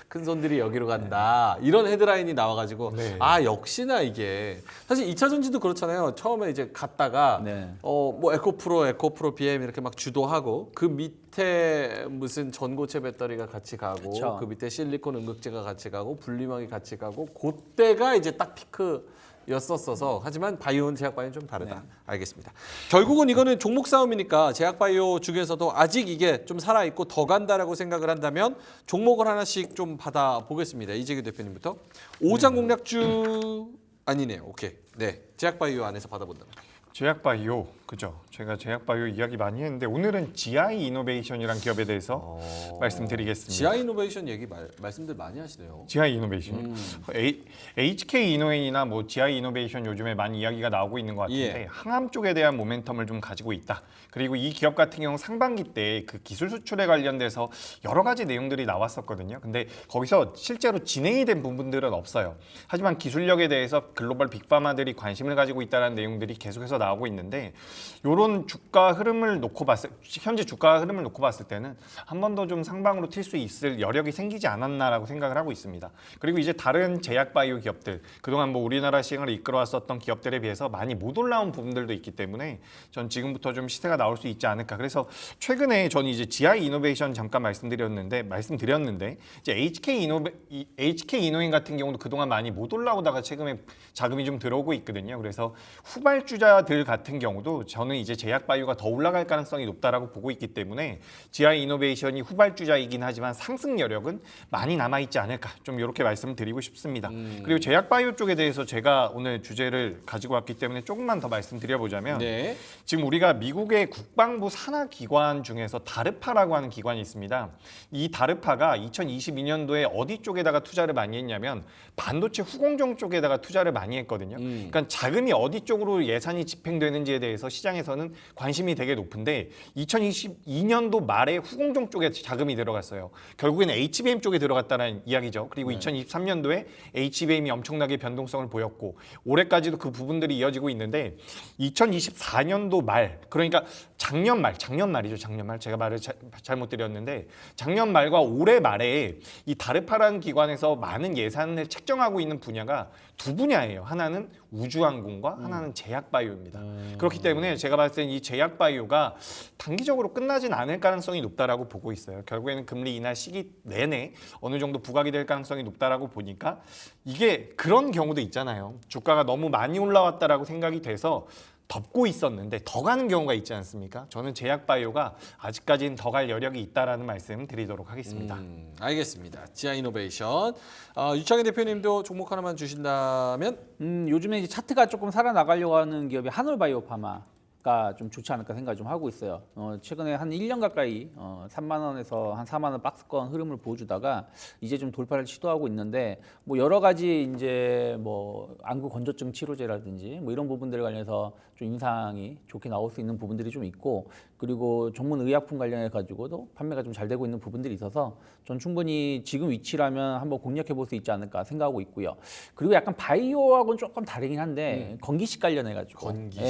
큰 손들이 여기로 간다 이런 헤드라인이 나와가지고 네. 아 역시나 이게 사실 2차 전지도 그렇잖아요. 처음에 이제 갔다가 네. 뭐 에코프로 BM 이렇게 막 주도하고 그 밑에 무슨 전고체 배터리가 같이 가고 그쵸. 그 밑에 실리콘 응급제가 같이 가고 분리막이 같이 가고 그때가 이제 딱 피크였었어서 하지만 바이오는 제약바이오는 좀 다르다. 알겠습니다. 결국은 이거는 종목 싸움이니까 제약바이오 중에서도 아직 이게 좀 살아있고 더 간다라고 생각을 한다면 종목을 하나씩 좀 받아보겠습니다. 이재규 대표님부터. 오장 공략주 아니네요. 오케이. 네, 제약바이오 안에서 받아본다면. 제약바이오, 그죠? 제가 제약바이오 이야기 많이 했는데 오늘은 GI 이노베이션이란 기업에 대해서 말씀드리겠습니다. GI 이노베이션 얘기 말씀들 많이 하시네요. GI 이노베이션, HK 이노엔이나 뭐 GI 이노베이션 요즘에 많이 이야기가 나오고 있는 것 같은데 예. 항암 쪽에 대한 모멘텀을 좀 가지고 있다. 그리고 이 기업 같은 경우 상반기 때 그 기술 수출에 관련돼서 여러 가지 내용들이 나왔었거든요. 근데 거기서 실제로 진행이 된 부분들은 없어요. 하지만 기술력에 대해서 글로벌 빅파마들이 관심을 가지고 있다는 내용들이 계속해서 나오고 있는데 이런 주가 흐름을 놓고 현재 주가 흐름을 놓고 봤을 때는 한 번 더 좀 상방으로 튈 수 있을 여력이 생기지 않았나라고 생각을 하고 있습니다. 그리고 이제 다른 제약바이오 기업들 그동안 뭐 우리나라 시장을 이끌어왔었던 기업들에 비해서 많이 못 올라온 부분들도 있기 때문에 전 지금부터 좀 시세가 나올 수 있지 않을까. 그래서 최근에 저는 이제 GI 이노베이션 잠깐 말씀드렸는데 이제 HK 이노인 같은 경우도 그동안 많이 못 올라오다가 최근에 자금이 좀 들어오고 있거든요. 그래서 후발주자들 같은 경우도 저는 이제 제약바이오가 더 올라갈 가능성이 높다라고 보고 있기 때문에 GI 이노베이션이 후발주자이긴 하지만 상승 여력은 많이 남아있지 않을까 좀 이렇게 말씀을 드리고 싶습니다. 그리고 제약바이오 쪽에 대해서 제가 오늘 주제를 가지고 왔기 때문에 조금만 더 말씀드려보자면 네. 지금 우리가 미국의 국방부 산하 기관 중에서 다르파라고 하는 기관이 있습니다. 이 다르파가 2022년도에 어디 쪽에다가 투자를 많이 했냐면 반도체 후공정 쪽에다가 투자를 많이 했거든요. 그러니까 자금이 어디 쪽으로 예산이 집행되는지에 대해서 시장에서는 관심이 되게 높은데 2022년도 말에 후공정 쪽에 자금이 들어갔어요. 결국에는 HBM 쪽에 들어갔다는 이야기죠. 그리고 2023년도에 HBM이 엄청나게 변동성을 보였고 올해까지도 그 부분들이 이어지고 있는데 2024년도 말 그러니까 작년 말이죠. 작년 말 제가 말을 잘못 드렸는데 작년 말과 올해 말에 이 다르파라는 기관에서 많은 예산을 책정하고 있는 분야가 두 분야예요. 하나는 우주항공과 하나는 제약바이오입니다. 그렇기 때문에 제가 봤을 때는 이 제약바이오가 단기적으로 끝나진 않을 가능성이 높다라고 보고 있어요. 결국에는 금리 인하 시기 내내 어느 정도 부각이 될 가능성이 높다라고 보니까 이게 그런 경우도 있잖아요. 주가가 너무 많이 올라왔다라고 생각이 돼서 덮고 있었는데 더 가는 경우가 있지 않습니까? 저는 제약바이오가 아직까지는 더 갈 여력이 있다라는 말씀 드리도록 하겠습니다. 알겠습니다. 지아이노베이션. 유창희 대표님도 종목 하나만 주신다면? 요즘에 이제 차트가 조금 살아나가려고 하는 기업이 한올바이오파마가 좀 좋지 않을까 생각 좀 하고 있어요. 최근에 한 1년 가까이 3만 원에서 한 4만 원 박스권 흐름을 보여주다가 이제 좀 돌파를 시도하고 있는데 뭐 여러 가지 이제 뭐 안구 건조증 치료제라든지 뭐 이런 부분들 관련해서 좀 인상이 좋게 나올 수 있는 부분들이 좀 있고 그리고 전문 의약품 관련해 가지고도 판매가 좀 잘 되고 있는 부분들이 있어서 전 충분히 지금 위치라면 한번 공략해 볼 수 있지 않을까 생각하고 있고요. 그리고 약간 바이오하고는 조금 다르긴 한데 건기식 관련해 가지고 건기식.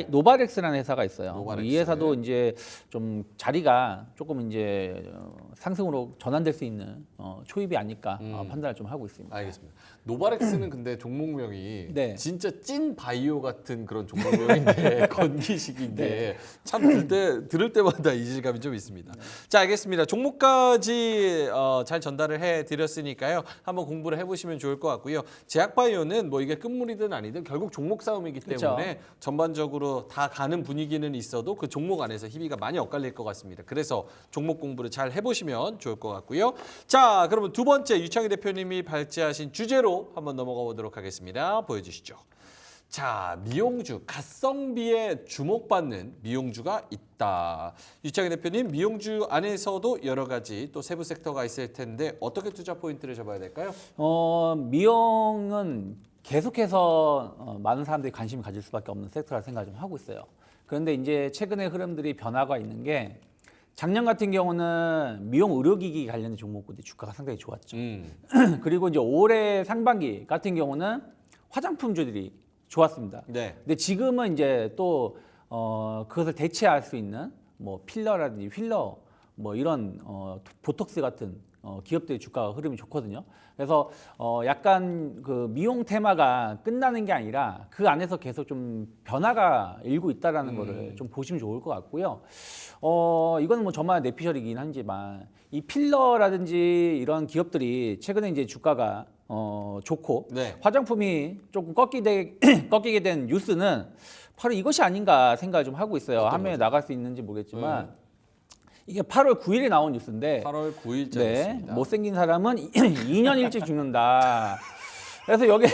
노바렉스라는 회사가 있어요. 노바렉스. 이 회사도 이제 좀 자리가 조금 이제 상승으로 전환될 수 있는 초입이 아닐까 판단을 좀 하고 있습니다. 알겠습니다. 노바렉스는 근데 종목명이 네. 진짜 찐 바이오 같은 그런 종목명인데 건기식인데 참 들을 때마다 이질감이 좀 있습니다. 자, 알겠습니다. 종목까지 잘 전달을 해드렸으니까요. 한번 공부를 해보시면 좋을 것 같고요. 제약바이오는 뭐 이게 끝물이든 아니든 결국 종목 싸움이기 때문에 그렇죠. 전반적으로 다 가는 분위기는 있어도 그 종목 안에서 희비가 많이 엇갈릴 것 같습니다. 그래서 종목 공부를 잘 해보시면 좋을 것 같고요. 자, 그러면 두 번째 유창희 대표님이 발제하신 주제로 한번 넘어가 보도록 하겠습니다. 보여주시죠. 자, 미용주, 가성비에 주목받는 미용주가 있다. 유창희 대표님, 미용주 안에서도 여러 가지 또 세부 섹터가 있을 텐데 어떻게 투자 포인트를 잡아야 될까요? 미용은 계속해서 많은 사람들이 관심을 가질 수밖에 없는 섹터라 생각을 좀 하고 있어요. 그런데 이제 최근의 흐름들이 변화가 있는 게 작년 같은 경우는 미용 의료기기 관련된 종목들이 주가가 상당히 좋았죠. 그리고 이제 올해 상반기 같은 경우는 화장품주들이 좋았습니다. 네. 근데 지금은 이제 또 그것을 대체할 수 있는 뭐 필러라든지 휠러 뭐 이런 보톡스 같은 기업들의 주가 흐름이 좋거든요. 그래서 약간 그 미용 테마가 끝나는 게 아니라 그 안에서 계속 좀 변화가 일고 있다라는 거를 좀 보시면 좋을 것 같고요. 이거는 뭐 저만 내피셜이긴 하지만 이 필러라든지 이런 기업들이 최근에 이제 주가가 좋고 네. 화장품이 조금 꺾이게 된 뉴스는 바로 이것이 아닌가 생각을 좀 하고 있어요. 화면에 나갈 수 있는지 모르겠지만 이게 8월 9일에 나온 뉴스인데 8월 9일자였습니다. 네, 못생긴 사람은 2년 일찍 죽는다. 그래서 여기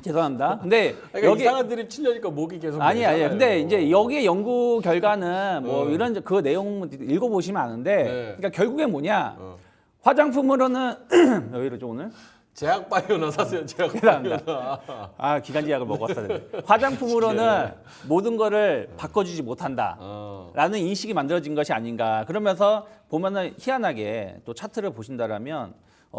죄송합니다. 근데 그러니까 여기 이상한 드립 치려니까 목이 계속 아니 메잖아요. 근데 이제 여기에 연구 결과는 뭐 이런 그 내용 읽어보시면 아는데 네. 그러니까 결국에 뭐냐 화장품으로는 왜 이러죠 오늘? 제약바이오나 사세요. 제약바이오나. 아 기관지약을 먹었어야 되는데 화장품으로는 모든 거를 바꿔주지 못한다라는 인식이 만들어진 것이 아닌가. 그러면서 보면은 희한하게 또 차트를 보신다라면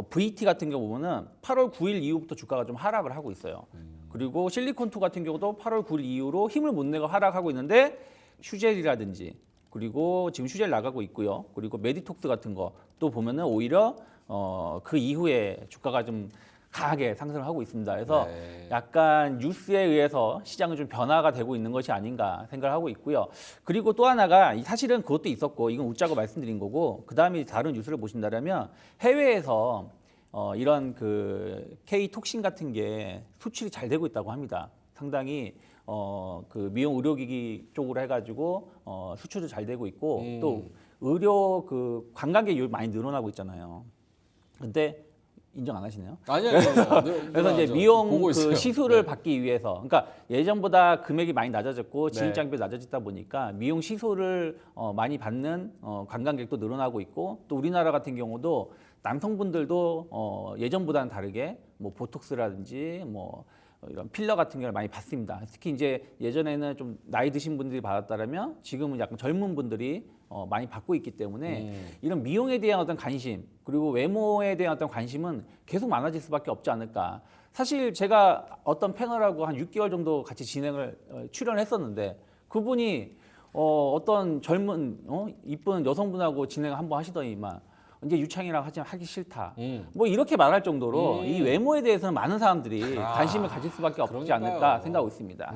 VT 같은 경우 보면은 8월 9일 이후부터 주가가 좀 하락을 하고 있어요. 그리고 실리콘2 같은 경우도 8월 9일 이후로 힘을 못 내고 하락하고 있는데 슈젤이라든지 그리고 지금 슈젤 나가고 있고요. 그리고 메디톡스 같은 거 또 보면은 오히려 그 이후에 주가가 좀 강하게 상승을 하고 있습니다. 그래서 네. 약간 뉴스에 의해서 시장은 좀 변화가 되고 있는 것이 아닌가 생각을 하고 있고요. 그리고 또 하나가 사실은 그것도 있었고 이건 웃자고 말씀드린 거고 그 다음에 다른 뉴스를 보신다면 해외에서 이런 그 K-톡신 같은 게 수출이 잘 되고 있다고 합니다. 상당히 그 미용 의료기기 쪽으로 해가지고 수출도 잘 되고 있고 또 의료 그 관광객이 많이 늘어나고 있잖아요. 근데 인정 안 하시네요. 아니요. 그래서 이제 미용 보고 그 있어요. 시술을 네. 받기 위해서, 그러니까 예전보다 금액이 많이 낮아졌고 네. 진입 장벽이 낮아졌다 보니까 미용 시술을 많이 받는 관광객도 늘어나고 있고 또 우리나라 같은 경우도 남성분들도 예전보다는 다르게 뭐 보톡스라든지 뭐 이런 필러 같은 걸 많이 받습니다. 특히 이제 예전에는 좀 나이 드신 분들이 받았다면 지금은 약간 젊은 분들이 많이 받고 있기 때문에 이런 미용에 대한 어떤 관심 그리고 외모에 대한 어떤 관심은 계속 많아질 수밖에 없지 않을까. 사실 제가 어떤 패널하고 한 6개월 정도 같이 출연을 했었는데 그분이 어떤 젊은 이쁜 여성분하고 진행을 한번 하시더니만 이제 유창이랑 하기 싫다. 뭐 이렇게 말할 정도로 이 외모에 대해서는 많은 사람들이 관심을 가질 수밖에 없지 그러니까요. 않을까 생각하고 있습니다.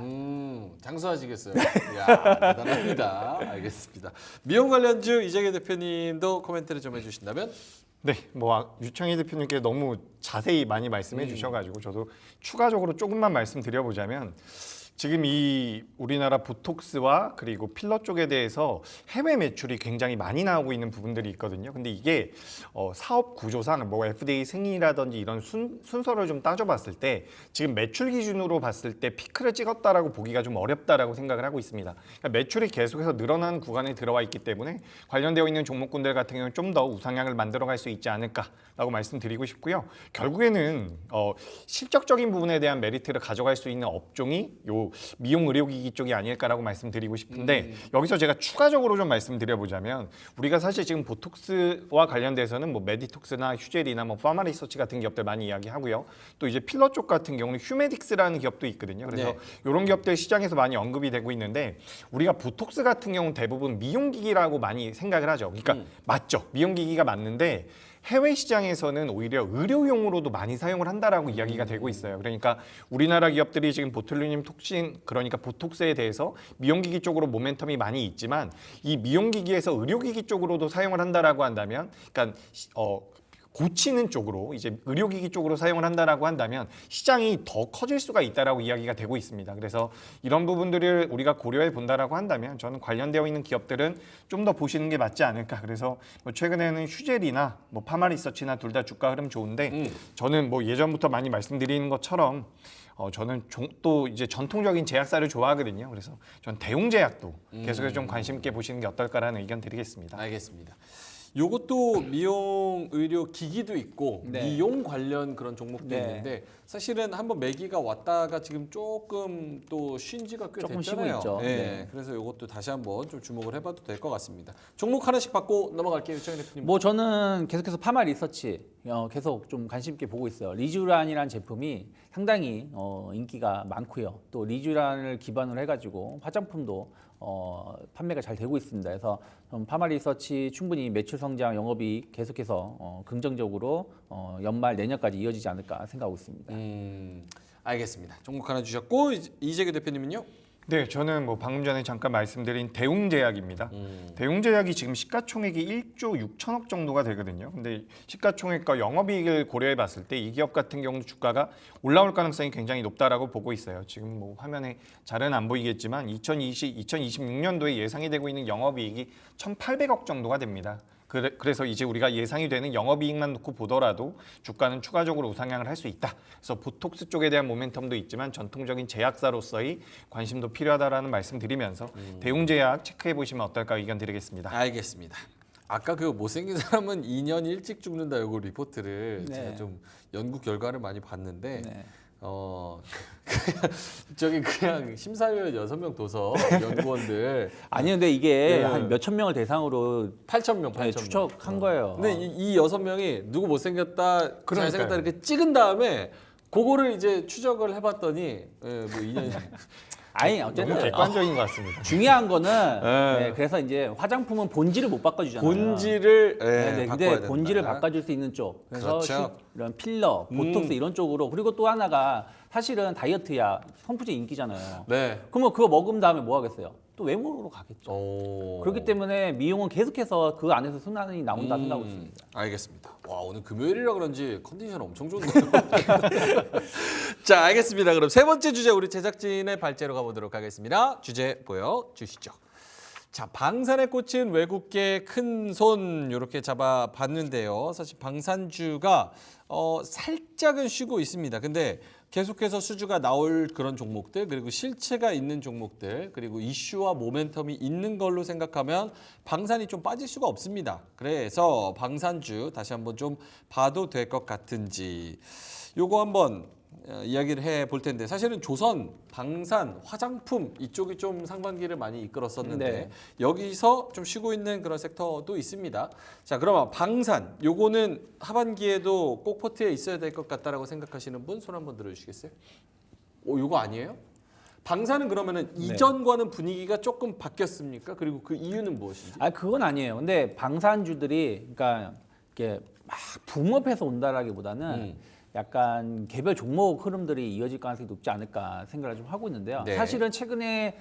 장수하시겠어요? 이야, 대단합니다. 알겠습니다. 미용 관련주 이재규 대표님도 코멘트를 좀 해주신다면? 네, 뭐 유창희 대표님께 너무 자세히 많이 말씀해 주셔가지고 저도 추가적으로 조금만 말씀드려보자면 지금 이 우리나라 보톡스와 그리고 필러 쪽에 대해서 해외 매출이 굉장히 많이 나오고 있는 부분들이 있거든요. 근데 이게 사업 구조상 뭐 FDA 승인이라든지 이런 순서를 좀 따져봤을 때 지금 매출 기준으로 봤을 때 피크를 찍었다라고 보기가 좀 어렵다라고 생각을 하고 있습니다. 그러니까 매출이 계속해서 늘어나는 구간에 들어와 있기 때문에 관련되어 있는 종목군들 같은 경우는 좀 더 우상향을 만들어갈 수 있지 않을까라고 말씀드리고 싶고요. 결국에는 실적적인 부분에 대한 메리트를 가져갈 수 있는 업종이 요 미용 의료기기 쪽이 아닐까라고 말씀드리고 싶은데 여기서 제가 추가적으로 좀 말씀드려보자면 우리가 사실 지금 보톡스와 관련돼서는 뭐 메디톡스나 휴젤이나 뭐 파마리서치 같은 기업들 많이 이야기하고요. 또 이제 필러 쪽 같은 경우는 휴메딕스라는 기업도 있거든요. 그래서 이런 기업들 시장에서 많이 언급이 되고 있는데 우리가 보톡스 같은 경우는 대부분 미용기기라고 많이 생각을 하죠. 그러니까 맞죠. 미용기기가 맞는데 해외 시장에서는 오히려 의료용으로도 많이 사용을 한다라고 이야기가 되고 있어요. 그러니까 우리나라 기업들이 지금 보툴리늄 톡신 그러니까 보톡스에 대해서 미용기기 쪽으로 모멘텀이 많이 있지만 이 미용기기에서 의료기기 쪽으로도 사용을 한다라고 한다면 그러니까 고치는 쪽으로 이제 의료기기 쪽으로 사용을 한다라고 한다면 시장이 더 커질 수가 있다라고 이야기가 되고 있습니다. 그래서 이런 부분들을 우리가 고려해 본다라고 한다면 저는 관련되어 있는 기업들은 좀 더 보시는 게 맞지 않을까. 그래서 뭐 최근에는 휴젤이나 뭐 파마리서치나 둘 다 주가 흐름 좋은데 저는 뭐 예전부터 많이 말씀드리는 것처럼 저는 또 이제 전통적인 제약사를 좋아하거든요. 그래서 전 대웅제약도 계속해서 좀 관심 있게 보시는 게 어떨까라는 의견 드리겠습니다. 알겠습니다. 요것도 미용 의료 기기도 있고 미용 관련 그런 종목도 있는데 사실은 한번 매기가 왔다가 지금 조금 또 쉰 지가 꽤 조금 쉬고 됐잖아요. 있죠. 네. 그래서 요것도 다시 한번 좀 주목을 해봐도 될 것 같습니다. 종목 하나씩 받고 넘어갈게요, 유창희 대표님. 뭐 저는 계속해서 파마 리서치 계속 좀 관심 있게 보고 있어요. 리쥬란이라는 제품이 상당히 인기가 많고요. 또 리쥬란을 기반으로 해가지고 화장품도 판매가 잘 되고 있습니다. 그래서 파마 리서치 충분히 매출 성장, 영업이익 계속해서 긍정적으로 연말 내년까지 이어지지 않을까 생각하고 있습니다. 알겠습니다. 종목 하나 주셨고 이재규 대표님은요? 네, 저는 뭐 방금 전에 잠깐 말씀드린 대웅제약입니다. 대웅제약이 지금 시가총액이 1조 6천억 정도가 되거든요. 근데 시가총액과 영업이익을 고려해 봤을 때 이 기업 같은 경우는 주가가 올라올 가능성이 굉장히 높다라고 보고 있어요. 지금 뭐 화면에 잘은 안 보이겠지만 2026년도에 예상이 되고 있는 영업이익이 1,800억 정도가 됩니다. 그래서 이제 우리가 예상이 되는 영업이익만 놓고 보더라도 주가는 추가적으로 우상향을 할 수 있다. 그래서 보톡스 쪽에 대한 모멘텀도 있지만 전통적인 제약사로서의 관심도 필요하다라는 말씀드리면서 대웅제약 체크해 보시면 어떨까 의견 드리겠습니다. 알겠습니다. 아까 그 못생긴 사람은 2년 일찍 죽는다 요거 리포트를 제가 좀 연구 결과를 많이 봤는데 그냥 심사위원 6명 도서 연구원들 아니 근데 이게 한 몇천 명을 대상으로 8,000명 추적한 거예요. 근데 이 6명이 누구 못생겼다 잘생겼다 이렇게 찍은 다음에 그거를 이제 추적을 해봤더니 뭐 2년 아니 너무 어쨌든 객관적인 것 같습니다. 중요한 거는 그래서 이제 화장품은 본질을 못 바꿔주잖아요. 본질을 근데 바꿔야 된다. 본질을 바꿔줄 수 있는 쪽. 그래서 그렇죠. 이런 필러, 보톡스 이런 쪽으로. 그리고 또 하나가 사실은 다이어트약, 성푸제 인기잖아요. 네. 그러면 그거 먹은 다음에 뭐 하겠어요? 또 외모로 가겠죠. 오. 그렇기 때문에 미용은 계속해서 그 안에서 순환이 나온다 생각하고 있습니다. 알겠습니다. 와 오늘 금요일이라 그런지 컨디션 엄청 좋네요. 자 알겠습니다. 그럼 세 번째 주제 우리 제작진의 발제로 가보도록 하겠습니다. 주제 보여주시죠. 자 방산에 꽂힌 외국계 큰 손 이렇게 잡아봤는데요. 사실 방산주가 살짝은 쉬고 있습니다. 근데 계속해서 수주가 나올 그런 종목들, 그리고 실체가 있는 종목들, 그리고 이슈와 모멘텀이 있는 걸로 생각하면 방산이 좀 빠질 수가 없습니다. 그래서 방산주 다시 한번 좀 봐도 될 것 같은지 요거 한번 이야기를 해볼 텐데, 사실은 조선, 방산, 화장품 이쪽이 좀 상반기를 많이 이끌었었는데 네. 여기서 좀 쉬고 있는 그런 섹터도 있습니다. 자, 그러면 방산 요거는 하반기에도 꼭 포트에 있어야 될 것 같다라고 생각하시는 분 손 한번 들어주시겠어요? 요거 아니에요? 방산은 그러면은 이전과는 분위기가 조금 바뀌었습니까? 그리고 그 이유는 무엇인지? 아 그건 아니에요. 근데 방산주들이 그러니까 이게 막 붐업해서 온다라기보다는 약간 개별 종목 흐름들이 이어질 가능성이 높지 않을까 생각을 좀 하고 있는데요. 네. 사실은 최근에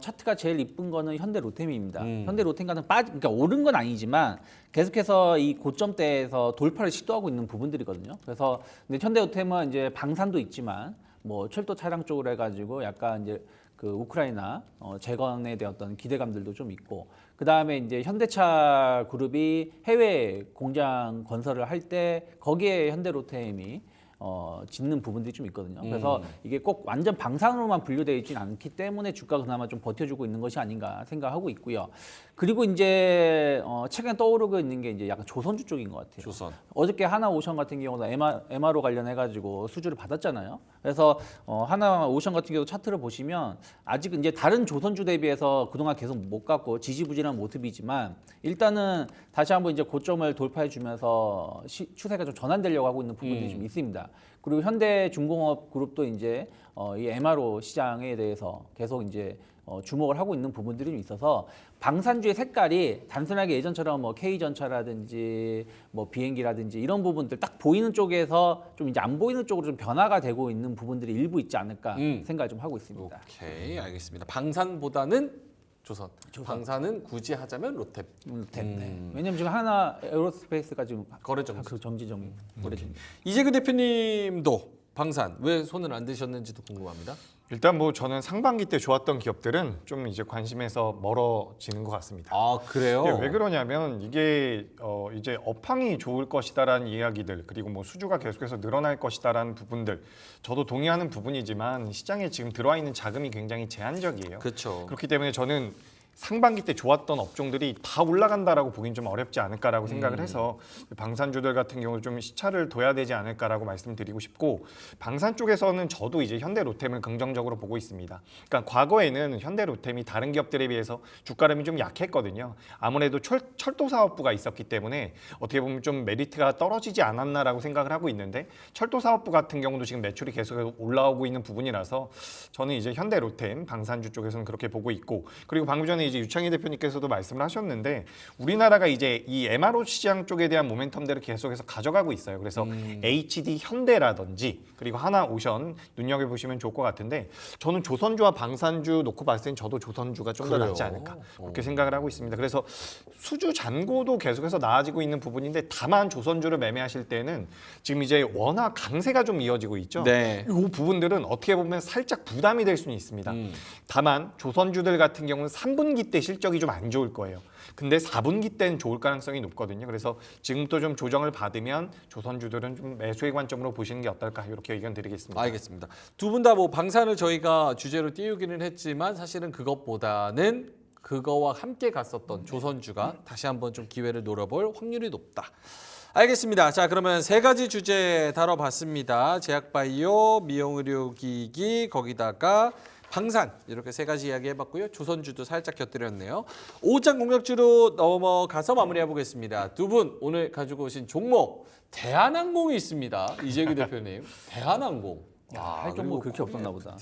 차트가 제일 이쁜 거는 현대로템입니다. 현대로템 같은 그러니까 오른 건 아니지만 계속해서 이 고점대에서 돌파를 시도하고 있는 부분들이거든요. 그래서 근데 현대로템은 이제 방산도 있지만 뭐 철도 차량 쪽으로 해가지고 약간 이제 그 우크라이나 재건에 대한 어떤 기대감들도 좀 있고, 그 다음에 이제 현대차 그룹이 해외 공장 건설을 할 때 거기에 현대로템이 짓는 부분들이 좀 있거든요. 그래서 이게 꼭 완전 방산으로만 분류되어 있지는 않기 때문에 주가가 그나마 좀 버텨주고 있는 것이 아닌가 생각하고 있고요. 그리고 이제 최근에 떠오르고 있는 게 이제 약간 조선주 쪽인 것 같아요. 조선. 어저께 하나오션 같은 경우도 MRO 관련해가지고 수주를 받았잖아요. 그래서 하나오션 같은 경우 차트를 보시면 아직 이제 다른 조선주 대비해서 그동안 계속 못 갔고 지지부진한 모습이지만 일단은 다시 한번 이제 고점을 돌파해주면서 추세가 좀 전환되려고 하고 있는 부분들이 좀 있습니다. 그리고 현대중공업 그룹도 이제 이 MRO 시장에 대해서 계속 이제 주목을 하고 있는 부분들이 좀 있어서 방산주의 색깔이 단순하게 예전처럼 뭐 K전차라든지 뭐 비행기라든지 이런 부분들 딱 보이는 쪽에서 좀 이제 안 보이는 쪽으로 좀 변화가 되고 있는 부분들이 일부 있지 않을까 생각을 좀 하고 있습니다. 오케이, 알겠습니다. 방산보다는 조선. 방산은 굳이 하자면 로템. 왜냐면 지금 하나 에어로스페이스가 지금 거래 정지. 그 정지 거래 정지. 이재규 대표님도 방산 왜 손을 안 드셨는지도 궁금합니다. 일단 뭐 저는 상반기 때 좋았던 기업들은 좀 이제 관심에서 멀어지는 것 같습니다. 아, 그래요? 왜 그러냐면 이게 이제 업황이 좋을 것이다라는 이야기들, 그리고 뭐 수주가 계속해서 늘어날 것이다라는 부분들, 저도 동의하는 부분이지만 시장에 지금 들어와 있는 자금이 굉장히 제한적이에요. 그렇죠. 그렇기 때문에 저는 상반기 때 좋았던 업종들이 다 올라간다라고 보긴 좀 어렵지 않을까라고 생각을 해서 방산주들 같은 경우 좀 시차를 둬야 되지 않을까라고 말씀드리고 싶고, 방산 쪽에서는 저도 이제 현대로템을 긍정적으로 보고 있습니다. 그러니까 과거에는 현대로템이 다른 기업들에 비해서 주가름이 좀 약했거든요. 아무래도 철도 사업부가 있었기 때문에 어떻게 보면 좀 메리트가 떨어지지 않았나라고 생각을 하고 있는데, 철도 사업부 같은 경우도 지금 매출이 계속 올라오고 있는 부분이라서 저는 이제 현대로템 방산주 쪽에서는 그렇게 보고 있고, 그리고 방금 전에 이제 유창희 대표님께서도 말씀을 하셨는데 우리나라가 이제 이 MRO 시장 쪽에 대한 모멘텀들을 계속해서 가져가고 있어요. 그래서 HD 현대라든지 그리고 하나오션 눈여겨보시면 좋을 것 같은데, 저는 조선주와 방산주 놓고 봤을 땐 저도 조선주가 좀 더 그래요? 낫지 않을까 그렇게 생각을 하고 있습니다. 그래서 수주 잔고도 계속해서 나아지고 있는 부분인데, 다만 조선주를 매매하실 때는 지금 이제 워낙 강세가 좀 이어지고 있죠. 네. 이 부분들은 어떻게 보면 살짝 부담이 될 수는 있습니다. 다만 조선주들 같은 경우는 3분기 때 실적이 좀 안 좋을 거예요. 근데 4분기 때는 좋을 가능성이 높거든요. 그래서 지금부터 좀 조정을 받으면 조선주들은 좀 매수의 관점으로 보시는 게 어떨까, 이렇게 의견 드리겠습니다. 알겠습니다. 두 분 다 뭐 방산을 저희가 주제로 띄우기는 했지만 사실은 그것보다는 그거와 함께 갔었던 조선주가 다시 한번 좀 기회를 노려볼 확률이 높다. 알겠습니다. 자, 그러면 세 가지 주제 다뤄봤습니다. 제약바이오, 미용의료기기, 거기다가 방산, 이렇게 세 가지 이야기 해봤고요. 조선주도 살짝 곁들였네요. 5장 공략주로 넘어가서 마무리해보겠습니다. 두 분 오늘 가지고 오신 종목 대한항공이 있습니다. 이재규 대표님. 대한항공. 할 종목 그렇게 없었나 보다.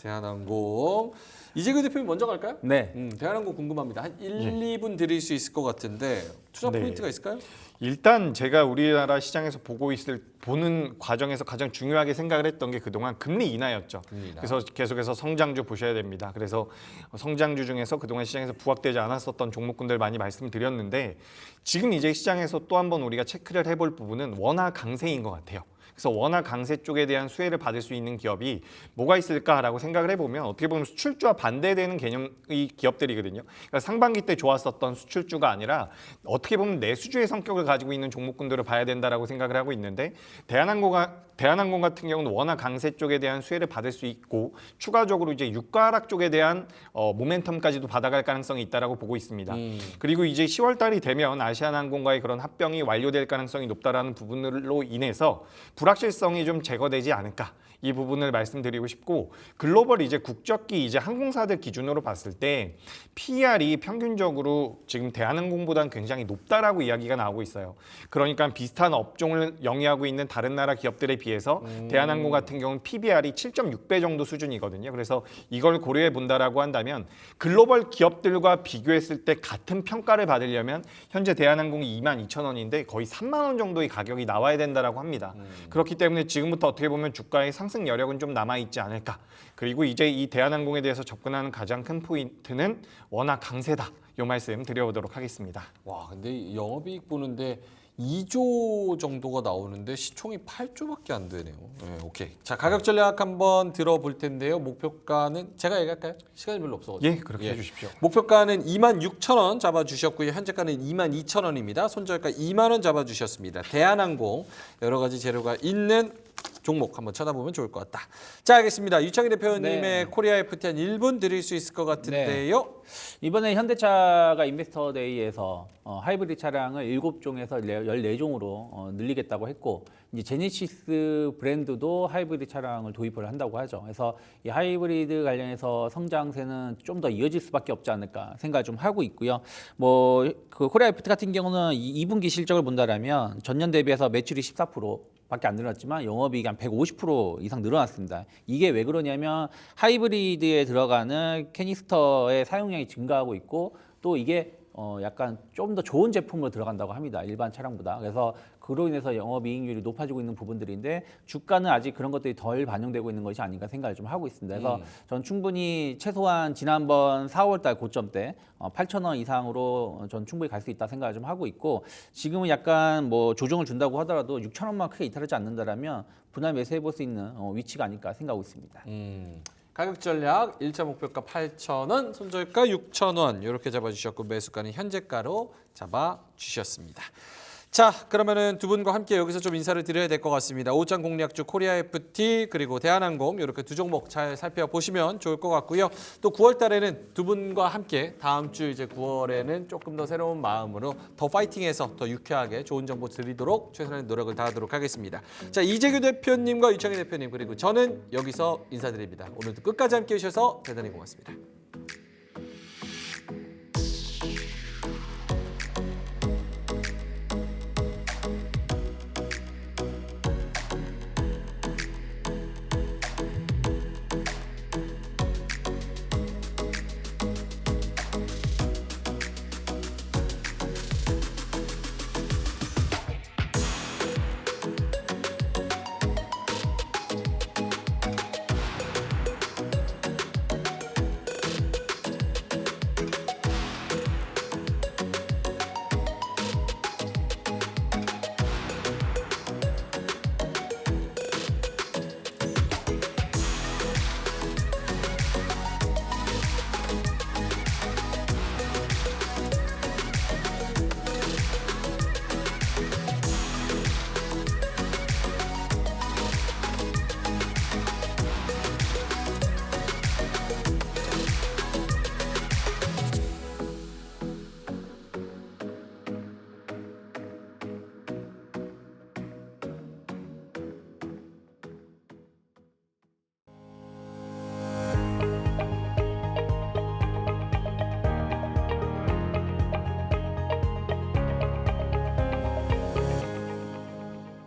대한항공. 이재규 대표님 먼저 갈까요? 네. 대한항공 궁금합니다. 한 1, 2분 드릴 수 있을 것 같은데 투자 네. 포인트가 있을까요? 일단 제가 우리나라 시장에서 보는 과정에서 가장 중요하게 생각을 했던 게 그동안 금리 인하였죠. 금리 인하. 그래서 계속해서 성장주 보셔야 됩니다. 그래서 성장주 중에서 그동안 시장에서 부각되지 않았었던 종목군들 많이 말씀드렸는데, 지금 이제 시장에서 또 한 번 우리가 체크를 해볼 부분은 워낙 강세인 것 같아요. 그래서 워낙 강세 쪽에 대한 수혜를 받을 수 있는 기업이 뭐가 있을까라고 생각을 해보면 어떻게 보면 수출주와 반대되는 개념의 기업들이거든요. 그러니까 상반기 때 좋았었던 수출주가 아니라 어떻게 보면 내수주의 성격을 가지고 있는 종목군들을 봐야 된다라고 생각을 하고 있는데 대한항공 같은 경우는 워낙 강세 쪽에 대한 수혜를 받을 수 있고 추가적으로 이제 유가 하락 쪽에 대한 모멘텀까지도 받아갈 가능성이 있다라고 보고 있습니다. 그리고 이제 10월 달이 되면 아시아나항공과의 그런 합병이 완료될 가능성이 높다라는 부분으로 인해서 불확실성이 좀 제거되지 않을까. 이 부분을 말씀드리고 싶고 글로벌 이제 국적기 이제 항공사들 기준으로 봤을 때 PER이 평균적으로 지금 대한항공보다는 굉장히 높다라고 이야기가 나오고 있어요. 그러니까 비슷한 업종을 영위하고 있는 다른 나라 기업들에 비해서 대한항공 같은 경우는 PBR이 7.6배 정도 수준이거든요. 그래서 이걸 고려해 본다라고 한다면 글로벌 기업들과 비교했을 때 같은 평가를 받으려면 현재 대한항공이 22,000원인데 거의 3만 원 정도의 가격이 나와야 된다라고 합니다. 그렇기 때문에 지금부터 어떻게 보면 주가의 상승 여력은 좀 남아있지 않을까. 그리고 이제 이 대한항공에 대해서 접근하는 가장 큰 포인트는 워낙 강세다. 이 말씀 드려보도록 하겠습니다. 와, 근데 영업이익 보는데 2조 정도가 나오는데 시총이 8조밖에 안 되네요. 네, 오케이. 자, 가격 전략 한번 들어볼 텐데요. 목표가는 제가 얘기할까요? 시간이 별로 없어가지고. 예, 그렇게 해주십시오. 목표가는 26,000원 잡아주셨고요. 현재가는 22,000원입니다. 손절가 2만 원 잡아주셨습니다. 대한항공 여러 가지 재료가 있는 종목 한번 쳐다보면 좋을 것 같다. 자, 알겠습니다. 유창희 대표님의 네. 코리아 FT 한 1분 드릴 수 있을 것 같은데요. 이번에 현대차가 인베스터데이에서 하이브리드 차량을 7종에서 14종으로 늘리겠다고 했고 이제 제네시스 브랜드도 하이브리드 차량을 도입을 한다고 하죠. 그래서 이 하이브리드 관련해서 성장세는 좀 더 이어질 수밖에 없지 않을까 생각을 좀 하고 있고요. 뭐 그 코리아 FT 같은 경우는 2분기 실적을 본다라면 전년 대비해서 매출이 14%밖에 안 늘었지만 영업이익이 한 150% 이상 늘어났습니다. 이게 왜 그러냐면 하이브리드에 들어가는 캐니스터의 사용량이 증가하고 있고 또 이게 약간 좀 더 좋은 제품으로 들어간다고 합니다. 일반 차량보다. 그래서 그로 인해서 영업이익률이 높아지고 있는 부분들인데 주가는 아직 그런 것들이 덜 반영되고 있는 것이 아닌가 생각을 좀 하고 있습니다. 그래서 전 충분히 최소한 지난번 4월달 고점 때 8,000원 이상으로 전 충분히 갈 수 있다 생각을 좀 하고 있고 지금은 약간 뭐 조정을 준다고 하더라도 6,000원만 크게 이탈하지 않는다라면 분할 매수해 볼 수 있는 위치가 아닐까 생각하고 있습니다. 가격 전략 1차 목표가 8,000원, 손절가 6,000원 이렇게 잡아주셨고 매수가는 현재가로 잡아주셨습니다. 자, 그러면은 두 분과 함께 여기서 좀 인사를 드려야 될 것 같습니다. 오장 공략주 코리아 FT 그리고 대한항공 이렇게 두 종목 잘 살펴보시면 좋을 것 같고요. 또 9월 달에는 두 분과 함께 다음 주 이제 9월에는 조금 더 새로운 마음으로 더 파이팅해서 더 유쾌하게 좋은 정보 드리도록 최선의 노력을 다하도록 하겠습니다. 자, 이재규 대표님과 유창희 대표님 그리고 저는 여기서 인사드립니다. 오늘도 끝까지 함께 해주셔서 대단히 고맙습니다.